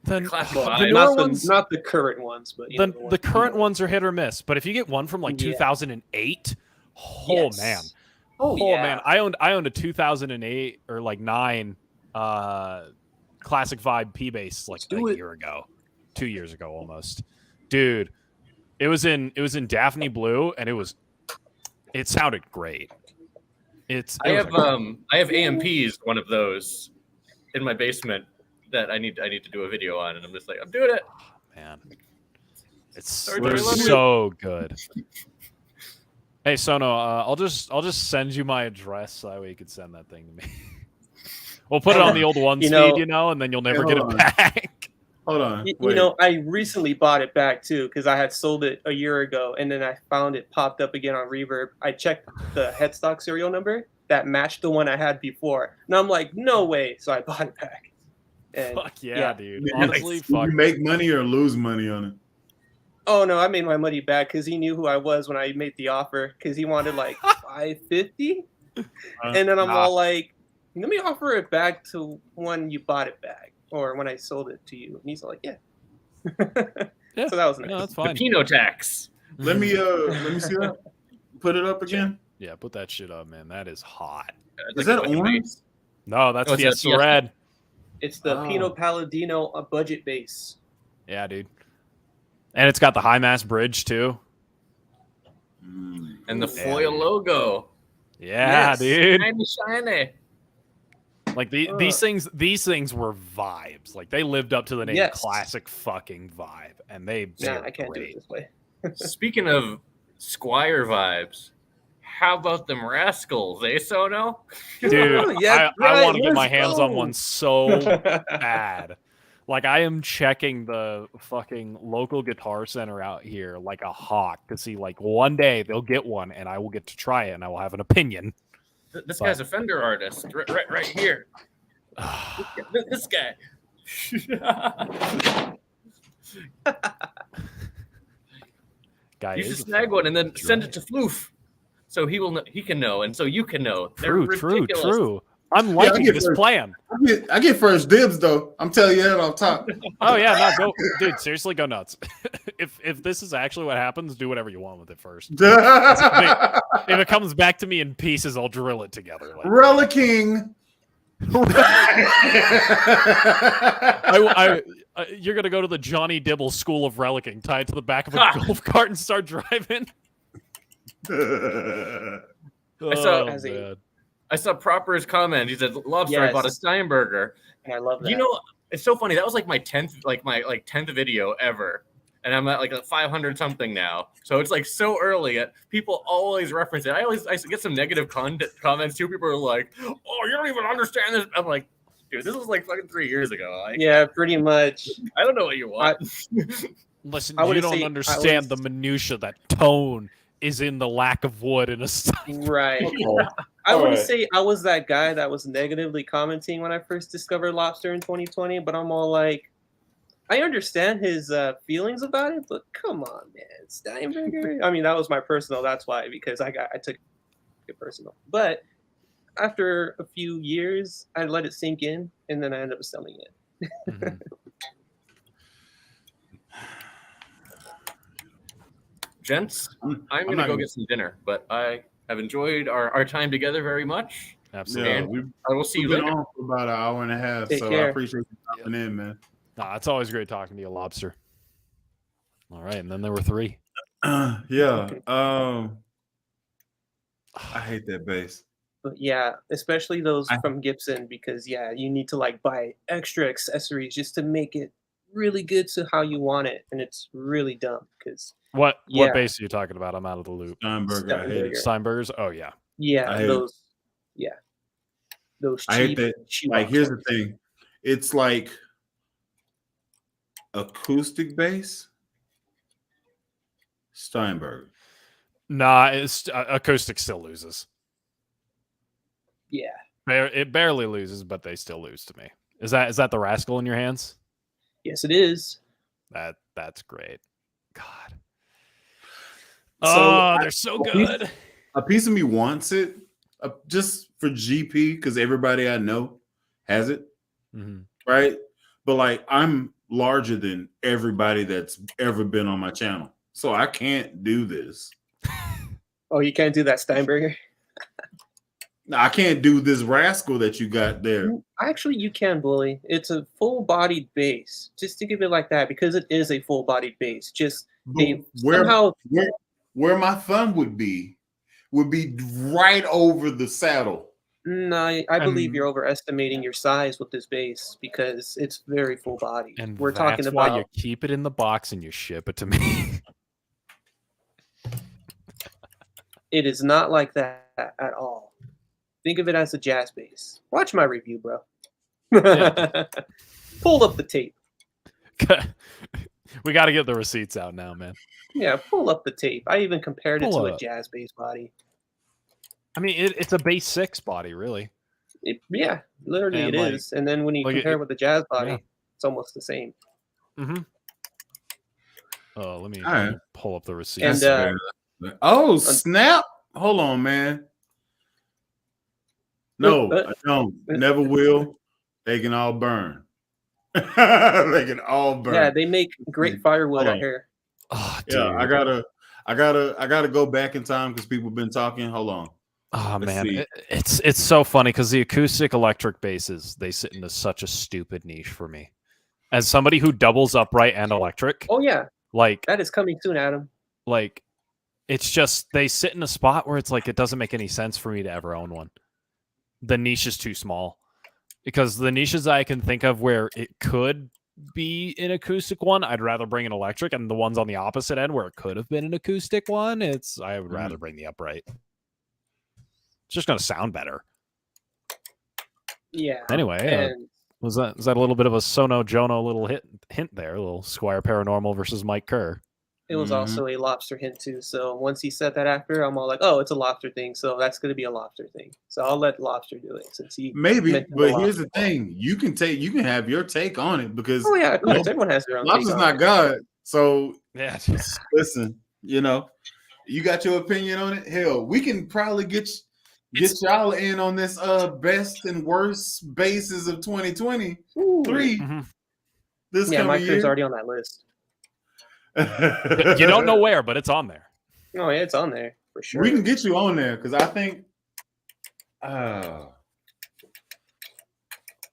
Then Classic the vibe. newer ones, Not the current ones, but you know, the current ones are hit or miss. But if you get one from like Yeah. 2008, Yes. man, Oh yeah. man, I owned a 2008 or like 9 classic vibe P bass like do a it. year ago, 2 years ago almost, dude. It was in Daphne Blue, and it sounded great. I have AMPs, one of those, in my basement that I need to do a video on, and I'm just like, I'm doing it. Man, it's Sorry, they're Jerry, love you. so good. Hey Sono, I'll just send you my address so that way you can send that thing to me. We'll put it on the old one You speed, know- and then you'll never Hey, get hold it on. back. Hold on. You wait. know, I recently bought it back too because I had sold it a year ago, and then I found it popped up again on Reverb. I checked the headstock serial number that matched the one I had before, and I'm like, no way! So I bought it back. And Fuck yeah, yeah. dude. Did Honestly, did fuck. you make money or lose money on it? oh no, I made my money back because he knew who I was when I made the offer because he wanted like $550, and then I'm all like, let me offer it back to when you bought it back or when I sold it to you, and he's like, yeah. Yeah. So that was nice. No, that's The fine. Pinot tax. Let me see that. Put it up again. Yeah, put that shit up, man. That is hot. Is that orange? No, that's Oh, it's a Fiesta Fiesta. Red. It's the Oh. Pinot Palladino, a budget base. Yeah, dude. And it's got the high mass bridge too. And the Yeah, foil dude. logo. Yeah, Yes. dude. Shiny, shiny. Like these things were vibes. Like they lived up to the name Yes. classic fucking vibe, and they Nah, were I can't great. do it this way. Speaking of Squire vibes, how about them rascals, eh, Sono? Dude, Yeah, I right, want to get my let's hands on go. one so bad. Like, I am checking the fucking local Guitar Center out here like a hawk to see, like, one day they'll get one and I will get to try it and I will have an opinion. This guy's a Fender artist, right here. This guy. Guy You should is a snag fan. one and then Sure. send it to Floof, so he can know, and so you can know. They're True. ridiculous. I'm I liking get this first. plan. I get first dibs though. I'm telling you that off top. Oh yeah, no, go, dude. Seriously, go nuts. If this is actually what happens, do whatever you want with it first. If it comes back to me in pieces, I'll drill it together. Like, Relicking. You're gonna go to the Johnny Dibble School of Relicking, tie it to the back of a golf cart, and start driving. saw- man. I saw Proper's comment. He said, "Lobster, I bought a Yes. Steinberger." And I love that. You know, it's so funny. That was like my 10th video ever, and I'm at like a 500 something now. So it's like so early. People always reference it. I get some negative comments too. People are like, "Oh, you don't even understand this." I'm like, dude, this was like fucking 3 years ago. Like, yeah, pretty much. I don't know what you want. Listen, I you wouldn't don't say- I understand the was- minutia. That tone is in the lack of wood in a Stein. Right. I All wouldn't right. say I was that guy that was negatively commenting when I first discovered lobster in 2020, but I'm all like, I understand his feelings about it, but come on, man, Steinberger. I mean, that was my personal. That's why, because I took it personal. But after a few years, I let it sink in, and then I ended up selling it. Mhm. Gents, I'm I'm gonna not go gonna- get some dinner, but I have enjoyed our time together very much. Absolutely. Yeah, And we've I will see you been later. on for about an hour and a half, Take so I care. appreciate you coming in, man. Nah, it's always great talking to you, Lobster. All right, and then there were three. Yeah. I hate that bass. But yeah, especially those I- from Gibson, because yeah, you need to like buy extra accessories just to make it really good to how you want it, and it's really dumb because What Yeah. bass are you talking about? I'm out of the loop. Steinberger, I hate it. Steinbergers? Oh yeah. yeah, I hate it. those I hate cheap that. cheap Like, here's the options. thing. It's like acoustic bass, Steinberger. Nah, it's acoustic still loses. Yeah, It barely loses, but they still lose to me. Is that the Rascal in your hands? yes, it is. That's great. God. So, They're so a piece- good. A piece of me wants it just for GP because everybody I know has it, Mhm. right? But like, I'm larger than everybody that's ever been on my channel, so I can't do this. Oh, you can't do that Steinberger. I can't do this Rascal that you got there. Actually, you can, Bully. It's a full-bodied bass. Just think of it like that, because it is a full-bodied bass. Just they But where, somehow where my thumb would be right over the saddle. No, I believe And- you're overestimating your size with this bass because it's very full body. And We're talking that's why about you keep it in the box and you ship it to me. it is not like that at all. Think of it as a jazz bass. Watch my review, bro. Yeah. Pull up the tape. We got to get the receipts out now, man. Yeah, pull up the tape. I even compared it Pull to a up. jazz bass body. I mean, it's a bass 6 body, really. Yeah, literally And, it like- is. And then when you like, compare it with the jazz body, yeah. it's almost the same. Mm-hmm. Oh, let me All right. pull up the And receipts. Oh snap! Hold on, man. No, I don't. Never will. They can all burn. They can all burn. yeah, they make great firewood Hold out on. here. Oh, dude. Yeah, I gotta go back in time because people been talking. Hold on. Oh Let's man, see. it's so funny because the acoustic electric basses, they sit into such a stupid niche for me. As somebody who doubles upright and electric, Oh yeah, like that is coming soon, Adam. it's just they sit in a spot where it's like it doesn't make any sense for me to ever own one. The niche is too small. Because the niches I can think of where it could be an acoustic one, I'd rather bring an electric, and the ones on the opposite end where it could have been an acoustic one, I would rather bring the upright. It's just gonna sound better. Yeah. Anyway, And Was that a little bit of a Sono Jono little hint there? A little Squire Paranormal versus Mike Kerr. It was also a lobster hint too. So once he said that after, I'm all like, oh, it's a lobster thing. So that's going to be a lobster thing. So I'll let lobster do it since he maybe. But here's the thing: you can have your take on it because of course, everyone has their own. Lobster's not God, so yeah. Listen, you got your opinion on it. Hell, we can probably get y'all in on this best and worst bases of 2023. Mm-hmm. This yeah, coming Mike year. Kerr's already on that list. You don't know where, but it's on there. Oh yeah, it's on there for sure. We can get you on there because I think,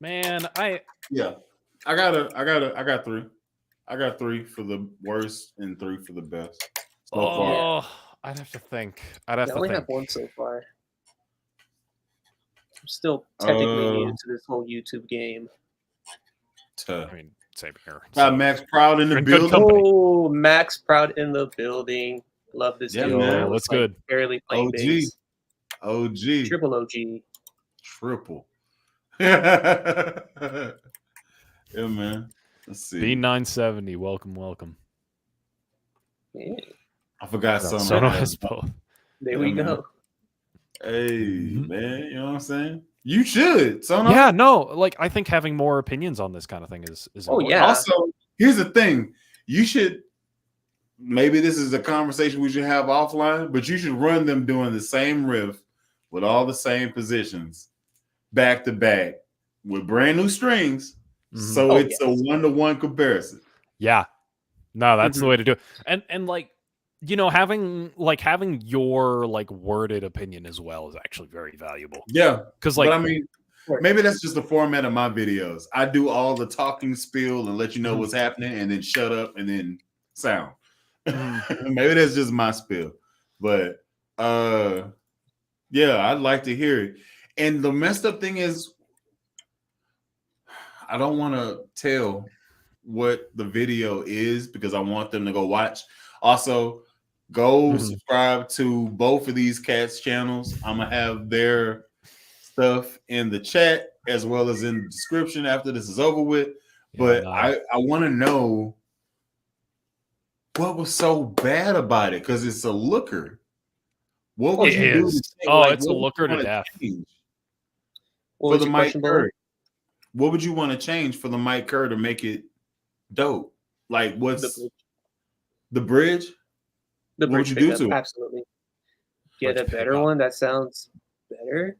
man, I got three. I got 3 for the worst and 3 for the best. So far. I'd have to think. I only have 1 so far. I'm still technically new to this whole YouTube game. I mean, same here. Got Max Proud in the building. Oh, Max Proud in the building. Love this dude. Man. That's good. Barely playing bass. OG. Triple OG. Triple. Yeah, man. Let's see. B970. Welcome. Yeah. I forgot something. Sono has both. There we go. Hey, man. You know what I'm saying? You should. Sono. Yeah, no. Like, I think having more opinions on this kind of thing is important. Yeah. Also, here's the thing. You should, maybe this is a conversation we should have offline, but you should run them doing the same riff with all the same positions back to back with brand new strings. So it's a 1-to-1 comparison. Yeah. No, that's the way to do it. And like, having your like worded opinion as well is actually very valuable. Yeah. Because like, but I mean, maybe that's just the format of my videos. I do all the talking spiel and let you know what's happening and then shut up and then sound. Maybe that's just my spiel. But yeah, I'd like to hear it. And the messed up thing is I don't want to tell what the video is because I want them to go watch. Also, go subscribe to both of these cats' channels. I'm gonna have their stuff in the chat as well as in the description after this is over with. But I want to know what was so bad about it because it's a looker. What would you do? It's a looker to death. For the Mike Kerr, what would you want to change for the Mike Kerr to make it dope? Like, what's the bridge? The bridge would you do to it? Absolutely. Get a better one that sounds better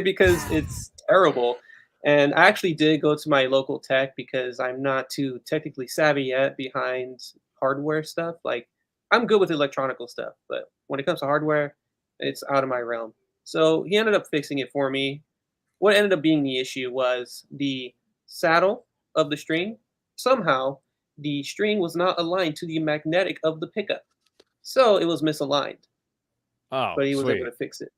because it's terrible. And I actually did go to my local tech because I'm not too technically savvy yet behind hardware stuff. Like, I'm good with electronical stuff, but when it comes to hardware, it's out of my realm. So he ended up fixing it for me. What ended up being the issue was the saddle of the string. Somehow, the string was not aligned to the magnetic of the pickup. So it was misaligned. Oh, but he was able to fix it.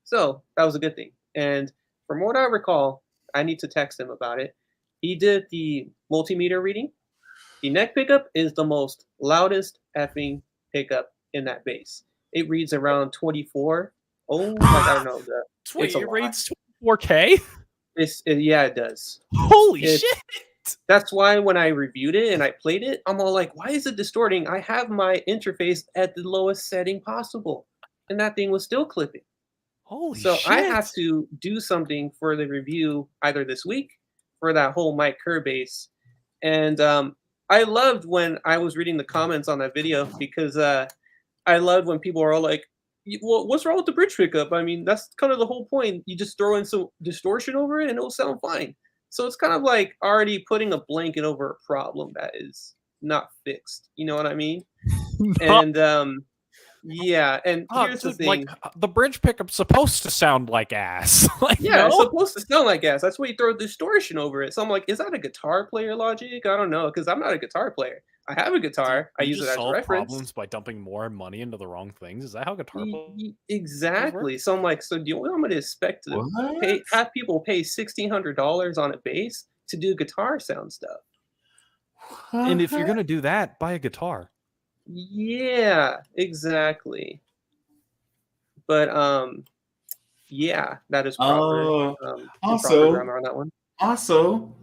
So that was a good thing. And from what I recall, I need to text him about it. He did the multimeter reading. The neck pickup is the most loudest effing pickup in that bass. It reads around 24. Oh, I don't know. Wait, it reads 4K? Yeah, it does. Holy shit! That's why when I reviewed it and I played it, I'm all like, why is it distorting? I have my interface at the lowest setting possible. And that thing was still clipping. Holy shit. So I have to do something for the review either this week for that whole Mike Kerr bass. And I loved when I was reading the comments on that video because I loved when people are all like, well, what's wrong with the bridge pickup? I mean, that's kind of the whole point. You just throw in some distortion over it and it'll sound fine. So it's kind of like already putting a blanket over a problem that is not fixed. You know what I mean? And yeah, and here's the thing. Like, the bridge pickup's supposed to sound like ass. It's supposed to sound like ass. That's why you throw distortion over it. So I'm like, is that a guitar player logic? I don't know, because I'm not a guitar player. I have a guitar. I use it as a reference. Problems by dumping more money into the wrong things. Is that how guitar players exactly? So I'm like, so do you want me to expect to have people pay $1,600 on a bass to do guitar sound stuff? And if you're gonna do that, buy a guitar. Yeah, exactly. But yeah, that is proper. Also, grammar on that one. Also,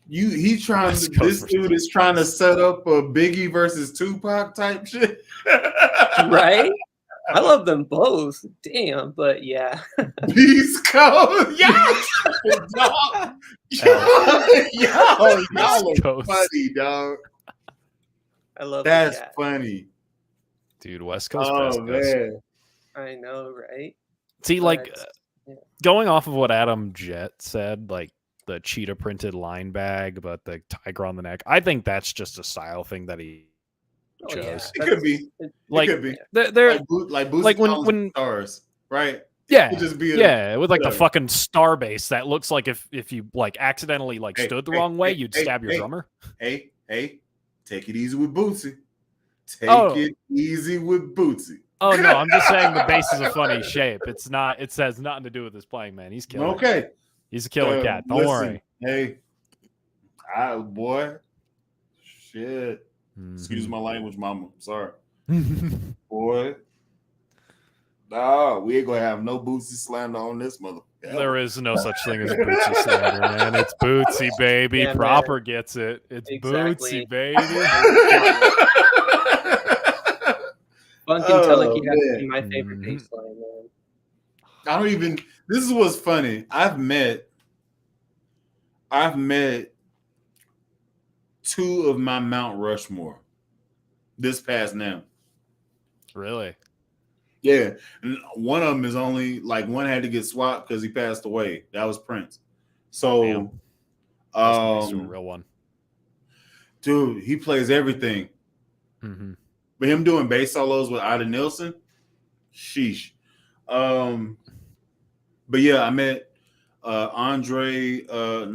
He trying West to, Coast this dude is trying to set up a Biggie versus Tupac type shit. Right? I love them both. Damn, but yeah. East Coast. Yes. Dog. Y'all West are Coast. funny, dog. I love That's the chat. funny. Dude, West Coast, Oh West Coast. man. I know, right? See, like, But, yeah. going off of what Adam Jett said, like the cheetah printed line bag, but the tiger on the neck, I think that's just a style thing that he Oh, chose. It could be. Like, It could be. they're Like Boosie like Collins when stars, right? yeah, It could just be with like the whatever. fucking star base that looks like if you like accidentally like Hey, stood the hey, wrong way, hey, you'd hey, stab your hey. drummer. Hey, take it easy with Bootsy. Take Oh. it easy with Bootsy. Oh no, I'm just saying the bass is a funny shape. It's not. It has nothing to do with his playing, man. He's killer. Okay. He's a killer cat. Don't Listen, worry. Hey, boy. Shit. Excuse my language, mama. Sorry. Boy. Nah, we ain't gonna have no Bootsy slander on this mother. There is no such thing as Bootsy slander, man. It's Bootsy, baby. Yeah, Proper gets it. It's Exactly. Bootsy, baby. Funk and Teleki man. has to be my favorite Mhm. bass line, man. I don't even. This is what's funny. I've met two of my Mount Rushmore this past now. Really? Yeah, and one of them is only like one had to get swapped because he passed away. That was Prince. So, Damn. That's a real one. dude, he plays everything. Mm-hmm. But him doing bass solos with Ida Nilsson, sheesh. But yeah, I met Andre. I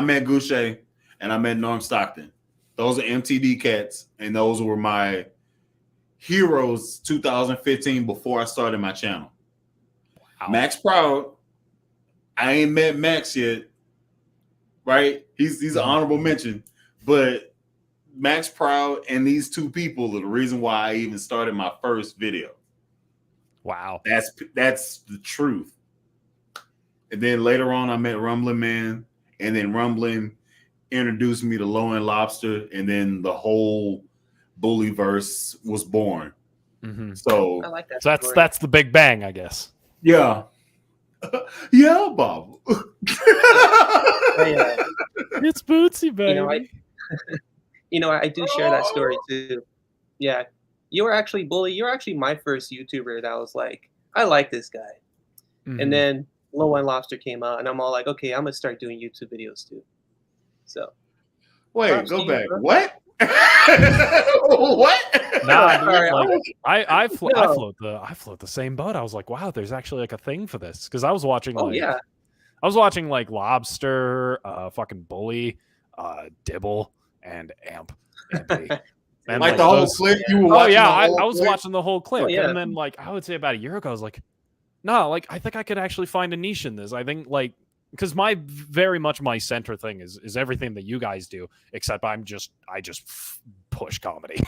met Goucher and I met Norm Stockton. Those are MTD cats, and those were my heroes 2015 before I started my channel. Wow. Max Proud, I ain't met Max yet, right? He's an honorable mention, but Max Proud and these two people are the reason why I even started my first video. Wow. That's the truth. And then later on, I met Rumbling Man, and then Rumbling introduced me to Low End Lobster, and then the whole Bullyverse was born. Mm-hmm. So I like that. So story. that's the Big Bang, I guess. yeah, yeah, Bob. It's Bootsy, baby. I do share that story too. Yeah, you were actually Bully. You're actually my first YouTuber that was like, I like this guy. Mhm. And then Low End Lobster came out, and I'm all like, okay, I'm gonna start doing YouTube videos too. So Wait, props go to you, back. bro. What? What? Nah, dude, Sorry, like, I No. float the same boat. I was like, wow, there's actually like a thing for this because I was watching Oh yeah, I was watching like Lobster, fucking Bully, Dibble, and Amp. And Like the whole those- clip you were Oh watching? yeah, the whole I was clip? watching the whole clip, yeah. and then like I would say about a year ago, I was like, no, like I think I could actually find a niche in this. I think like because very much my center thing is everything that you guys do, except I just push comedy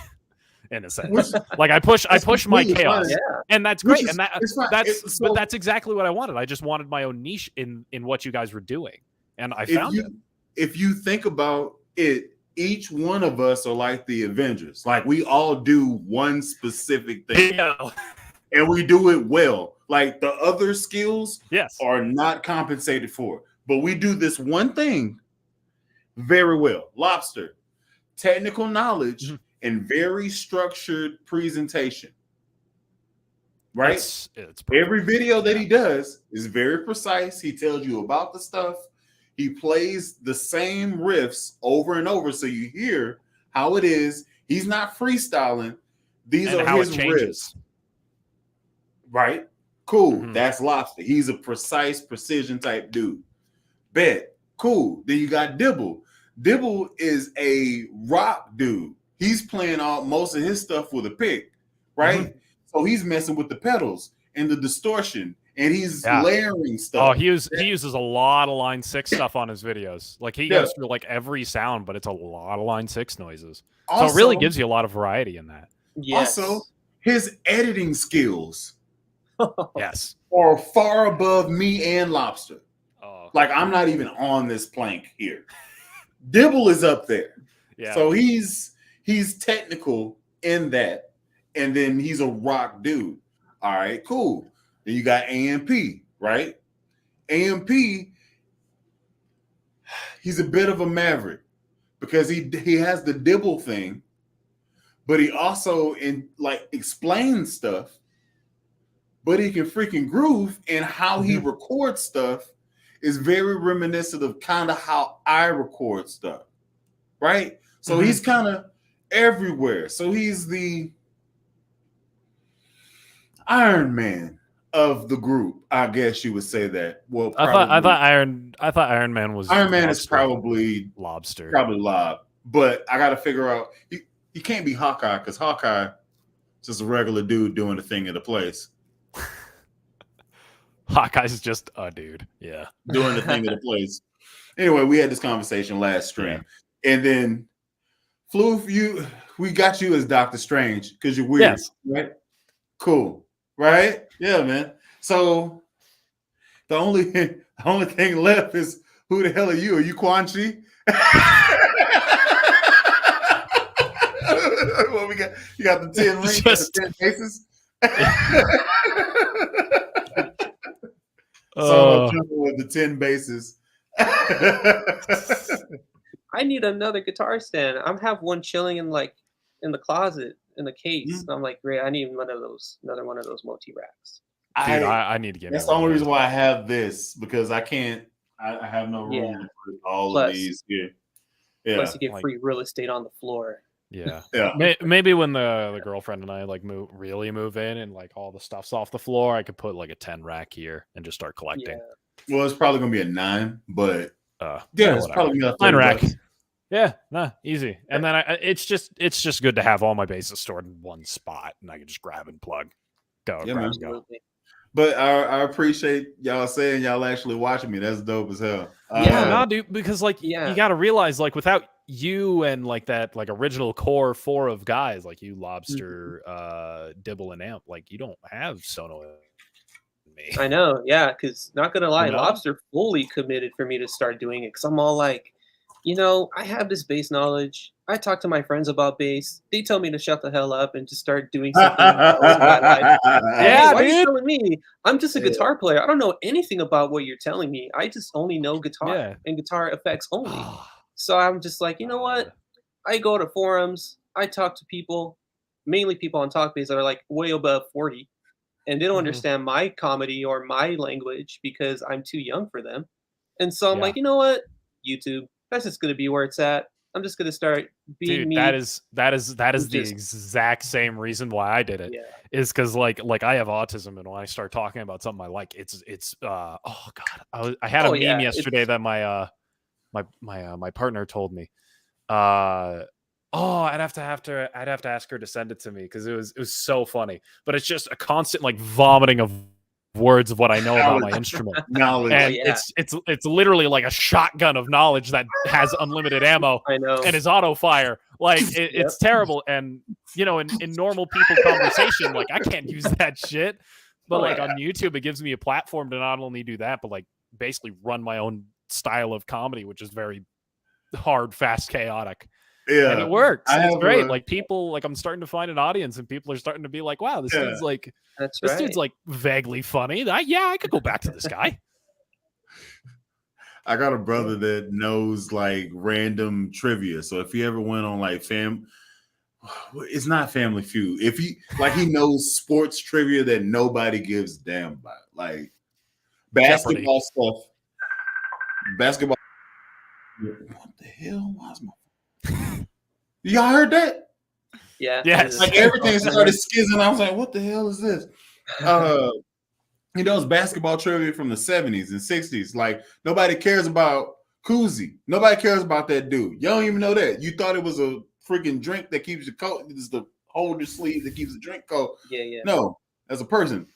in a sense. Like I push my completely chaos, fine. yeah. and that's Which great. is- And it's fine. but that's exactly what I wanted. I just wanted my own niche in what you guys were doing, and I found it. If you think about it, each one of us are like the Avengers. Like we all do one specific thing, Yeah. and we do it well. Like the other skills Yes. are not compensated for, but we do this one thing very well. Lobster, technical knowledge, and very structured presentation. Right? It's perfect. Every video that he does is very precise. He tells you about the stuff. He plays the same riffs over and over, so you hear how it is. He's not freestyling. These And are how his it changes. riffs. Right? Cool. Mhm. That's Lobster. He's a precise precision type dude. Bet. Cool. Then you got Dibble. Dibble is a rock dude. He's playing most of his stuff with a pick, right? So he's messing with the pedals and the distortion, and he's layering stuff. Oh, he uses a lot of line 6 stuff on his videos. Like he goes through like every sound, but it's a lot of line 6 noises. So it really gives you a lot of variety in that. Yes. Also, his editing skills Yes. are far above me and Lobster. Oh, Like I'm not even on this plank here. Dibble is up there. yeah. So he's technical in that. And then he's a rock dude. All right, cool. Then you got AMP, right? AMP, he's a bit of a maverick because he has the dibble thing, but he also explains stuff, but he can freaking groove, and how he records stuff is very reminiscent of kind of how I record stuff, right? So he's kind of everywhere. So he's the Iron Man of the group, I guess you would say that. Well, I thought Iron Man was Iron Man lobster. is probably lobster. Probably Lob, but I got to figure out he can't be Hawkeye because Hawkeye is just a regular dude doing the thing at a place. Hawkeye's just a dude. Yeah. Doing the thing at a place. Anyway, we had this conversation last stream. Yeah. And then Floof, we got you as Doctor Strange because you're weird. Yes. Right? Cool. Right? Yeah, man. So the only thing left is who the hell are you? Are you Quan Chi? Well, you got the 10 rings, the 10 faces. So with the 10 bases. I need another guitar stand. I have one chilling in the closet in the case. I'm like, great, I need another one of those multi racks. Dude, I need to get. That's the only reason why I have this, because I can't. I have no room to put all of these here. Yeah. Plus, you get free real estate on the floor. Yeah. Yeah. Maybe when the girlfriend and I move in and all the stuff's off the floor, I could put a 10 rack here and just start collecting. Yeah. Well, it's probably gonna be a 9, but it's probably gonna be a 9 rack. Bucks. Yeah, easy. And then it's just good to have all my bases stored in one spot, and I can just grab and plug. Go. But I appreciate y'all saying y'all actually watching me. That's dope as hell. Dude, because you got to realize without you and that original core 4 of guys like you, Lobster, Dibble, and Amp, you don't have Sono. Me. I know, yeah, because not gonna lie, Lobster fully committed for me to start doing it. Because I'm all like, I have this bass knowledge. I talk to my friends about bass. They tell me to shut the hell up and just start doing something else in my life. Yeah, why are you telling me? I'm just a guitar player. I don't know anything about what you're telling me. I just only know guitar and guitar effects only. So I'm just like, you know what? I go to forums. I talk to people, mainly people on Talkbase that are way above 40. And they don't understand my comedy or my language because I'm too young for them. And so I'm like, you know what? YouTube. That's just going to be where it's at. I'm just going to start being me. That is the exact same reason why I did it. Yeah. Is because I have autism, and when I start talking about something I like, it's oh god, I had a meme yesterday that my partner told me. I'd have to ask her to send it to me because it was so funny. But it's just a constant vomiting of words of what I know about my instrument. Knowledge. And it's literally like a shotgun of knowledge that has unlimited ammo. I know. And is auto fire. It's terrible. And in normal people conversation, I can't use that shit. But on YouTube, it gives me a platform to not only do that, but basically run my own style of comedy, which is very hard, fast, chaotic. Yeah, and it works. It's great. People, I'm starting to find an audience, and people are starting to be like, "Wow, this dude's dude's vaguely funny. I could go back to this guy." I got a brother that knows random trivia. So if he ever went on it's not Family Feud. If he he knows sports trivia that nobody gives a damn about, basketball stuff. Basketball. What the hell? Why's my y'all heard that? Yeah. Yes. Everything started skizzing. I was like, what the hell is this? He knows basketball trivia from the 70s and 60s. Nobody cares about Koozie. Nobody cares about that dude. You don't even know that. You thought it was a freaking drink that keeps your coat. It's the holder sleeve that keeps the drink cold. Yeah. No, as a person.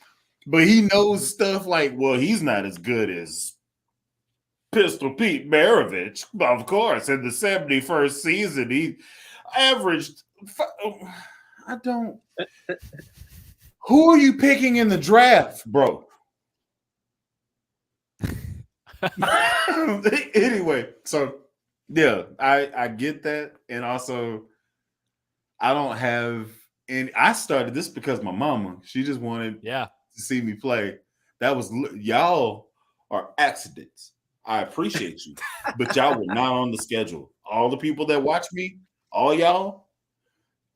But he knows stuff he's not as good as Pistol Pete Maravich, of course. In the 71st season, he averaged. I don't. Who are you picking in the draft, bro? Anyway, so yeah, I get that, and also I don't have any. I started this because my mama, she just wanted Yeah. to see me play. That was y'all are accidents. I appreciate you, but y'all were not on the schedule. All the people that watch me, all y'all,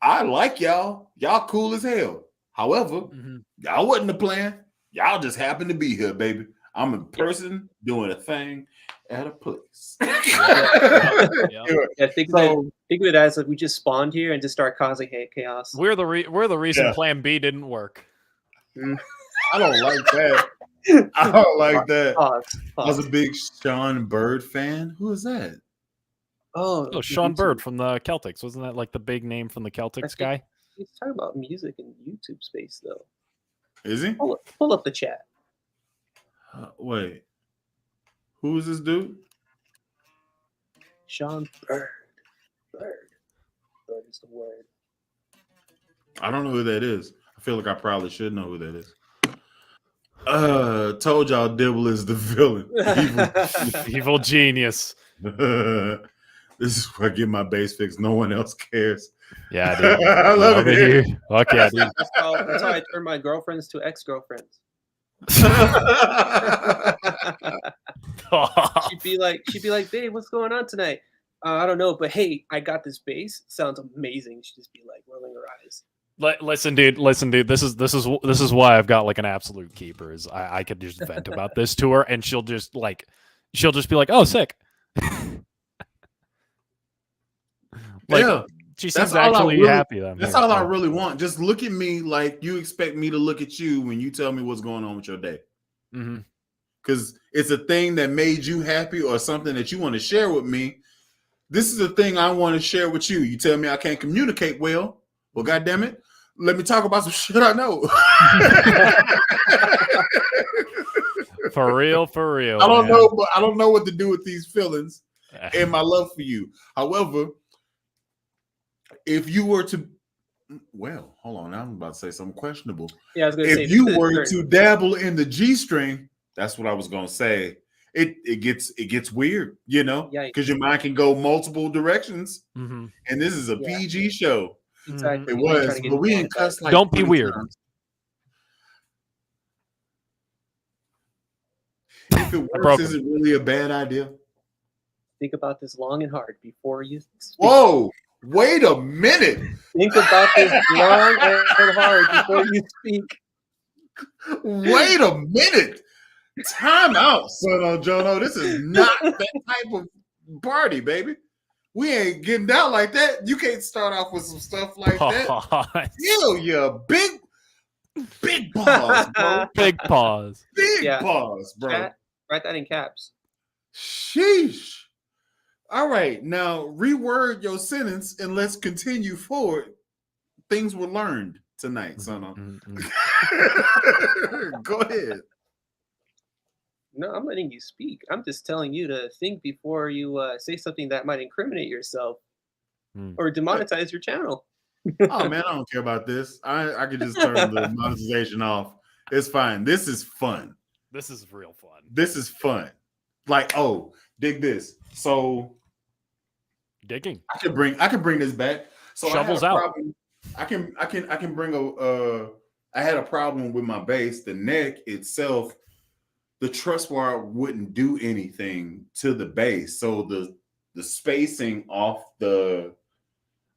I like y'all. Y'all cool as hell. However, y'all wasn't the plan. Y'all just happened to be here, baby. I'm a person doing a thing at a place. Yeah, think of it as if we just spawned here and just start causing chaos. We're the reason Plan B didn't work. I don't like that. I don't like that. Pause. I was a big Sean Bird fan. Who is that? Oh, Sean Bird from the Celtics. Wasn't that like the big name from the Celtics guy? He's talking about music in YouTube space, though. Is he? Pull up the chat. Wait. Who is this dude? Sean Bird. Bird is the word. I don't know who that is. I feel like I probably should know who that is. Told y'all Dibble is the villain. Evil genius. This is where I get my bass fixed. No one else cares. Yeah, dude. I love it here. Fuck yeah, dude. That's how I turn my girlfriends to ex-girlfriends. she'd be like, babe, what's going on tonight? I don't know, but hey, I got this bass. Sounds amazing. She'd just be like rolling her eyes. Listen, dude. This is why I've got like an absolute keeper. Is I could just vent about this to her, and she'll just be like, oh, sick. Yeah, she seems actually happy. That's all I really want. Just look at me like you expect me to look at you when you tell me what's going on with your day. Because it's a thing that made you happy or something that you want to share with me. This is a thing I want to share with you. You tell me I can't communicate well. Well, goddamn it, let me talk about some shit I know. For real. I don't know, but I don't know what to do with these feelings and my love for you. However, if you were to, well, hold on, I'm about to say something questionable. Yeah, I was going to say, if you were to dabble in the G string, that's what I was going to say. It gets weird, you know, because your mind can go multiple directions, and this is a PG show. Exactly. It was, but we didn't cuss like. Don't be weird. Times. If it works, is it really a bad idea? Think about this long and hard before you speak. Whoa! Wait a minute. Think about this long and hard before you speak. Wait a minute. Time out, son of Jono. This is not that type of party, baby. We ain't getting down like that. You can't start off with some stuff like that. Hell yeah. Big pause, bro. Big pause. Big pause, bro. Chat, write that in caps. Sheesh. All right. Now reword your sentence and let's continue forward. Things were learned tonight, son. Go ahead. No, I'm letting you speak. I'm just telling you to think before you say something that might incriminate yourself or demonetize your channel. Oh man, I don't care about this. I could just turn the monetization off. It's fine. This is fun. This is real fun. This is fun. Like, oh, dig this. So digging. I can bring this back. So shovels out. I can bring I had a problem with my bass. The neck itself, the truss wire wouldn't do anything to the bass. So the spacing off the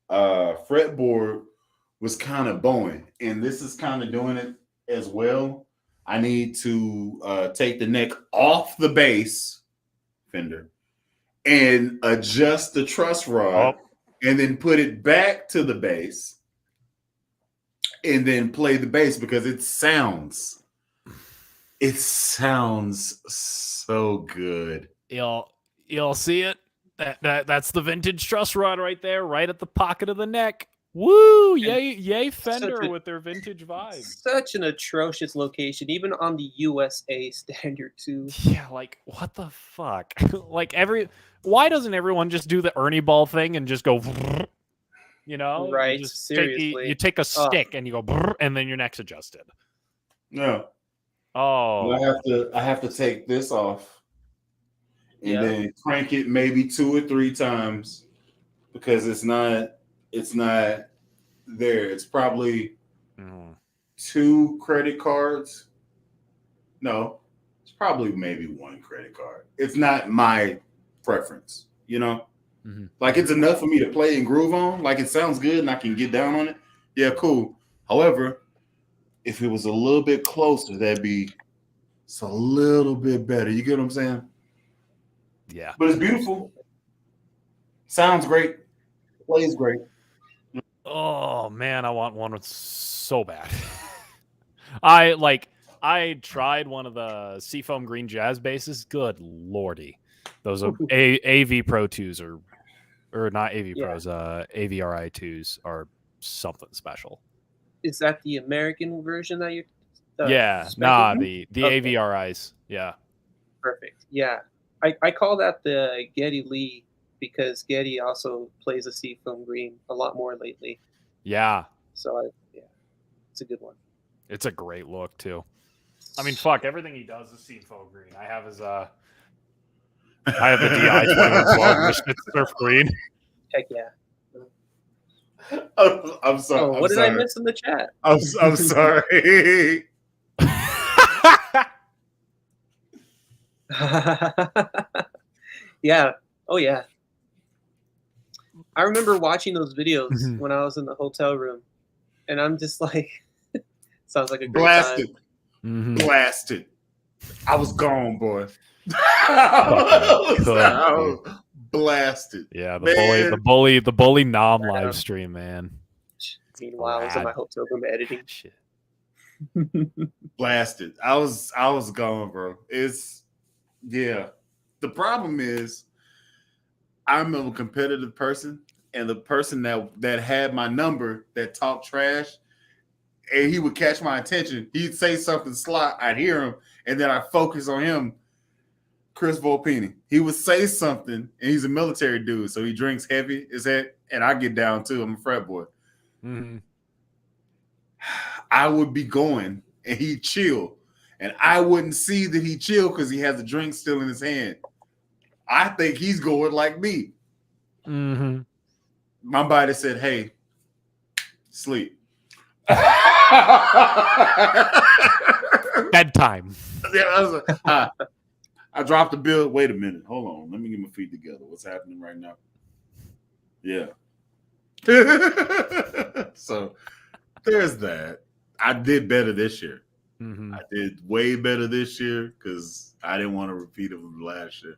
fretboard was kind of bowing, and this is kind of doing it as well. I need to take the neck off the bass fender and adjust the truss rod and then put it back to the bass and then play the bass because it sounds so good. You'll see it. That's the vintage truss rod right there, right at the pocket of the neck. Woo! Yay Fender with their vintage vibes. Such an atrocious location, even on the USA standard too. Yeah, like what the fuck? Like why doesn't everyone just do the Ernie ball thing and just go, you know? Right, you just seriously. you take a stick and you go, and then your neck's adjusted. No. Oh. I have to take this off and then crank it maybe 2 or 3 times because it's not there. It's probably 2 credit cards. No, it's probably maybe 1 credit card. It's not my preference, you know? Like it's enough for me to play and groove on. Like it sounds good and I can get down on it. Yeah, cool. However, if it was a little bit closer, that'd be it's a little bit better. You get what I'm saying? Yeah. But it's beautiful. Sounds great. Plays great. Oh man, I want one so bad. I tried one of the Seafoam Green Jazz basses. Good lordy. Those are AV Pro 2s or not AV Pros, AVRI 2s are something special. Is that the American version that you're the AVRIs. Yeah. Perfect. Yeah. I call that the Geddy Lee because Geddy also plays a Seafoam Green a lot more lately. Yeah. So it's a good one. It's a great look too. I mean, fuck, everything he does is Seafoam Green. I have the DI 2112 Michigan Surf Green. Heck yeah. I'm sorry. Oh, what did I miss in the chat? I'm sorry. Yeah. Oh yeah. I remember watching those videos when I was in the hotel room, and I'm just like, sounds like a great Blasted. time. Blasted. I was gone, boy. I was blasted. Yeah, the bully nom live stream, man. Meanwhile, I was in my hotel room editing. Shit. Blasted. I was gone, bro. The problem is I'm a competitive person, and the person that had my number that talked trash, and he would catch my attention. He'd say something sly, I'd hear him, and then I focus on him. Chris Volpini. He would say something, and he's a military dude, so he drinks heavy as heck, and I get down too. I'm a frat boy. I would be going, and he'd chill, and I wouldn't see that he chill because he has a drink still in his hand. I think he's going like me. My body said, "Hey, sleep." Bedtime. Yeah, I dropped the bill. Wait a minute. Hold on. Let me get my feet together. What's happening right now? Yeah. So there's that. I did better this year. I did way better this year because I didn't want to repeat it from last year.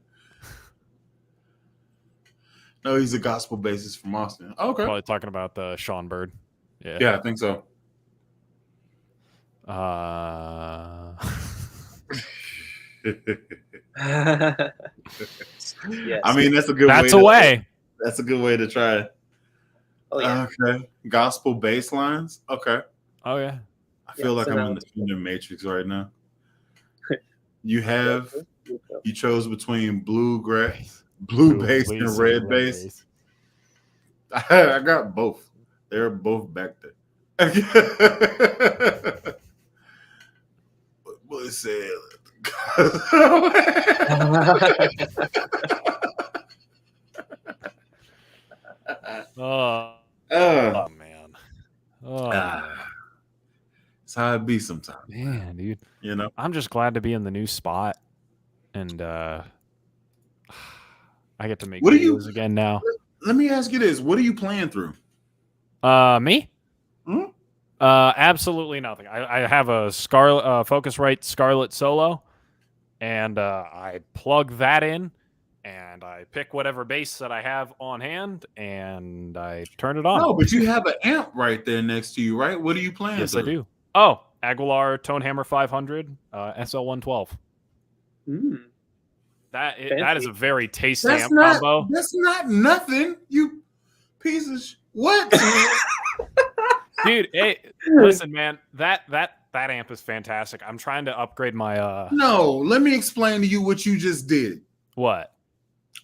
No, he's a gospel bassist from Austin. Okay. Probably talking about the Sean Bird. Yeah, I think so. Yes. I mean, that's a good way. That's a good way to try it. Oh, yeah. Okay. Gospel bass lines. Okay. Oh yeah. I feel like I'm in the Human Matrix right now. You chose between blue bass and red bass. I got both. They're both back there. What it said. Oh man. It's how it be sometimes. Man, dude. You know? I'm just glad to be in the new spot and I get to make videos again now. Let me ask you this. What are you playing through? Me? Absolutely nothing. I have a Focusrite Scarlett Solo, and I plug that in, and I pick whatever bass that I have on hand, and I turn it on. No, but you have an amp right there next to you, right? What are you playing Yes, through? I do. Oh, Aguilar Tonehammer 500, SL112. That is a very tasty amp combo. That's not nothing, you piece of what? Dude, hey, listen, man, that amp is fantastic. I'm trying to upgrade my No, let me explain to you what you just did. What?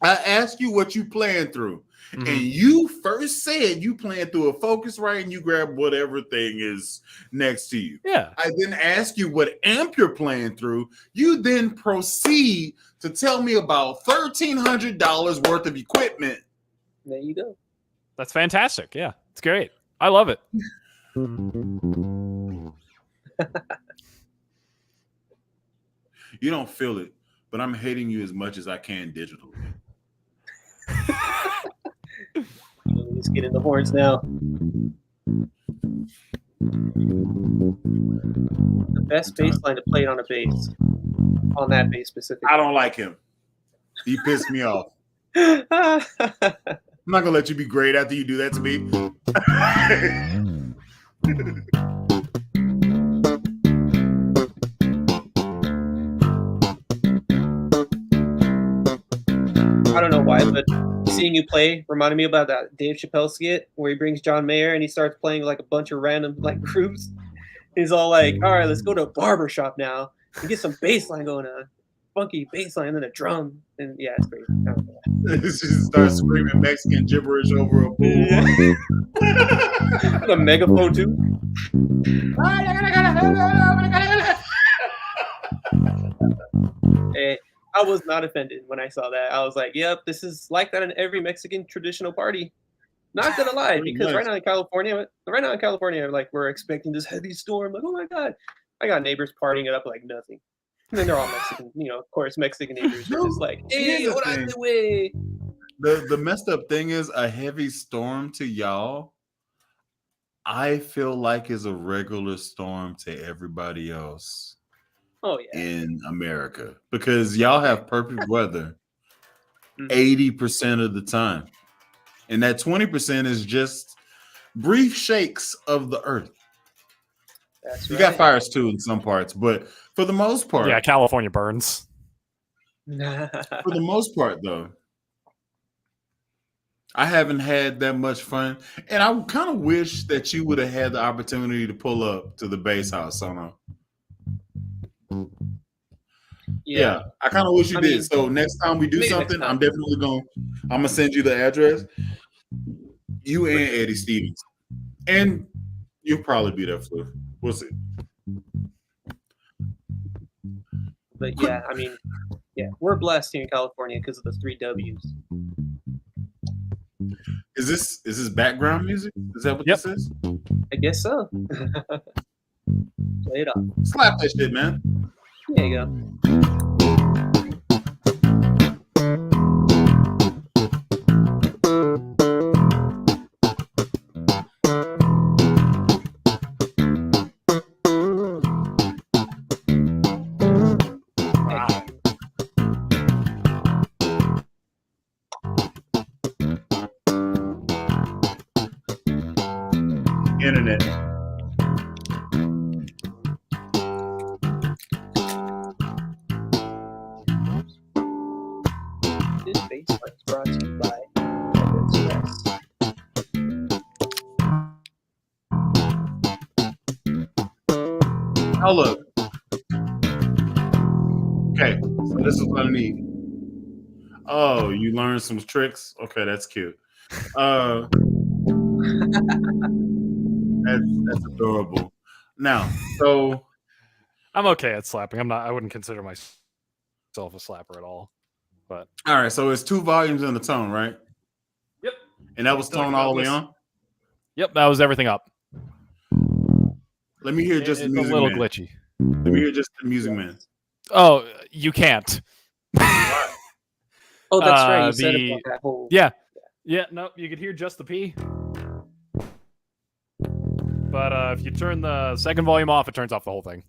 I asked you what you playing through. and you first said you playing through a Focusrite and you grab whatever thing is next to you. Yeah. I then ask you what amp you're playing through. You then proceed to tell me about $1,300 worth of equipment. There you go. That's fantastic. Yeah, it's great. I love it. You don't feel it, but I'm hating you as much as I can digitally. Let's get in the horns now. The best bass line to play on a bass. On that bass specifically. I don't like him. He pissed me off. I'm not gonna let you be great after you do that to me. I don't know why, but seeing you play reminded me about that Dave Chappelle skit where he brings John Mayer and he starts playing like a bunch of random like groups. He's all like, "All right, let's go to a barber shop now and get some bass line going on, funky bass line, and then a drum." And yeah, it's crazy. I don't know. Just start screaming Mexican gibberish over a bull. The megaphone too. Hey, I was not offended when I saw that. I was like, "Yep, this is like that in every Mexican traditional party." Not gonna lie, because right now in California, like we're expecting this heavy storm. Like, oh my god, I got neighbors partying it up like nothing, and then they're all Mexican. You know, of course, Mexican neighbors are just like, "Hey, what I the way." The messed up thing is a heavy storm to y'all. I feel like is a regular storm to everybody else. Oh yeah, in America because y'all have perfect weather 80% of the time, and that 20% is just brief shakes of the earth. That's you right. got fires too in some parts, but for the most part, Yeah, California burns. For the most part, though, I haven't had that much fun, and I kind of wish that you would have had the opportunity to pull up to the bass house, Sono. Yeah, I kind of wish you did. So next time we do something, I'm gonna send you the address. You and Eddie Stevens, and you'll probably be there, Floof. We'll see. But yeah, I mean, yeah, we're blessed here in California because of the 3 W's. Is this background music? Is that what this is? I guess so. Play it off. Slap that shit, man. There you go. Internet. This bass line is brought to you by Express. Oh, look. Okay, so this is what I need. Oh, you learned some tricks? Okay, that's cute. That's adorable. Now, so I'm okay at slapping. I wouldn't consider myself a slapper at all. But all right, so it's 2 volumes in the tone, right? Yep. And that was tone all the way on? Yep, that was everything up. Let me hear just the music. It's a little man. glitchy. Let me hear just the music, man. Oh, you can't. Oh, that's right. You said about that whole. Yeah. No, you could hear just the P. But if you turn the second volume off, it turns off the whole thing.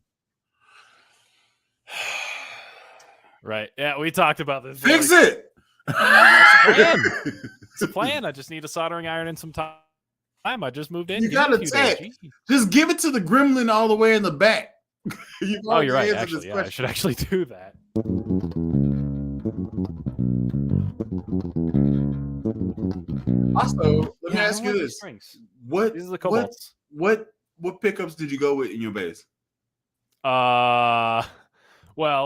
Right. Yeah, we talked about this. Fix it. It's a plan. I just need a soldering iron and some time. I just moved in. You got a tech. Just give it to the gremlin all the way in the back. You're right. Actually, I should actually do that. Also, let me ask you this: These are the cobalts. What pickups did you go with in your bass? Well,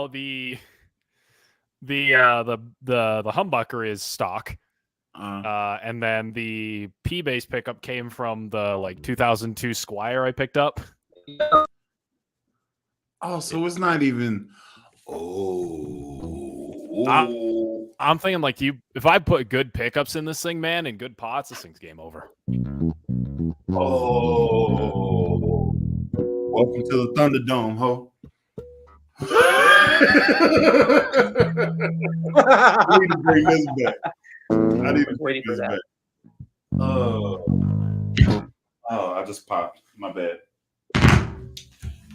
the humbucker is stock. And then the P bass pickup came from the like 2002 Squire I picked up. Oh, so it's not even. Oh, I'm thinking like if I put good pickups in this thing, man, and good pots, this thing's game over. oh. Welcome to the Thunderdome, ho. I need to bring this back. I need to Waiting for that. Oh, I just popped. My bad.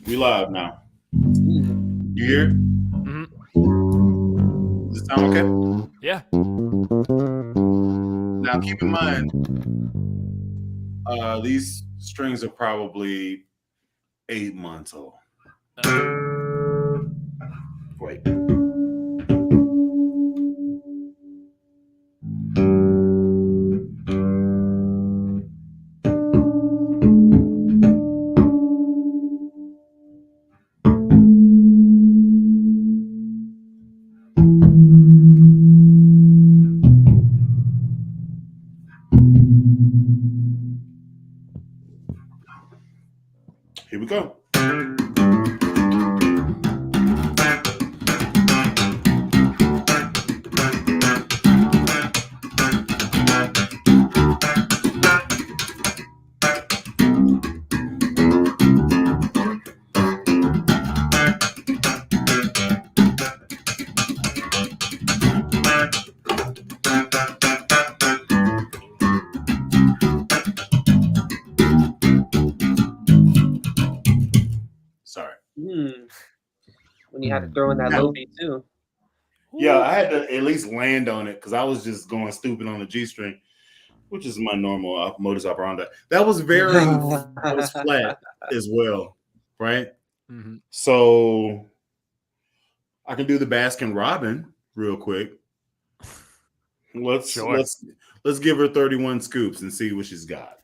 We live now. You hear? Mhm. Does it sound okay? Yeah. Now keep in mind, these strings are probably 8 months old. Wait. Here we go. Sorry. When you had to throw in that low beat too. Yeah, I had to at least land on it because I was just going stupid on the G string, which is my normal modus operandi. That was that was flat as well, right? Mm-hmm. So I can do the Baskin Robin real quick. Let's give her 31 scoops and see what she's got.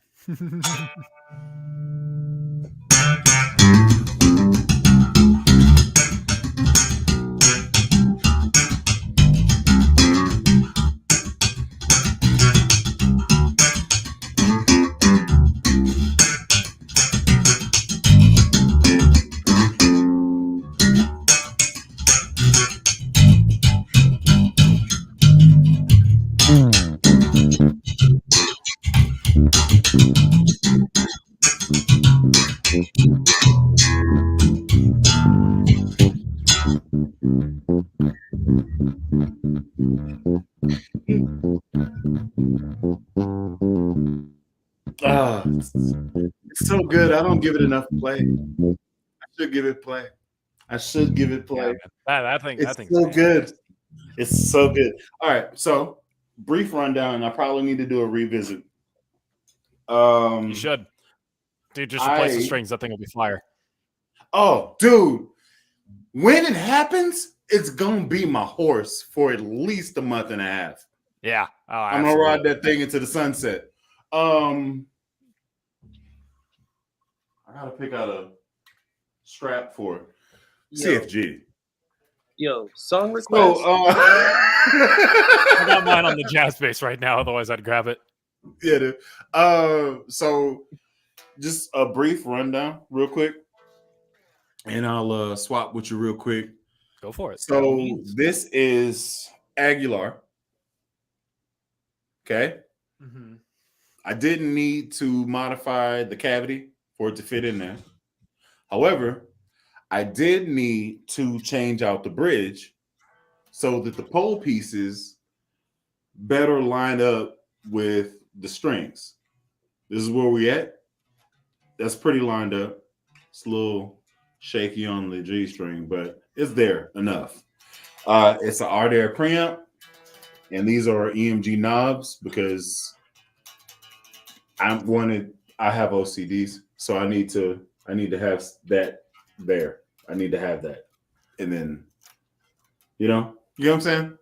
It's so good. I don't give it enough play. I should give it play. Yeah, that thing's so good. It's so good. All right. So brief rundown. I probably need to do a revisit. You should. Dude, just replace the strings. That thing will be fire. Oh, dude. When it happens, it's gonna be my horse for at least a month and a half. Yeah. Oh, I'm gonna ride that thing into the sunset. I gotta pick out a strap for it. CFG. Yo, song request. So, I got mine on the jazz bass right now. Otherwise, I'd grab it. Yeah, dude. So just a brief rundown, real quick, and I'll swap with you real quick. Go for it. So this is Aguilar. Okay. Mm-hmm. I didn't need to modify the cavity for it to fit in there. However, I did need to change out the bridge so that the pole pieces better line up with the strings. This is where we at. That's pretty lined up. It's a little shaky on the G string, but it's there enough. It's an Ardair preamp, and these are EMG knobs because I have OCDs, so I need to have that there. I need to have that, and then you know what I'm saying?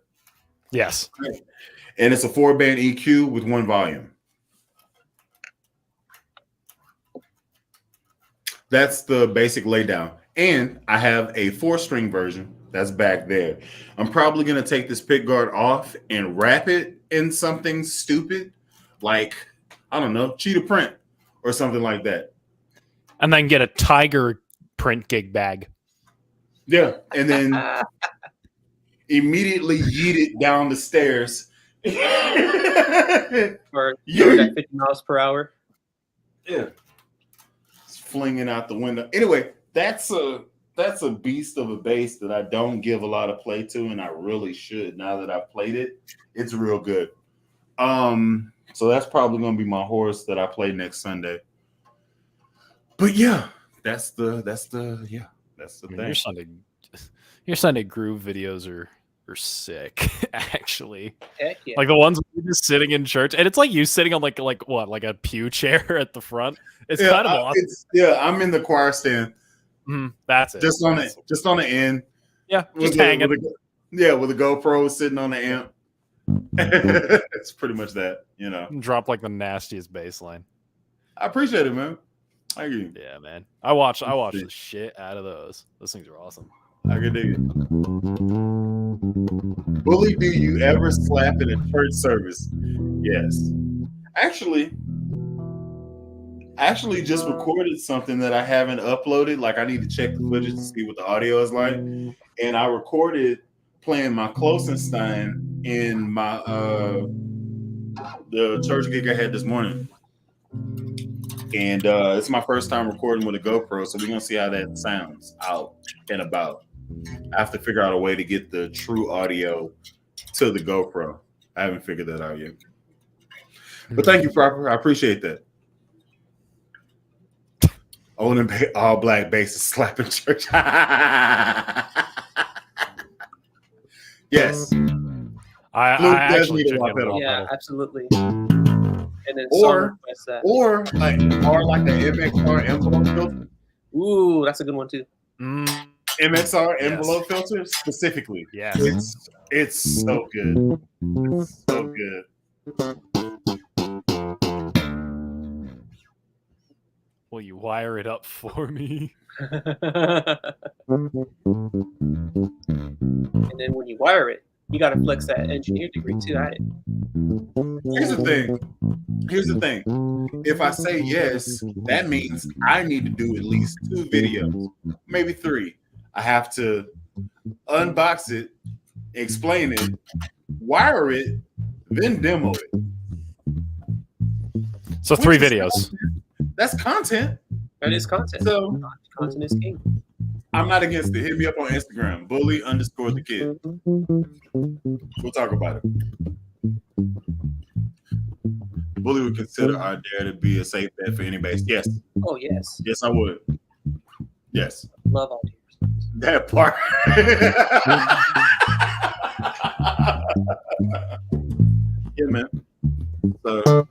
Yes. And it's a 4-band EQ with 1 volume. That's the basic laydown. And I have a 4-string version that's back there. I'm probably going to take this pick guard off and wrap it in something stupid, like, I don't know, cheetah print or something like that. And then get a tiger print gig bag. Yeah. And then immediately yeet it down the stairs. Or going at 50 miles per hour. Yeah. It's flinging out the window. Anyway, that's a beast of a bass that I don't give a lot of play to, and I really should now that I've played it. It's real good. So that's probably gonna be my horse that I play next Sunday. But yeah, that's the thing. Your Sunday groove videos are sick, actually. Heck yeah. Like the ones where you're just sitting in church, and it's like you sitting on like a pew chair at the front. It's kind of awesome. I'm in the choir stand. That's it. Just on the end. Yeah, just hanging. With a GoPro sitting on the amp. It's pretty much that, Drop like the nastiest bass line. I appreciate it, man. Thank you. Yeah, man. I watch the shit out of those. Those things are awesome. I can dig it. Bully, do you ever slap in a church service? Yes. Actually just recorded something that I haven't uploaded. Like, I need to check the footage to see what the audio is like. And I recorded playing my Klosenstein in my the church gig I had this morning. And it's my first time recording with a GoPro, so we're gonna see how that sounds out and about. I have to figure out a way to get the true audio to the GoPro. I haven't figured that out yet. But thank you, Proper. I appreciate that. Owning all black bases slapping church. Yes. I actually should get it. Yeah, absolutely. And then or like the MXR envelope filter. Ooh, that's a good one too. MXR envelope filter specifically. Yeah, it's so good. It's so good. Will you wire it up for me? And then when you wire it, you got to flex that engineer degree too. Here's the thing. If I say yes, that means I need to do at least 2 videos, maybe 3. I have to unbox it, explain it, wire it, then demo it. So 3 videos. That's content. That is content. So content is king. I'm not against it. Hit me up on Instagram, bully_the_kid. We'll talk about it. Bully would consider our dare to be a safe bet for any base. Yes. Oh, yes. Yes, I would. Yes. Love all dares. That part. Yeah, man. So,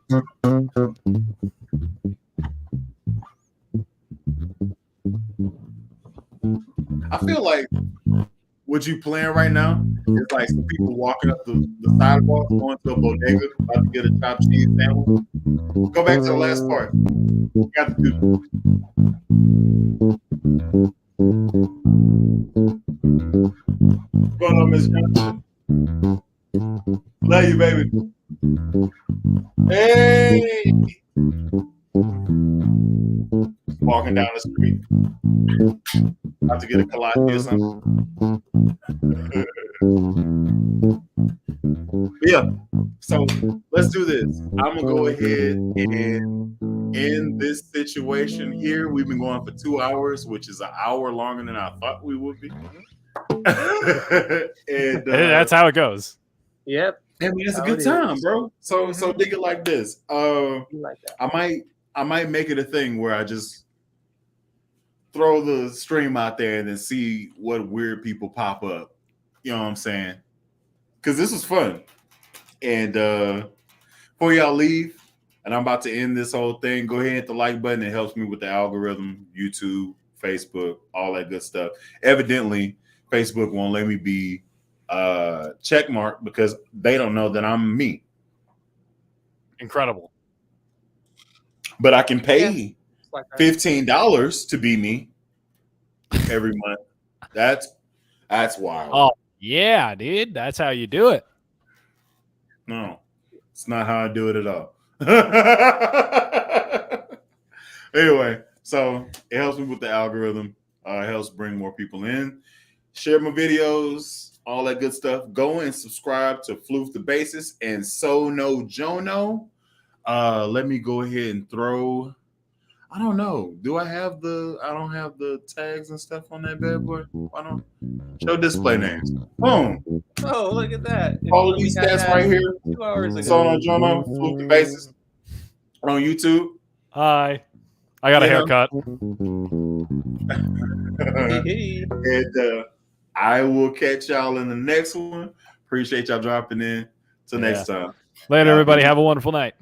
I feel like what you playing right now is like some people walking up the sidewalk, going to a bodega, about to get a chopped cheese sandwich. Go back to the last part. You got to do What's going on, Miss Johnson? Love you, baby. Hey! Walking down the street. About to get a kolache or something. Yeah. So let's do this. I'm gonna go ahead and end this situation here. We've been going for 2 hours, which is an hour longer than I thought we would be. And that's how it goes. Yep. I mean, it's a good time, bro. So dig it like this. Like that. I might make it a thing where I just throw the stream out there and then see what weird people pop up. You know what I'm saying? Because this was fun. And before y'all leave, and I'm about to end this whole thing, go ahead and hit the like button. It helps me with the algorithm, YouTube, Facebook, all that good stuff. Evidently, Facebook won't let me be checkmarked because they don't know that I'm me. Incredible. But I can pay $15 to be me every month. That's wild. Oh yeah, dude. That's how you do it. No, It's not how I do it at all. Anyway, so it helps me with the algorithm. It helps bring more people in. Share my videos, all that good stuff. Go and subscribe to Floof the Bassist and So No Jono. Let me go ahead and throw. I don't know. Do I have the? I don't have the tags and stuff on that bad boy. I don't show display names. Boom. Oh, look at that! All of these We had stats that right here. 2 hours ago. So No Jono, Floof the Bassist on YouTube. Hi. I got a Yeah. haircut. Hey. And I will catch y'all in the next one. Appreciate y'all dropping in. Till next time. Later, everybody. Have a wonderful night.